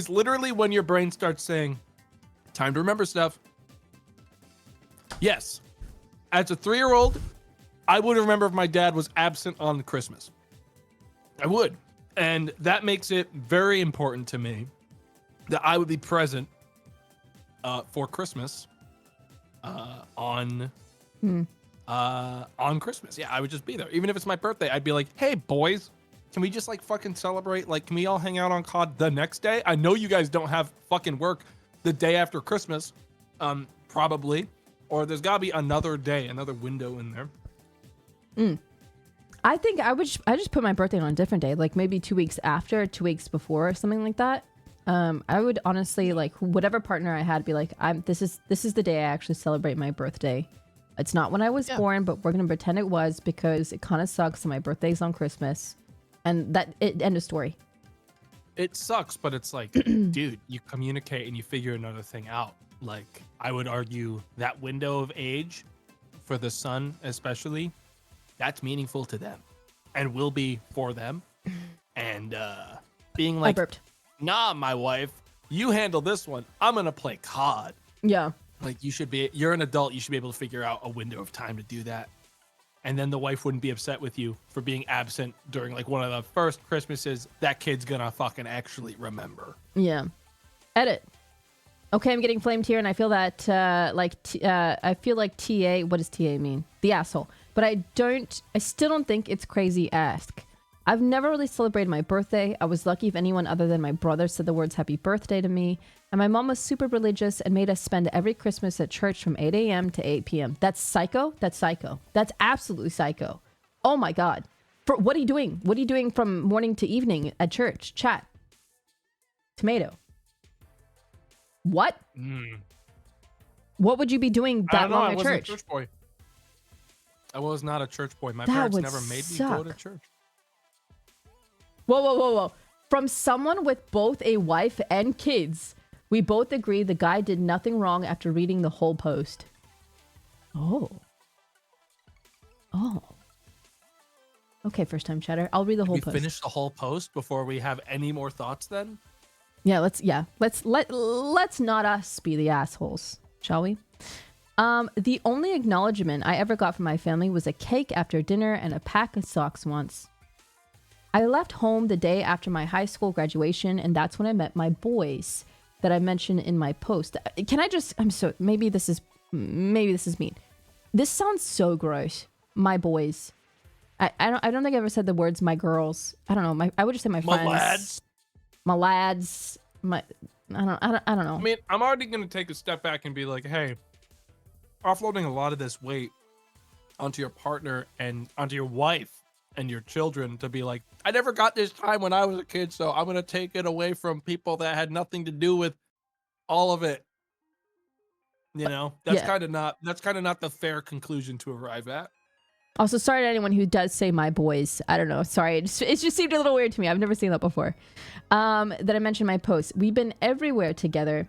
S2: literally when your brain starts saying, time to remember stuff. Yes. As a 3-year-old, I would remember if my dad was absent on Christmas. I would. And that makes it very important to me that I would be present for Christmas on Christmas. Yeah, I would just be there. Even if it's my birthday, I'd be like, hey, boys, can we just like fucking celebrate? Like, can we all hang out on COD the next day? I know you guys don't have fucking work the day after Christmas, probably. Or there's got to be another day, another window in there.
S1: I think I just put my birthday on a different day, like maybe 2 weeks after, 2 weeks before, or something like that. I would honestly, like, whatever partner I had, be like, this is the day I actually celebrate my birthday. It's not when I was born, but we're gonna pretend it was, because it kind of sucks that my birthday's on Christmas, and end of story.
S2: It sucks, but it's like, dude, you communicate and you figure another thing out. Like, I would argue that window of age for the son, especially, that's meaningful to them and will be for them. And being like, nah, my wife, you handle this one. I'm going to play COD.
S1: Yeah.
S2: Like, you're an adult. You should be able to figure out a window of time to do that. And then the wife wouldn't be upset with you for being absent during like one of the first Christmases that kid's going to fucking actually remember.
S1: Yeah. Edit. Okay, I'm getting flamed here, and I feel that, I feel like TA, what does TA mean? The asshole. But I still don't think it's crazy ask. I've never really celebrated my birthday. I was lucky if anyone other than my brother said the words happy birthday to me. And my mom was super religious and made us spend every Christmas at church from 8 a.m. to 8 p.m. That's psycho? That's psycho. That's absolutely psycho. Oh my God. What are you doing? What are you doing from morning to evening at church? Chat. Tomato. What? What would you be doing that long at church?
S2: I wasn't a church boy. I was not a church boy. My parents never made me go to church.
S1: Whoa. From someone with both a wife and kids, we both agree the guy did nothing wrong after reading the whole post. Oh. Okay, first time chatter. I'll read the whole post.
S2: Finish the whole post before we have any more thoughts then?
S1: Yeah, let's not us be the assholes, shall we? The only acknowledgement I ever got from my family was a cake after dinner and a pack of socks once. I left home the day after my high school graduation, and that's when I met my boys that I mentioned in my post. Can I just, maybe this is mean. This sounds so gross. My boys. I don't think I ever said the words my girls. I don't know. I would just say my friends. My lads. I don't know.
S2: I mean, I'm already going to take a step back and be like, hey, offloading a lot of this weight onto your partner and onto your wife and your children to be like, I never got this time when I was a kid, so I'm going to take it away from people that had nothing to do with all of it. You know, that's kind of not the fair conclusion to arrive at.
S1: Also, sorry to anyone who does say my boys. I don't know. Sorry. It just seemed a little weird to me. I've never seen that before. That I mentioned in my post. We've been everywhere together.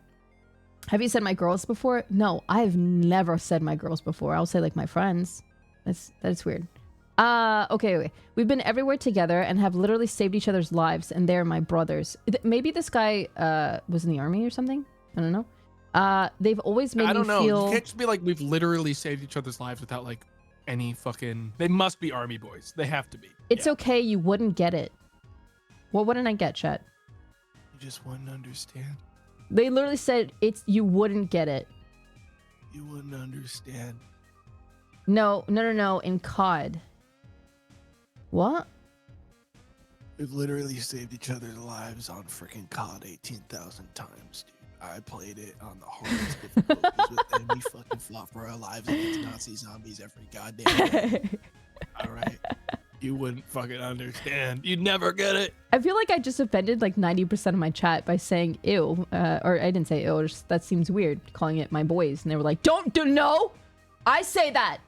S1: Have you said my girls before? No, I've never said my girls before. I'll say like my friends. That's weird. Okay. We've been everywhere together and have literally saved each other's lives, and they're my brothers. Maybe this guy was in the army or something. I don't know. They've always made me feel...
S2: You can't just be like, we've literally saved each other's lives without like any fucking... They must be army boys. They have to be.
S1: It's okay. You wouldn't get it. What wouldn't I get, chat?
S2: You just wouldn't understand.
S1: They literally said you wouldn't get it.
S2: You wouldn't understand.
S1: No. In COD. What?
S2: We've literally saved each other's lives on freaking COD 18,000 times, dude. I played it on the hardest difficulties with enemy fucking fought for our lives against Nazi zombies every goddamn day. All right. You wouldn't fucking understand. You'd never get it.
S1: I feel like I just offended like 90% of my chat by saying ew. Or I didn't say ew. That seems weird, calling it my boys. And they were like, no. I say that.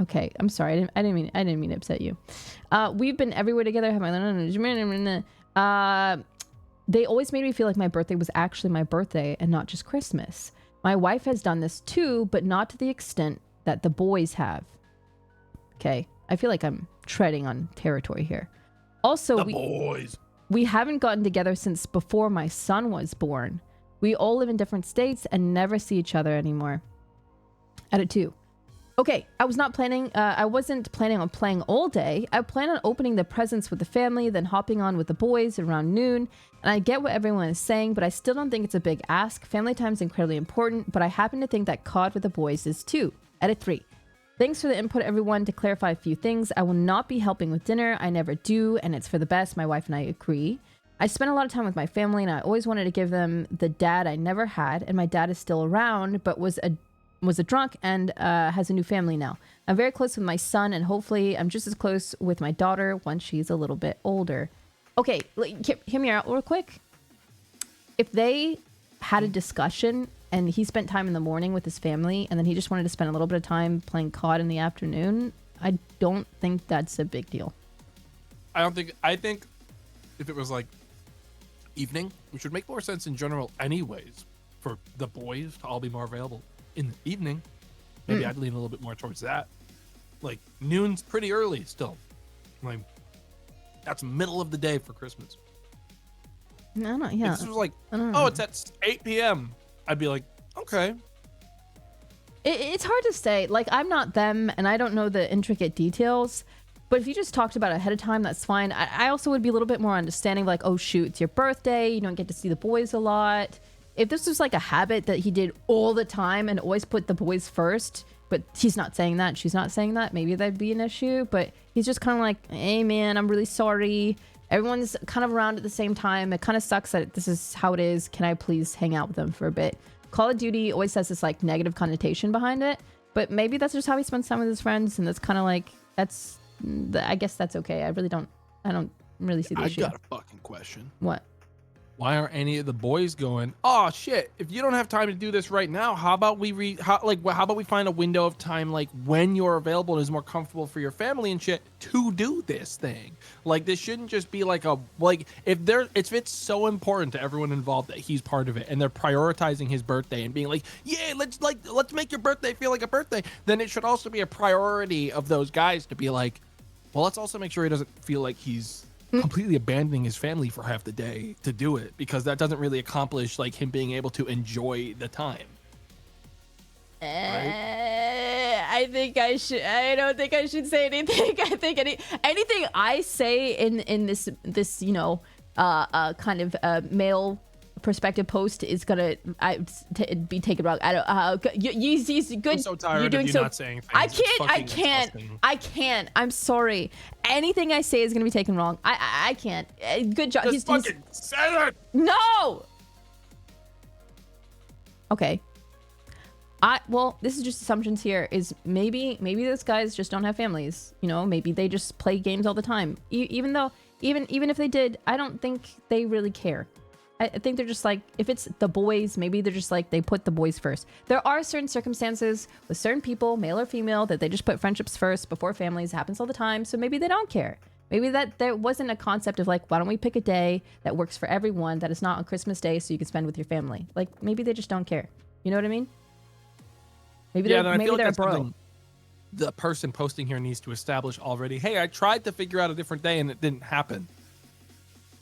S1: Okay, I'm sorry. I didn't mean to upset you. We've been everywhere together. They always made me feel like my birthday was actually my birthday and not just Christmas. My wife has done this too, but not to the extent that the boys have. Okay, I feel like I'm treading on territory here. Also, we haven't gotten together since before my son was born. We all live in different states and never see each other anymore. Added 2. Okay, I wasn't planning on playing all day. I plan on opening the presents with the family, then hopping on with the boys around noon. And I get what everyone is saying, but I still don't think it's a big ask. Family time is incredibly important, but I happen to think that COD with the boys is too. Edit 3. Thanks for the input, everyone. To clarify a few things, I will not be helping with dinner. I never do, and it's for the best. My wife and I agree. I spend a lot of time with my family, and I always wanted to give them the dad I never had, and my dad is still around, but was a drunk and has a new family now. I'm very close with my son, and hopefully I'm just as close with my daughter once she's a little bit older. Okay, hear me out real quick. If they had a discussion and he spent time in the morning with his family and then he just wanted to spend a little bit of time playing COD in the afternoon, I don't think that's a big deal.
S2: I think if it was like evening, which would make more sense in general anyways, for the boys to all be more available in the evening, maybe I'd lean a little bit more towards that. Like noon's pretty early still. Like that's middle of the day for Christmas.
S1: No, not yeah.
S2: If this was like, oh, it's at 8 p.m. I'd be like, okay.
S1: It's hard to say. Like, I'm not them, and I don't know the intricate details. But if you just talked about it ahead of time, that's fine. I also would be a little bit more understanding, like, oh, shoot, it's your birthday. You don't get to see the boys a lot. If this was like a habit that he did all the time and always put the boys first, but he's not saying that, she's not saying that, maybe that'd be an issue. But he's just kind of like, hey, man, I'm really sorry. Everyone's kind of around at the same time. It kind of sucks that this is how it is. Can I please hang out with them for a bit? Call of Duty always has this like negative connotation behind it, but maybe that's just how he spends time with his friends, and that's kind of like, I guess that's okay. I don't really see the issue.
S2: I got a fucking question.
S1: What?
S2: Why aren't any of the boys going, oh shit, if you don't have time to do this right now, how about we how about we find a window of time like when you're available and is more comfortable for your family and shit to do this thing? Like this shouldn't just be like if it's so important to everyone involved that he's part of it and they're prioritizing his birthday and being like, yeah, let's make your birthday feel like a birthday, then it should also be a priority of those guys to be like, well, let's also make sure he doesn't feel like he's completely abandoning his family for half the day to do it, because that doesn't really accomplish like him being able to enjoy the time.
S1: Right? I think I should. I don't think I should say anything. I think anything I say in this kind of male perspective post is gonna be taken wrong. I don't. He's good.
S2: I'm so tired
S1: You're doing
S2: of you
S1: so.
S2: not saying things.
S1: I
S2: It's
S1: can't. I
S2: fucking
S1: can't.
S2: exhausting.
S1: I can't. I'm sorry. Anything I say is gonna be taken wrong. I can't. Good job.
S2: Just fucking say it.
S1: No. Okay. Well, this is just assumptions here. Is maybe those guys just don't have families. You know, maybe they just play games all the time. Even if they did, I don't think they really care. I think they're just like, if it's the boys, maybe they're just like, they put the boys first. There are certain circumstances with certain people, male or female, that they just put friendships first before families. It happens all the time. So maybe they don't care. Maybe that there wasn't a concept of like, why don't we pick a day that works for everyone that is not on Christmas Day so you can spend with your family? Like, maybe they just don't care. You know what I mean? Maybe they're a bro.
S2: The person posting here needs to establish already, hey, I tried to figure out a different day and it didn't happen.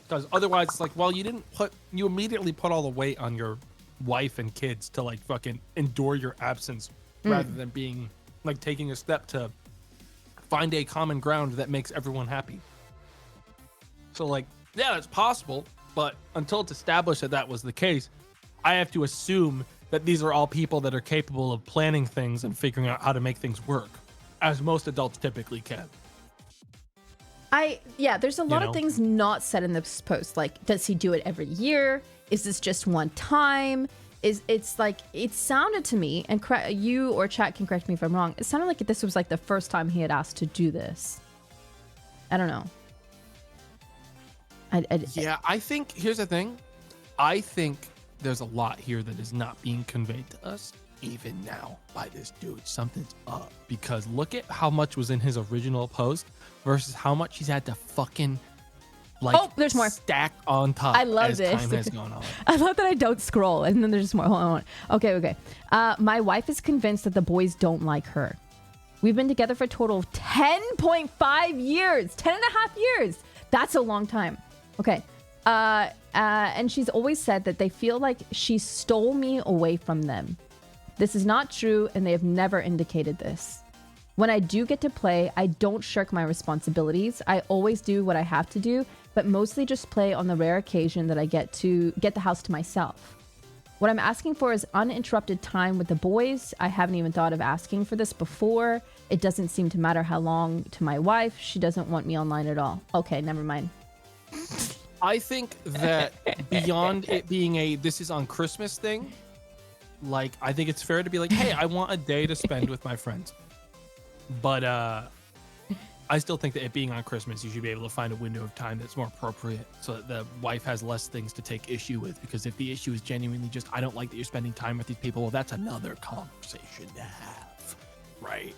S2: Because otherwise it's like, well, you immediately put all the weight on your wife and kids to like fucking endure your absence rather than being like taking a step to find a common ground that makes everyone happy. So like, yeah, it's possible, but until it's established that that was the case, I have to assume that these are all people that are capable of planning things and figuring out how to make things work, as most adults typically can.
S1: There's a lot of things not said in this post. Like, does he do it every year? Is this just one time? It's like, it sounded to me, and you or chat can correct me if I'm wrong, it sounded like this was like the first time he had asked to do this. I don't know.
S2: I think, here's the thing. I think there's a lot here that is not being conveyed to us even now by this dude. Something's up, because look at how much was in his original post versus how much he's had to fucking
S1: there's more
S2: stack on top.
S1: I love
S2: as
S1: this.
S2: time has gone on.
S1: I love that I don't scroll and then there's more. Hold on. Okay. My wife is convinced that the boys don't like her. We've been together for a total of 10.5 years. 10 and a half years. That's a long time. Okay. And she's always said that they feel like she stole me away from them. This is not true, and they have never indicated this. When I do get to play, I don't shirk my responsibilities. I always do what I have to do, but mostly just play on the rare occasion that I get to get the house to myself. What I'm asking for is uninterrupted time with the boys. I haven't even thought of asking for this before. It doesn't seem to matter how long to my wife. She doesn't want me online at all. Okay, never mind.
S2: I think that beyond it being a this is on Christmas thing, like, I think it's fair to be like, hey, I want a day to spend with my friends. But I still think that it being on Christmas, you should be able to find a window of time that's more appropriate so that the wife has less things to take issue with. Because if the issue is genuinely just, I don't like that you're spending time with these people, well, that's another conversation to have, right?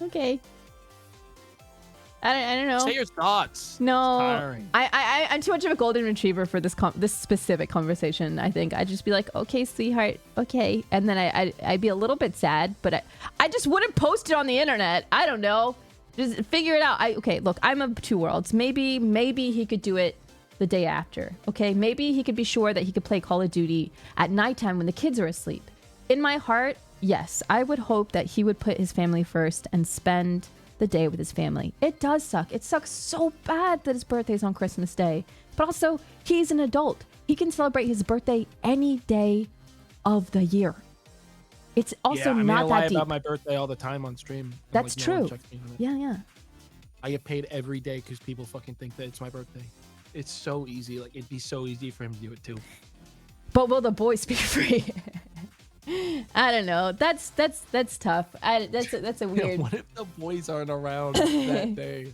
S1: Okay. I don't know.
S2: Say your thoughts.
S1: No,
S2: It's tiring.
S1: I'm too much of a golden retriever for this specific conversation. I think I'd just be like, okay, sweetheart, okay, and then I'd be a little bit sad, but I just wouldn't post it on the internet. I don't know, just figure it out. Okay, look, I'm of two worlds. Maybe he could do it the day after. Okay, maybe he could be sure that he could play Call of Duty at nighttime when the kids are asleep. In my heart, yes, I would hope that he would put his family first and spend the day with his family. It does suck. It sucks so bad that his birthday's on Christmas Day. But also, he's an adult. He can celebrate his birthday any day of the year. It's also not
S2: I lie
S1: that deep.
S2: about my birthday all the time on stream.
S1: That's
S2: no one
S1: true.
S2: checks me on it.
S1: Yeah.
S2: I get paid every day because people fucking think that it's my birthday. It's so easy. Like, it'd be so easy for him to do it too.
S1: But will the boys be free? I don't know. That's tough. That's a weird.
S2: What if the boys aren't around that day?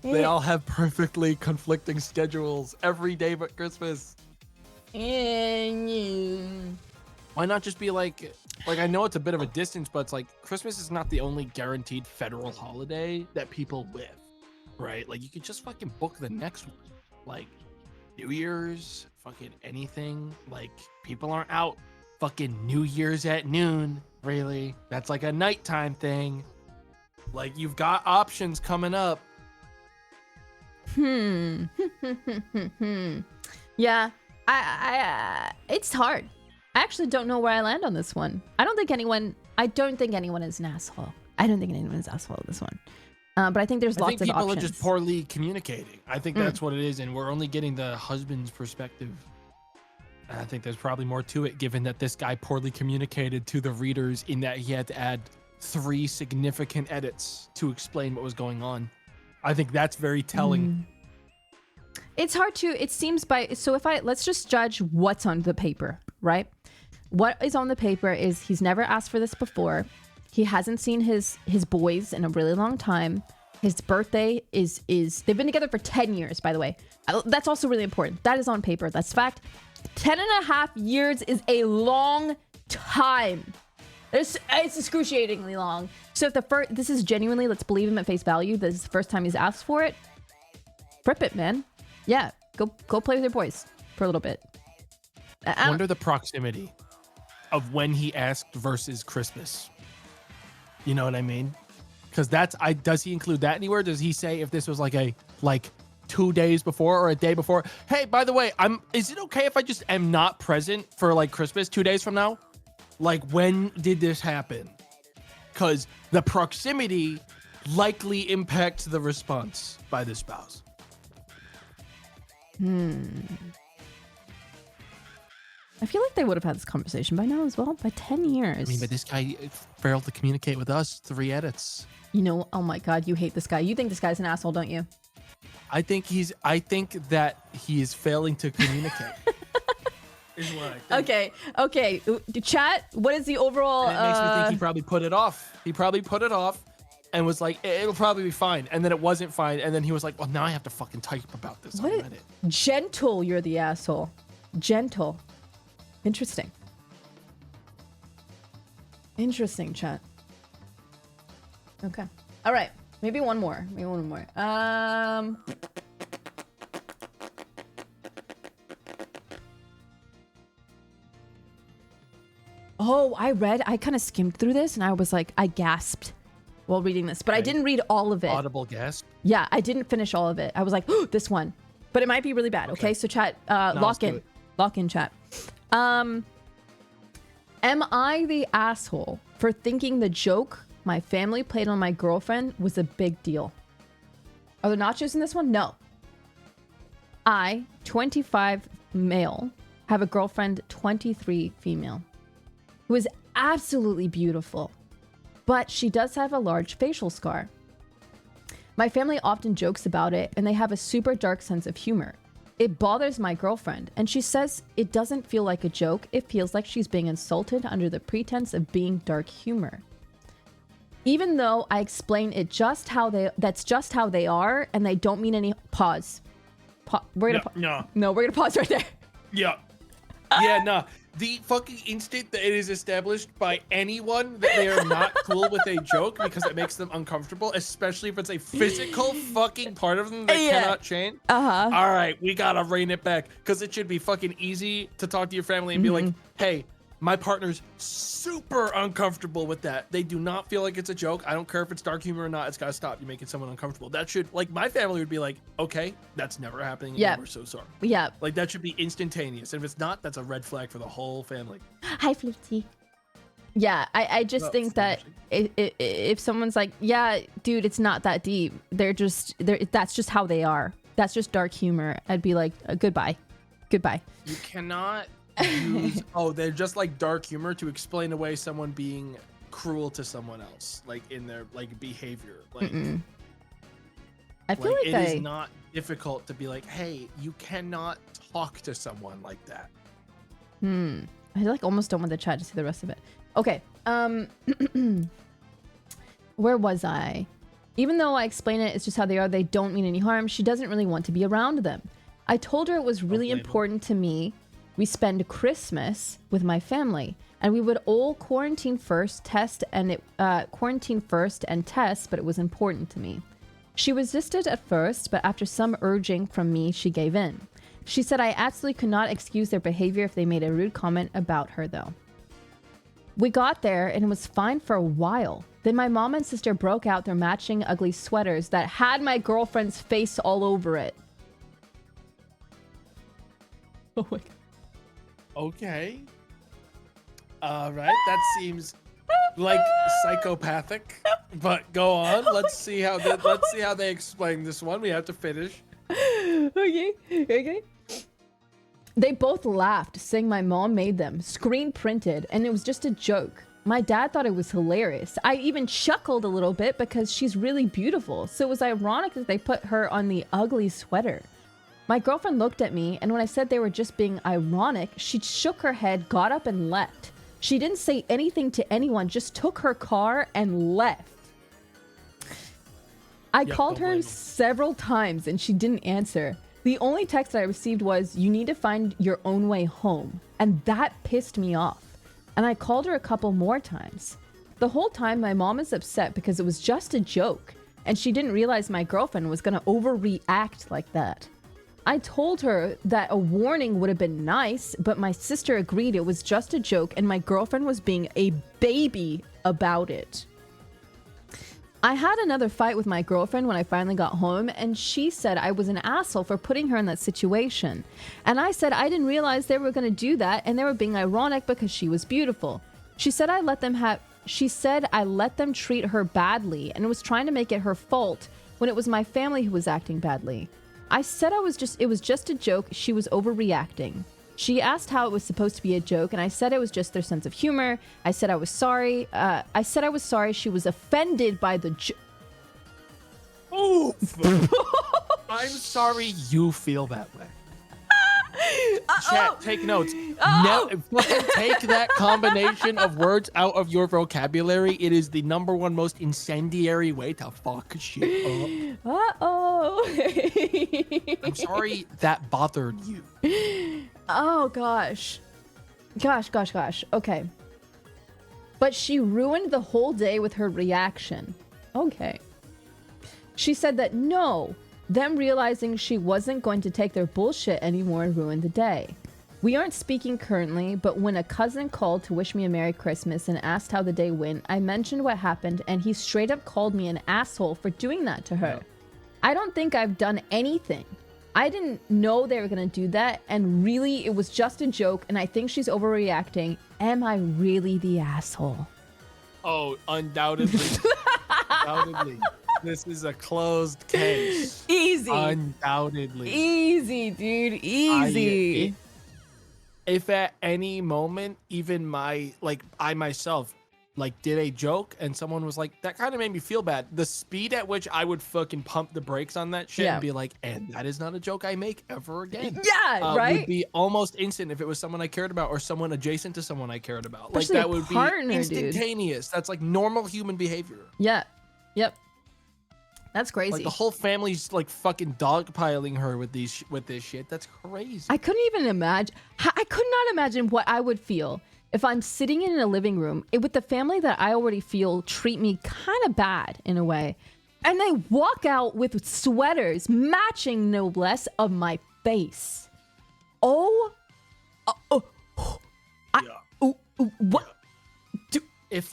S2: They all have perfectly conflicting schedules every day but Christmas. Why not just be like I know it's a bit of a distance, but it's like Christmas is not the only guaranteed federal holiday that people live, right? Like, you could just fucking book the next one. Like New Year's, fucking anything. Like, people aren't out fucking New Year's at noon, really. That's like a nighttime thing. Like, you've got options coming up.
S1: Yeah, I it's hard. I actually don't know where I land on this one. I don't think anyone is an asshole. I don't think anyone is an asshole in this one. But I think there's lots of options.
S2: I think people are just poorly communicating. I think that's what it is, and we're only getting the husband's perspective. And I think there's probably more to it, given that this guy poorly communicated to the readers in that he had to add 3 significant edits to explain what was going on. I think that's very telling.
S1: It's hard to, it seems let's just judge what's on the paper, right? What is on the paper is he's never asked for this before. He hasn't seen his boys in a really long time. His birthday is they've been together for 10 years, by the way. That's also really important. That is on paper. That's fact. 10.5 years is a long time. It's excruciatingly long. So if this is genuinely, let's believe him at face value, this is the first time he's asked for it, rip it, man. Yeah, go play with your boys for a little bit.
S2: I wonder the proximity of when he asked versus Christmas. You know what I mean? Because does he include that anywhere? Does he say if this was like 2 days before or a day before? Hey, by the way, is it okay if I just am not present for like Christmas 2 days from now? Like, when did this happen? Because the proximity likely impacts the response by the spouse.
S1: I feel like they would have had this conversation by now as well. By 10 years.
S2: I mean, but this guy failed to communicate with us. 3 edits.
S1: You know, oh my God, you hate this guy. You think this guy's an asshole, don't you?
S2: I think that he is failing to communicate. Is what I think.
S1: Okay. Chat, what is the overall...
S2: And it makes me think he probably put it off. He probably put it off and was like, it'll probably be fine. And then it wasn't fine. And then he was like, well, now I have to fucking type about this on Reddit.
S1: Gentle, you're the asshole. Gentle. Interesting, chat. Okay. All right. Maybe one more. Oh, I kind of skimmed through this and I was like, I gasped while reading this, but I didn't read all of it.
S2: Audible gasp?
S1: Yeah, I didn't finish all of it. I was like, oh, this one. But it might be really bad. Okay, so chat, lock in, chat. Am I the asshole for thinking the joke my family played on my girlfriend was a big deal? Are there nachos in this one? No. I, 25 male, have a girlfriend, 23 female, who is absolutely beautiful, but she does have a large facial scar. My family often jokes about it, and they have a super dark sense of humor. It bothers my girlfriend, and she says it doesn't feel like a joke. It feels like she's being insulted under the pretense of being dark humor. Even though I explain that's just how they are, and they don't mean any pause. We're gonna pause right there.
S2: Yeah. Yeah, no. The fucking instant that it is established by anyone that they are not cool with a joke because it makes them uncomfortable, especially if it's a physical fucking part of them that cannot change. All right, we gotta rein it back because it should be fucking easy to talk to your family and be like, hey, my partner's super uncomfortable with that. They do not feel like it's a joke. I don't care if it's dark humor or not. It's gotta stop. You're making someone uncomfortable. That should, like, my family would be like, okay, that's never happening again. We're so sorry. Yeah. Like, that should be instantaneous. And if it's not, that's a red flag for the whole family.
S1: Hi, Flirty. Yeah, I just think that if someone's like, yeah, dude, it's not that deep. That's just how they are. That's just dark humor. I'd be like, goodbye.
S2: You cannot use they're just like dark humor to explain away someone being cruel to someone else, like in their like behavior. Like
S1: I feel like
S2: it is not difficult to be like, hey, you cannot talk to someone like that.
S1: I like almost don't want the chat to see the rest of it. Okay. Where was I? Even though I explain it's just how they are, they don't mean any harm. She doesn't really want to be around them. I told her it was really important to me. We spend Christmas with my family, and we would all quarantine first, test, but it was important to me. She resisted at first, but after some urging from me, she gave in. She said I absolutely could not excuse their behavior if they made a rude comment about her, though. We got there, and it was fine for a while. Then my mom and sister broke out their matching ugly sweaters that had my girlfriend's face all over it. Oh my God.
S2: Okay. All right, that seems like psychopathic. But go on. Let's see how they explain this one. We have to finish.
S1: Okay. They both laughed, saying my mom made them, screen printed, and it was just a joke. My dad thought it was hilarious. I even chuckled a little bit because she's really beautiful, so it was ironic that they put her on the ugly sweater. My girlfriend looked at me, and when I said they were just being ironic, she shook her head, got up, and left. She didn't say anything to anyone, just took her car and left. I called her several times, and she didn't answer. The only text I received was, "You need to find your own way home." And that pissed me off. And I called her a couple more times. The whole time, my mom is upset because it was just a joke, and she didn't realize my girlfriend was gonna overreact like that. I told her that a warning would have been nice, but my sister agreed it was just a joke and my girlfriend was being a baby about it. I had another fight with my girlfriend when I finally got home, and she said I was an asshole for putting her in that situation. And I said I didn't realize they were going to do that and they were being ironic because she was beautiful. She said I let them treat her badly and was trying to make it her fault when it was my family who was acting badly. I said it was just a joke, she was overreacting. She asked how it was supposed to be a joke, and I said it was just their sense of humor. I said I was sorry. She was offended by the
S2: Oof. I'm sorry you feel that way. Chat, take notes. Take that combination of words out of your vocabulary. It is the #1 most incendiary way to fuck shit up. I'm sorry that bothered you.
S1: Oh, gosh. Gosh. Okay. But she ruined the whole day with her reaction. Okay. She said that no, them realizing she wasn't going to take their bullshit anymore ruined the day. We aren't speaking currently, but when a cousin called to wish me a Merry Christmas and asked how the day went, I mentioned what happened and he straight up called me an asshole for doing that to her. I don't think I've done anything. I didn't know they were going to do that, and really it was just a joke, and I think she's overreacting. Am I really the asshole?
S2: Oh, undoubtedly. Undoubtedly. This is a closed case.
S1: Easy.
S2: Undoubtedly.
S1: Easy, dude. Easy.
S2: If at any moment, even I myself, did a joke and someone was like, that kind of made me feel bad. The speed at which I would fucking pump the brakes on that shit and be like, and that is not a joke I make ever again. Yeah, right? Would be almost instant if it was someone I cared about or someone adjacent to someone I cared about.
S1: Especially
S2: that would
S1: partner,
S2: be instantaneous. Dude. That's like normal human behavior.
S1: Yeah. Yep. That's crazy.
S2: Like the whole family's like fucking dogpiling her with this shit. That's crazy.
S1: I couldn't even imagine. I could not imagine what I would feel if I'm sitting in a living room with the family that I already feel treat me kind of bad in a way, and they walk out with sweaters matching, no less, of my face. What?
S2: If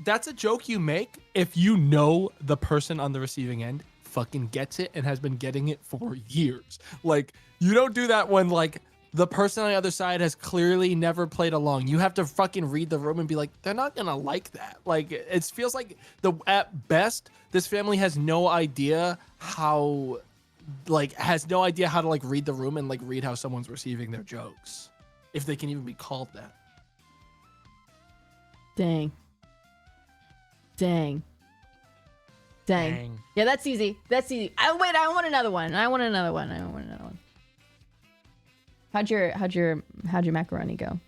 S2: that's a joke you make, if you know the person on the receiving end fucking gets it and has been getting it for years. Like, you don't do that when the person on the other side has clearly never played along. You have to fucking read the room and be like, they're not gonna like that. Like, it feels like at best, this family has no idea how to read the room and read how someone's receiving their jokes. If they can even be called that.
S1: Dang. Yeah, that's easy. I want another one. How'd your macaroni go?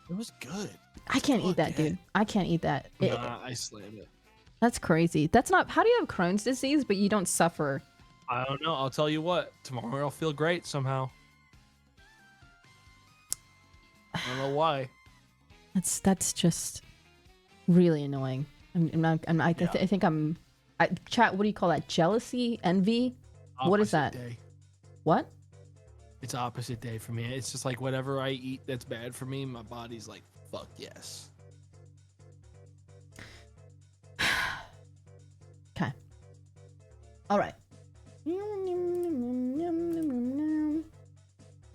S2: It was good.
S1: I can't eat that, dude. I can't eat that.
S2: I slammed it.
S1: That's crazy. That's not. How do you have Crohn's disease but you don't suffer?
S2: I don't know. I'll tell you what. Tomorrow I'll feel great somehow. I don't know why.
S1: That's just really annoying. I think I'm. Chat. What do you call that? Jealousy, envy. What is that?
S2: Day.
S1: What?
S2: It's opposite day for me. It's just like whatever I eat that's bad for me, my body's like, fuck yes.
S1: Okay. All right.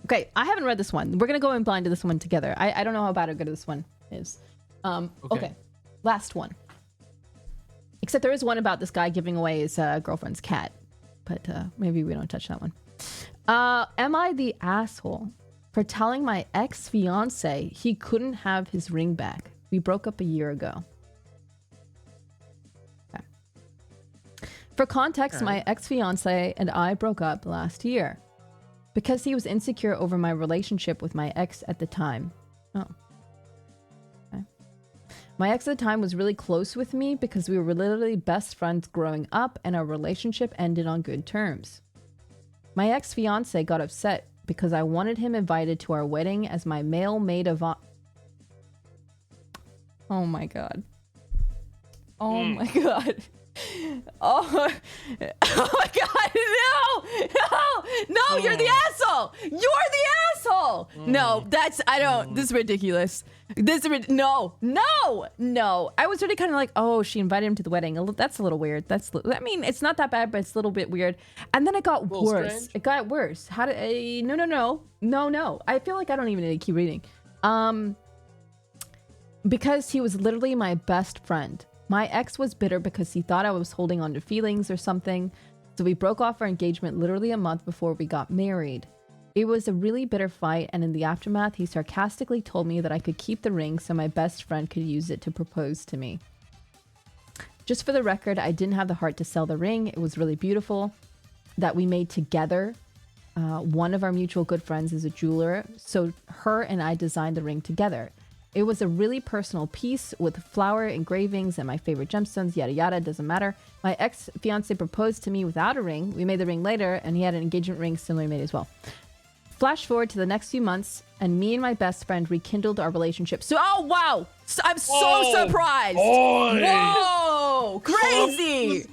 S1: Okay, I haven't read this one. We're gonna go in blind to this one together. I don't know how bad or good this one is. Okay. Last one. Except there is one about this guy giving away his girlfriend's cat. But maybe we don't touch that one. Am I the asshole for telling my ex-fiance he couldn't have his ring back? We broke up a year ago. Okay. For context, my ex-fiance and I broke up last year because he was insecure over my relationship with my ex at the time. Oh. Okay. My ex at the time was really close with me because we were literally best friends growing up and our relationship ended on good terms. My ex-fiance got upset because I wanted him invited to our wedding as my male maid of honor. Oh my god. Oh my god. Oh my god. No, you're the asshole. You're the asshole. No, this is ridiculous. No. I was already kind of like, oh, she invited him to the wedding. That's a little weird. I mean, it's not that bad, but it's a little bit weird. And then it got worse.
S2: Strange.
S1: It got worse. How did, no. I feel like I don't even need to keep reading. Because he was literally my best friend. My ex was bitter because he thought I was holding on to feelings or something. So we broke off our engagement literally a month before we got married. It was a really bitter fight, and in the aftermath, he sarcastically told me that I could keep the ring so my best friend could use it to propose to me. Just for the record, I didn't have the heart to sell the ring. It was really beautiful that we made together. One of our mutual good friends is a jeweler, so her and I designed the ring together. It was a really personal piece with flower engravings and my favorite gemstones, yada yada, doesn't matter. My ex-fiance proposed to me without a ring. We made the ring later, and he had an engagement ring similarly made as well. Flash forward to the next few months, and me and my best friend rekindled our relationship. So, oh wow! I'm so surprised! Whoa! Crazy!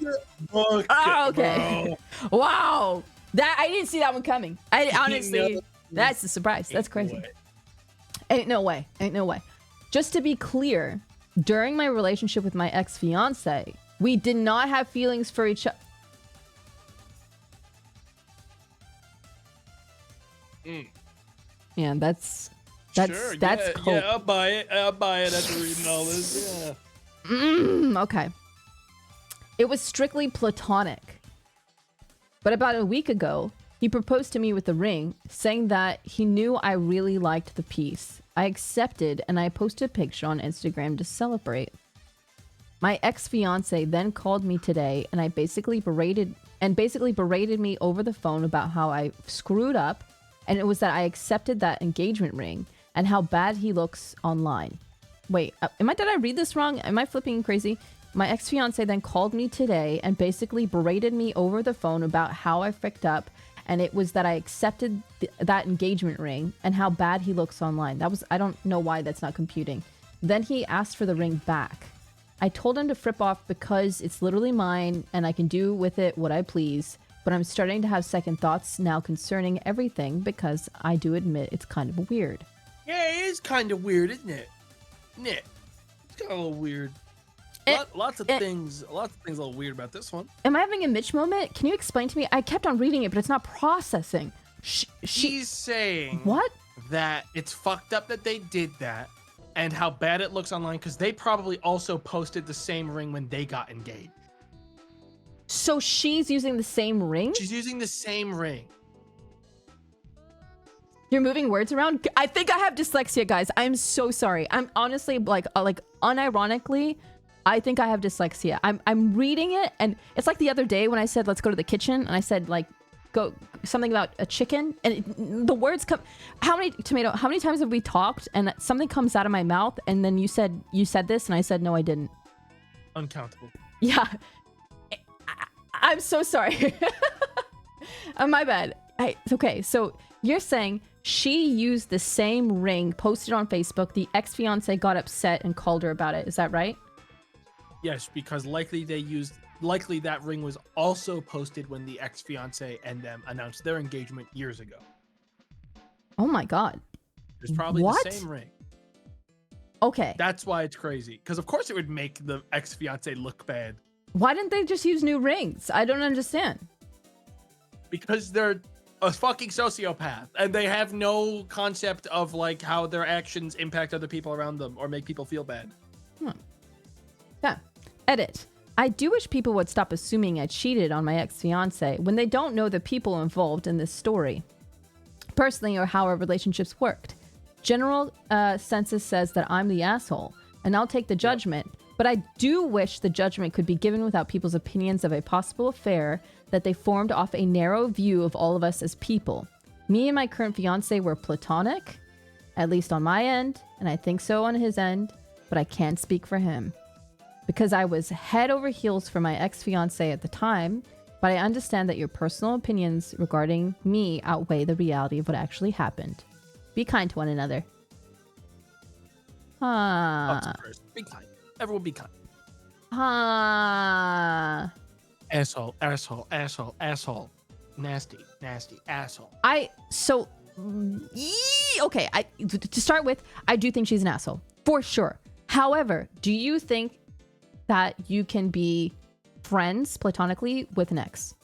S1: Okay. Wow! I didn't see that one coming. I honestly, that's a surprise. That's crazy. Ain't no way. Just to be clear, during my relationship with my ex-fiance, we did not have feelings for each other. Yeah, that's
S2: sure,
S1: cope.
S2: Yeah, I'll buy it after reading all this. Yeah.
S1: Okay. It was strictly platonic. But about a week ago, he proposed to me with a ring, saying that he knew I really liked the piece. I accepted, and I posted a picture on Instagram to celebrate. My ex-fiance then called me today, and basically berated me over the phone about how I screwed up, and it was that I accepted that engagement ring and how bad he looks online. Wait, did I read this wrong? Am I flipping crazy? My ex-fiance then called me today and basically berated me over the phone about how I fricked up, and it was that I accepted that engagement ring and how bad he looks online. I don't know why that's not computing. Then he asked for the ring back. I told him to flip off because it's literally mine and I can do with it what I please, but I'm starting to have second thoughts now concerning everything because I do admit it's kind of weird.
S2: Yeah, it is kind of weird, isn't it? It's kind of a little weird. Lots of things a little weird about this one.
S1: Am I having a Mitch moment? Can you explain to me? I kept on reading it, but it's not processing.
S2: She's saying
S1: what?
S2: That it's fucked up that they did that and how bad it looks online because they probably also posted the same ring when they got engaged.
S1: So she's using the same ring?
S2: She's using the same ring.
S1: You're moving words around? I think I have dyslexia, guys. I'm so sorry. I'm honestly like unironically, I think I have dyslexia. I'm reading it, and it's like the other day when I said let's go to the kitchen, and I said like go something about a chicken, and the words come. How many times have we talked, and something comes out of my mouth, and then you said this, and I said no, I didn't.
S2: Uncountable.
S1: Yeah, I'm so sorry. My bad. Okay, so you're saying she used the same ring, posted on Facebook. The ex-fiance got upset and called her about it. Is that right?
S2: Yes, because likely that ring was also posted when the ex-fiance and them announced their engagement years ago.
S1: Oh my god.
S2: It's probably the same ring.
S1: Okay.
S2: That's why it's crazy. Because of course it would make the ex-fiance look bad.
S1: Why didn't they just use new rings? I don't understand.
S2: Because they're a fucking sociopath, and they have no concept of like how their actions impact other people around them or make people feel bad.
S1: Yeah. Edit. I do wish people would stop assuming I cheated on my ex-fiance when they don't know the people involved in this story, personally, or how our relationships worked. General census says that I'm the asshole, and I'll take the judgment. But I do wish the judgment could be given without people's opinions of a possible affair that they formed off a narrow view of all of us as people. Me and my current fiance were platonic, at least on my end, and I think so on his end, but I can't speak for him. Because I was head over heels for my ex-fiance at the time, but I understand that your personal opinions regarding me outweigh the reality of what actually happened. Be kind to one another.
S2: Be kind. Everyone be kind.
S1: Asshole.
S2: Asshole. Nasty, asshole.
S1: Okay, to start with, I do think she's an asshole. For sure. However, do you think that you can be friends platonically with an ex?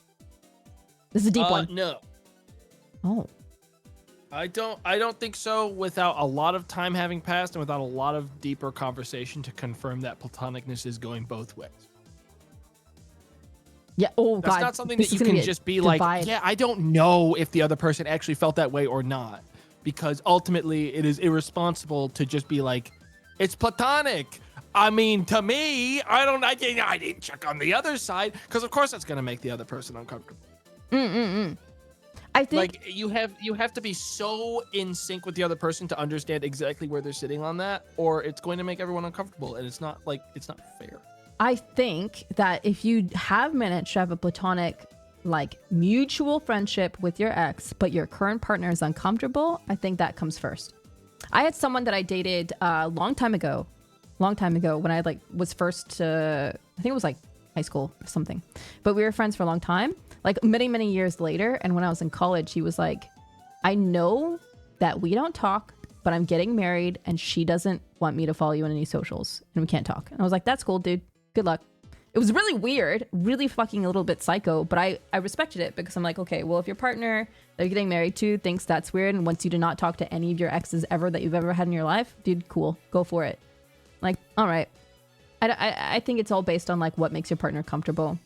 S1: This is a deep one.
S2: No.
S1: Oh.
S2: I don't think so, without a lot of time having passed and without a lot of deeper conversation to confirm that platonicness is going both ways.
S1: Yeah. Oh,
S2: That's
S1: God.
S2: not something that you can just be like, yeah, I don't know if the other person actually felt that way or not. Because ultimately, it is irresponsible to just be like, it's platonic. I mean, to me, I didn't check on the other side, because of course that's going to make the other person uncomfortable.
S1: I think
S2: like you have to be so in sync with the other person to understand exactly where they're sitting on that, or it's going to make everyone uncomfortable, and it's not fair.
S1: I think that if you have managed to have a platonic, like, mutual friendship with your ex, but your current partner is uncomfortable, I think that comes first. I had someone that I dated a long time ago when I was first I think it was like high school or something, but we were friends for a long time, like many years later. And when I was in college, he was like, I know that we don't talk, but I'm getting married and she doesn't want me to follow you on any socials and we can't talk. And I was like, that's cool, dude, good luck. It was really weird, really fucking a little bit psycho, but I respected it, because I'm like, okay, well, if your partner that you're getting married to thinks that's weird and wants you to not talk to any of your exes ever that you've ever had in your life, dude, cool, go for it. Like, all right. I think it's all based on like what makes your partner comfortable.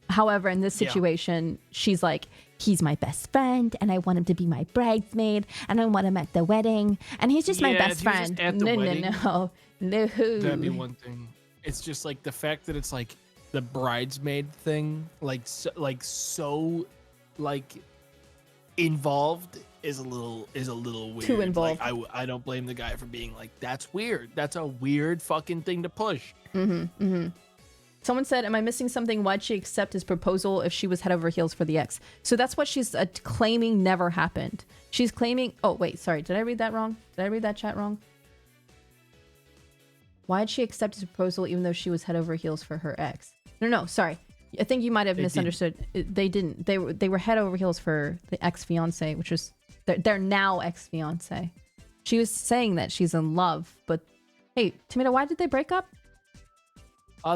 S1: However, in this situation, she's like, he's my best friend and I want him to be my bridesmaid and I want him at the wedding and he's just my best friend. No.
S2: That'd be one thing. It's just like the fact that it's like the bridesmaid thing, like so involved is a little weird.
S1: Too involved.
S2: Like, I don't blame the guy for being like, that's weird. That's a weird fucking thing to push.
S1: Someone said, am I missing something? Why'd she accept his proposal if she was head over heels for the ex? So that's what she's claiming never happened. She's claiming, oh wait, sorry, did I read that wrong? Did I read that chat wrong? Why'd she accept his proposal even though she was head over heels for her ex? No, sorry. I think you might have misunderstood. They didn't. They were head over heels for the ex-fiance, which was their now ex-fiance. She was saying that she's in love, but hey, Tomato, why did they break up?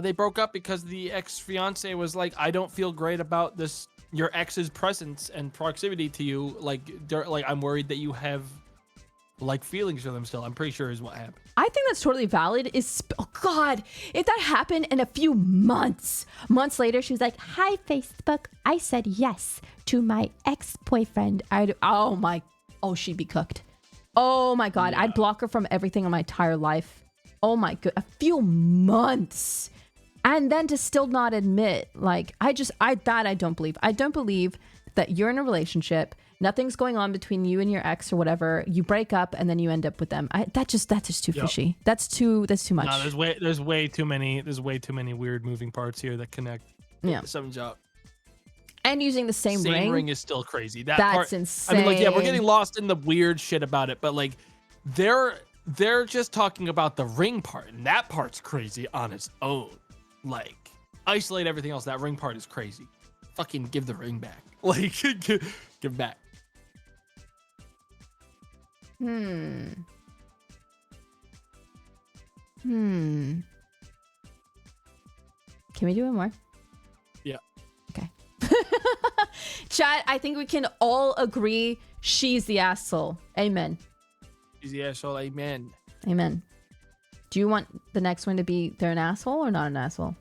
S2: They broke up because the ex-fiance was like, I don't feel great about this, your ex's presence and proximity to you. Like I'm worried that you have like feelings for them still. I'm pretty sure is what happened.
S1: I think that's totally valid. Oh God, if that happened in a few months later, she was like, hi, Facebook. I said yes to my ex-boyfriend. She'd be cooked. Oh my God. Yeah. I'd block her from everything in my entire life. Oh my God. A few months. And then to still not admit, like, I don't believe. I don't believe that you're in a relationship. Nothing's going on between you and your ex or whatever. You break up and then you end up with them. That's just too fishy. That's too much.
S2: No, there's way too many weird moving parts here that connect.
S1: Yeah.
S2: Something's up.
S1: And using the same ring.
S2: ring is still crazy. That's part,
S1: insane.
S2: I mean, like, yeah, we're getting lost in the weird shit about it, but like they're just talking about the ring part, and that part's crazy on its own. Like, isolate everything else. That ring part is crazy. Fucking give the ring back. Like, give it back.
S1: Can we do one more?
S2: Yeah.
S1: Okay. Chat, I think we can all agree she's the asshole. Amen.
S2: She's the asshole. Amen.
S1: Amen. Do you want the next one to be they're an asshole or not an asshole?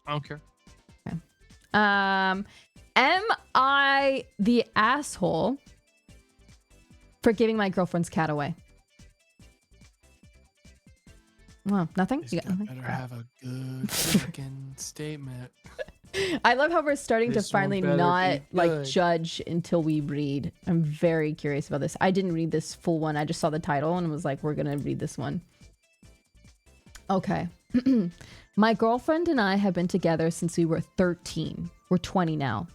S2: I don't care.
S1: Okay. Am I the asshole for giving my girlfriend's cat away? Well, nothing?
S2: This
S1: You got
S2: guy
S1: nothing?
S2: better have a good fucking statement.
S1: I love how we're starting to
S2: This one
S1: finally
S2: better
S1: not
S2: be
S1: like
S2: good.
S1: judge until we read. I'm very curious about this. I didn't read this full one. I just saw the title and was like, we're gonna read this one. Okay. My girlfriend and I have been together since we were 13. We're 20 now.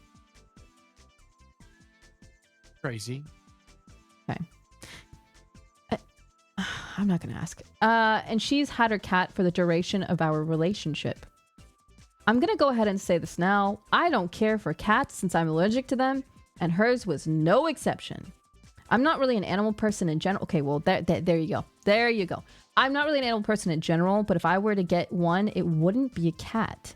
S2: Crazy.
S1: Okay. I'm not gonna ask. And she's had her cat for the duration of our relationship. I'm gonna go ahead and say this now. I don't care for cats since I'm allergic to them, and hers was no exception. I'm not really an animal person in general. Okay, well, there you go. There you go. I'm not really an animal person in general, but if I were to get one, it wouldn't be a cat.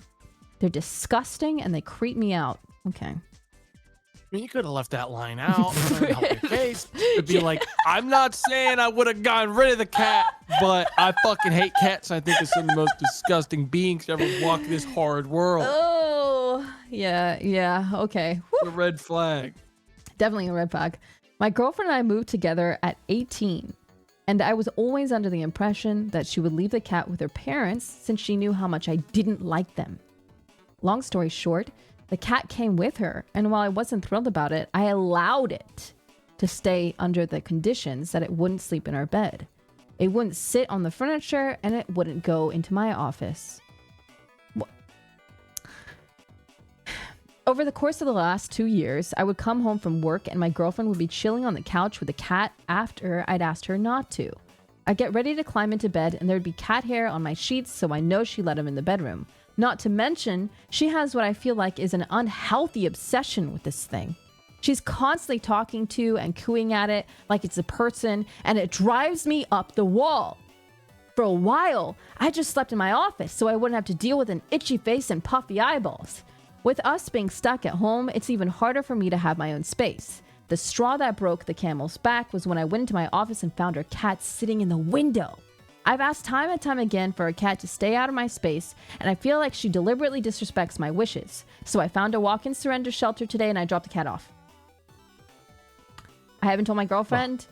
S1: They're disgusting and they creep me out. Okay.
S2: I mean, you could have left that line out. Help your case. It'd be like, I'm not saying I would have gotten rid of the cat, but I fucking hate cats. I think it's some of the most disgusting beings to ever walk this hard world.
S1: Oh, yeah, okay. Whew.
S2: The red flag.
S1: Definitely a red flag. My girlfriend and I moved together at 18, and I was always under the impression that she would leave the cat with her parents since she knew how much I didn't like them. Long story short, the cat came with her, and while I wasn't thrilled about it, I allowed it to stay under the conditions that it wouldn't sleep in our bed. It wouldn't sit on the furniture, and it wouldn't go into my office. Over the course of the last 2 years, I would come home from work and my girlfriend would be chilling on the couch with the cat after I'd asked her not to. I'd get ready to climb into bed and there'd be cat hair on my sheets, so I know she let him in the bedroom. Not to mention, she has what I feel like is an unhealthy obsession with this thing. She's constantly talking to and cooing at it like it's a person, and it drives me up the wall. For a while, I just slept in my office so I wouldn't have to deal with an itchy face and puffy eyeballs. With us being stuck at home, it's even harder for me to have my own space. The straw that broke the camel's back was when I went into my office and found her cat sitting in the window. I've asked time and time again for a cat to stay out of my space, and I feel like she deliberately disrespects my wishes. So I found a walk-in surrender shelter today and I dropped the cat off. I haven't told my girlfriend,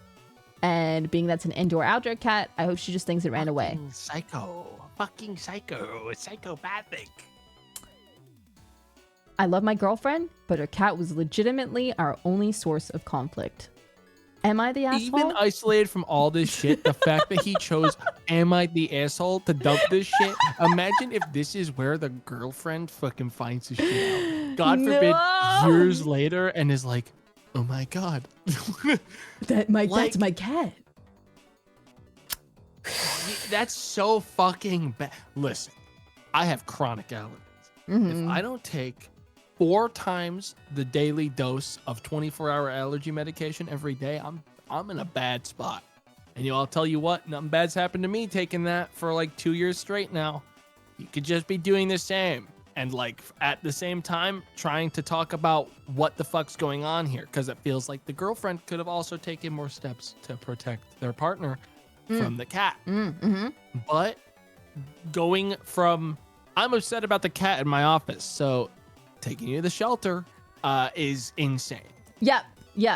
S1: and being that's an indoor-outdoor cat, I hope she just thinks it ran away.
S2: Fucking psycho. Psychopathic.
S1: I love my girlfriend, but her cat was legitimately our only source of conflict. Am I the asshole?
S2: Even isolated from all this shit, the fact that he chose "Am I the asshole?" to dump this shit. Imagine if this is where the girlfriend fucking finds this shit out. God forbid, years later, and is like, "Oh my god,
S1: that's my cat."
S2: That's so fucking bad." Listen, I have chronic allergies. If I don't take 4 times the daily dose of 24-hour allergy medication every day, I'm in a bad spot. And I'll tell you what, nothing bad's happened to me taking that for like 2 years straight now. You could just be doing the same. And like at the same time, trying to talk about what the fuck's going on here. Because it feels like the girlfriend could have also taken more steps to protect their partner from the cat. But going from, I'm upset about the cat in my office, so taking you to the shelter is insane.
S1: Yeah,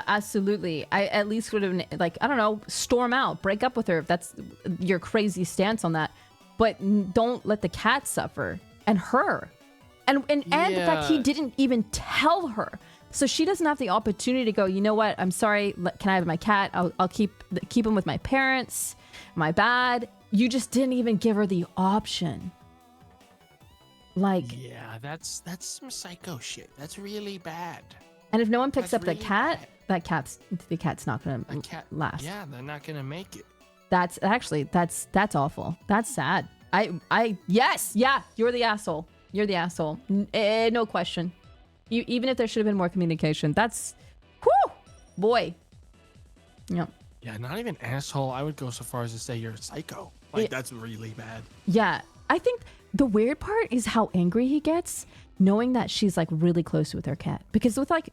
S1: absolutely. I at least would have, like, I don't know, storm out, break up with her if that's your crazy stance on that. But don't let the cat suffer, and her. And the fact he didn't even tell her. So she doesn't have the opportunity to go, you know what, I'm sorry, can I have my cat? I'll keep him with my parents. My bad. You just didn't even give her the option. Like,
S2: yeah, that's some psycho shit. That's really bad.
S1: And if no one picks
S2: That's
S1: up
S2: really
S1: the cat, the cat's not gonna last.
S2: Yeah, they're not gonna make it.
S1: That's awful. That's sad. Yes, you're the asshole. You're the asshole. No question. Even if there should have been more communication, that's, whew, boy. Yeah.
S2: Yeah, not even asshole. I would go so far as to say you're a psycho. Like, that's really bad.
S1: Yeah, I think the weird part is how angry he gets. knowing that she's like really close with her cat. Because with like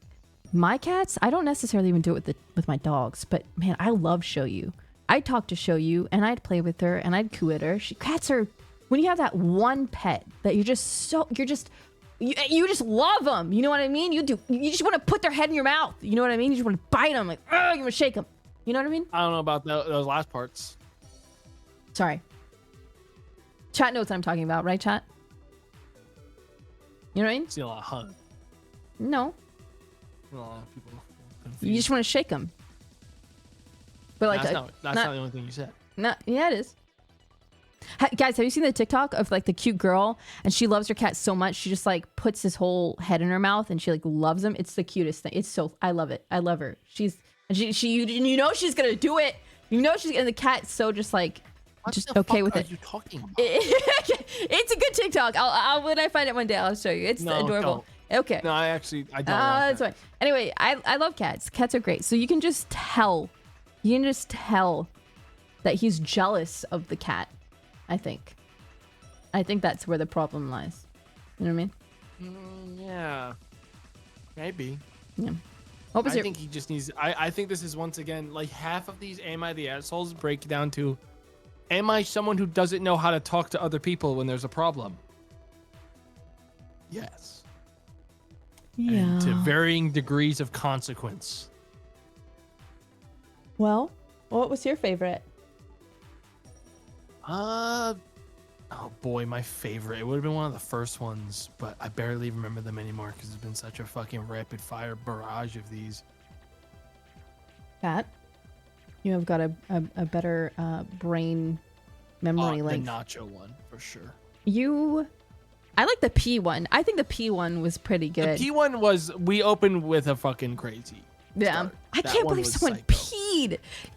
S1: my cats, I don't necessarily even do it with my dogs, but man, I love Shoyu. I'd talk to Shoyu and I'd play with her and I'd coo at her. Cats are, when you have that one pet that you just love them. You know what I mean? You just want to put their head in your mouth. You know what I mean? You just want to bite them, like, oh, you want to shake them. You know what I mean?
S2: I don't know about those last parts.
S1: Sorry. Chat knows what I'm talking about, right, chat? You know what I mean?
S2: See a lot of hunt.
S1: No.
S2: A lot of people confused.
S1: You just want to shake them. But like,
S2: that's not the only thing you said.
S1: No, yeah, it is. Guys, have you seen the TikTok of like the cute girl and she loves her cat so much she just like puts his whole head in her mouth and she like loves him? It's the cutest thing. It's so, I love it. I love her. She you know she's gonna do it. You know she's, and the cat's so just like just okay with it.
S2: What are you talking about?
S1: It's a good TikTok. I'll when I find it one day I'll show you. It's adorable.
S2: Don't.
S1: Okay.
S2: No, I don't.
S1: That's fine. Anyway, I love cats. Cats are great. So you can just tell. You can just tell that he's jealous of the cat. I think that's where the problem lies. You know what I mean?
S2: Yeah. Maybe.
S1: Yeah.
S2: I think he just needs. I think this is once again like half of these "Am I the assholes?" break down to, "Am I someone who doesn't know how to talk to other people when there's a problem?" Yes.
S1: Yeah.
S2: And to varying degrees of consequence.
S1: Well, what was your favorite?
S2: Oh boy, my favorite. It would have been one of the first ones, but I barely even remember them anymore because it's been such a fucking rapid fire barrage of these.
S1: Cat, you have got a better brain memory length.
S2: The nacho one for sure.
S1: I like the P one. I think the P one was pretty good.
S2: The P one was, we opened with a fucking crazy.
S1: Yeah.
S2: Start.
S1: I can't believe someone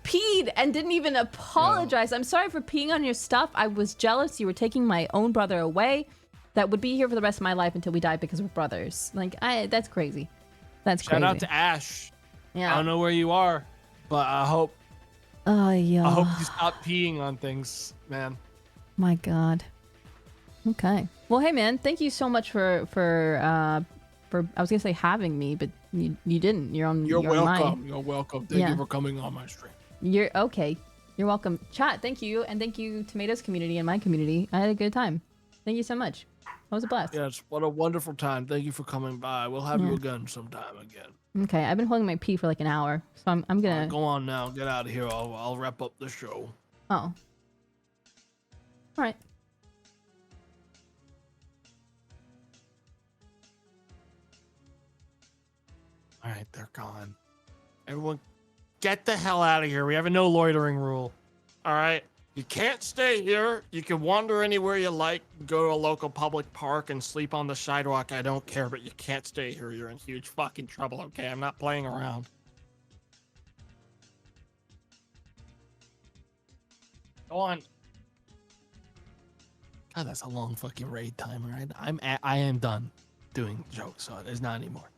S1: peed and didn't even apologize. Yeah. I'm sorry for peeing on your stuff. I was jealous. You were taking my own brother away that would be here for the rest of my life until we died because we're brothers. Like, that's crazy. That's crazy.
S2: Shout out to Ash.
S1: Yeah.
S2: I don't know where you are, but I hope
S1: yeah.
S2: I hope you stop peeing on things, man.
S1: My God. Okay. Well, hey man, thank you so much for I was gonna say having me, but you didn't. You're
S4: welcome.
S1: Mine.
S4: You're welcome. Thank you for coming on my stream.
S1: You're okay. You're welcome. Chat, thank you, and thank you, Tomatoes community and my community. I had a good time. Thank you so much. That was a blast.
S2: Yes, what a wonderful time. Thank you for coming by. We'll have you again sometime again.
S1: Okay, I've been holding my pee for like an hour, so I'm gonna
S2: go on now. Get out of here. I'll wrap up the show.
S1: Oh. All right.
S2: All right, they're gone. Everyone, get the hell out of here. We have a no loitering rule. All right? You can't stay here. You can wander anywhere you like, go to a local public park and sleep on the sidewalk. I don't care, but you can't stay here. You're in huge fucking trouble, okay? I'm not playing around. Go on. God, that's a long fucking raid timer. I am done doing jokes, so there's not anymore.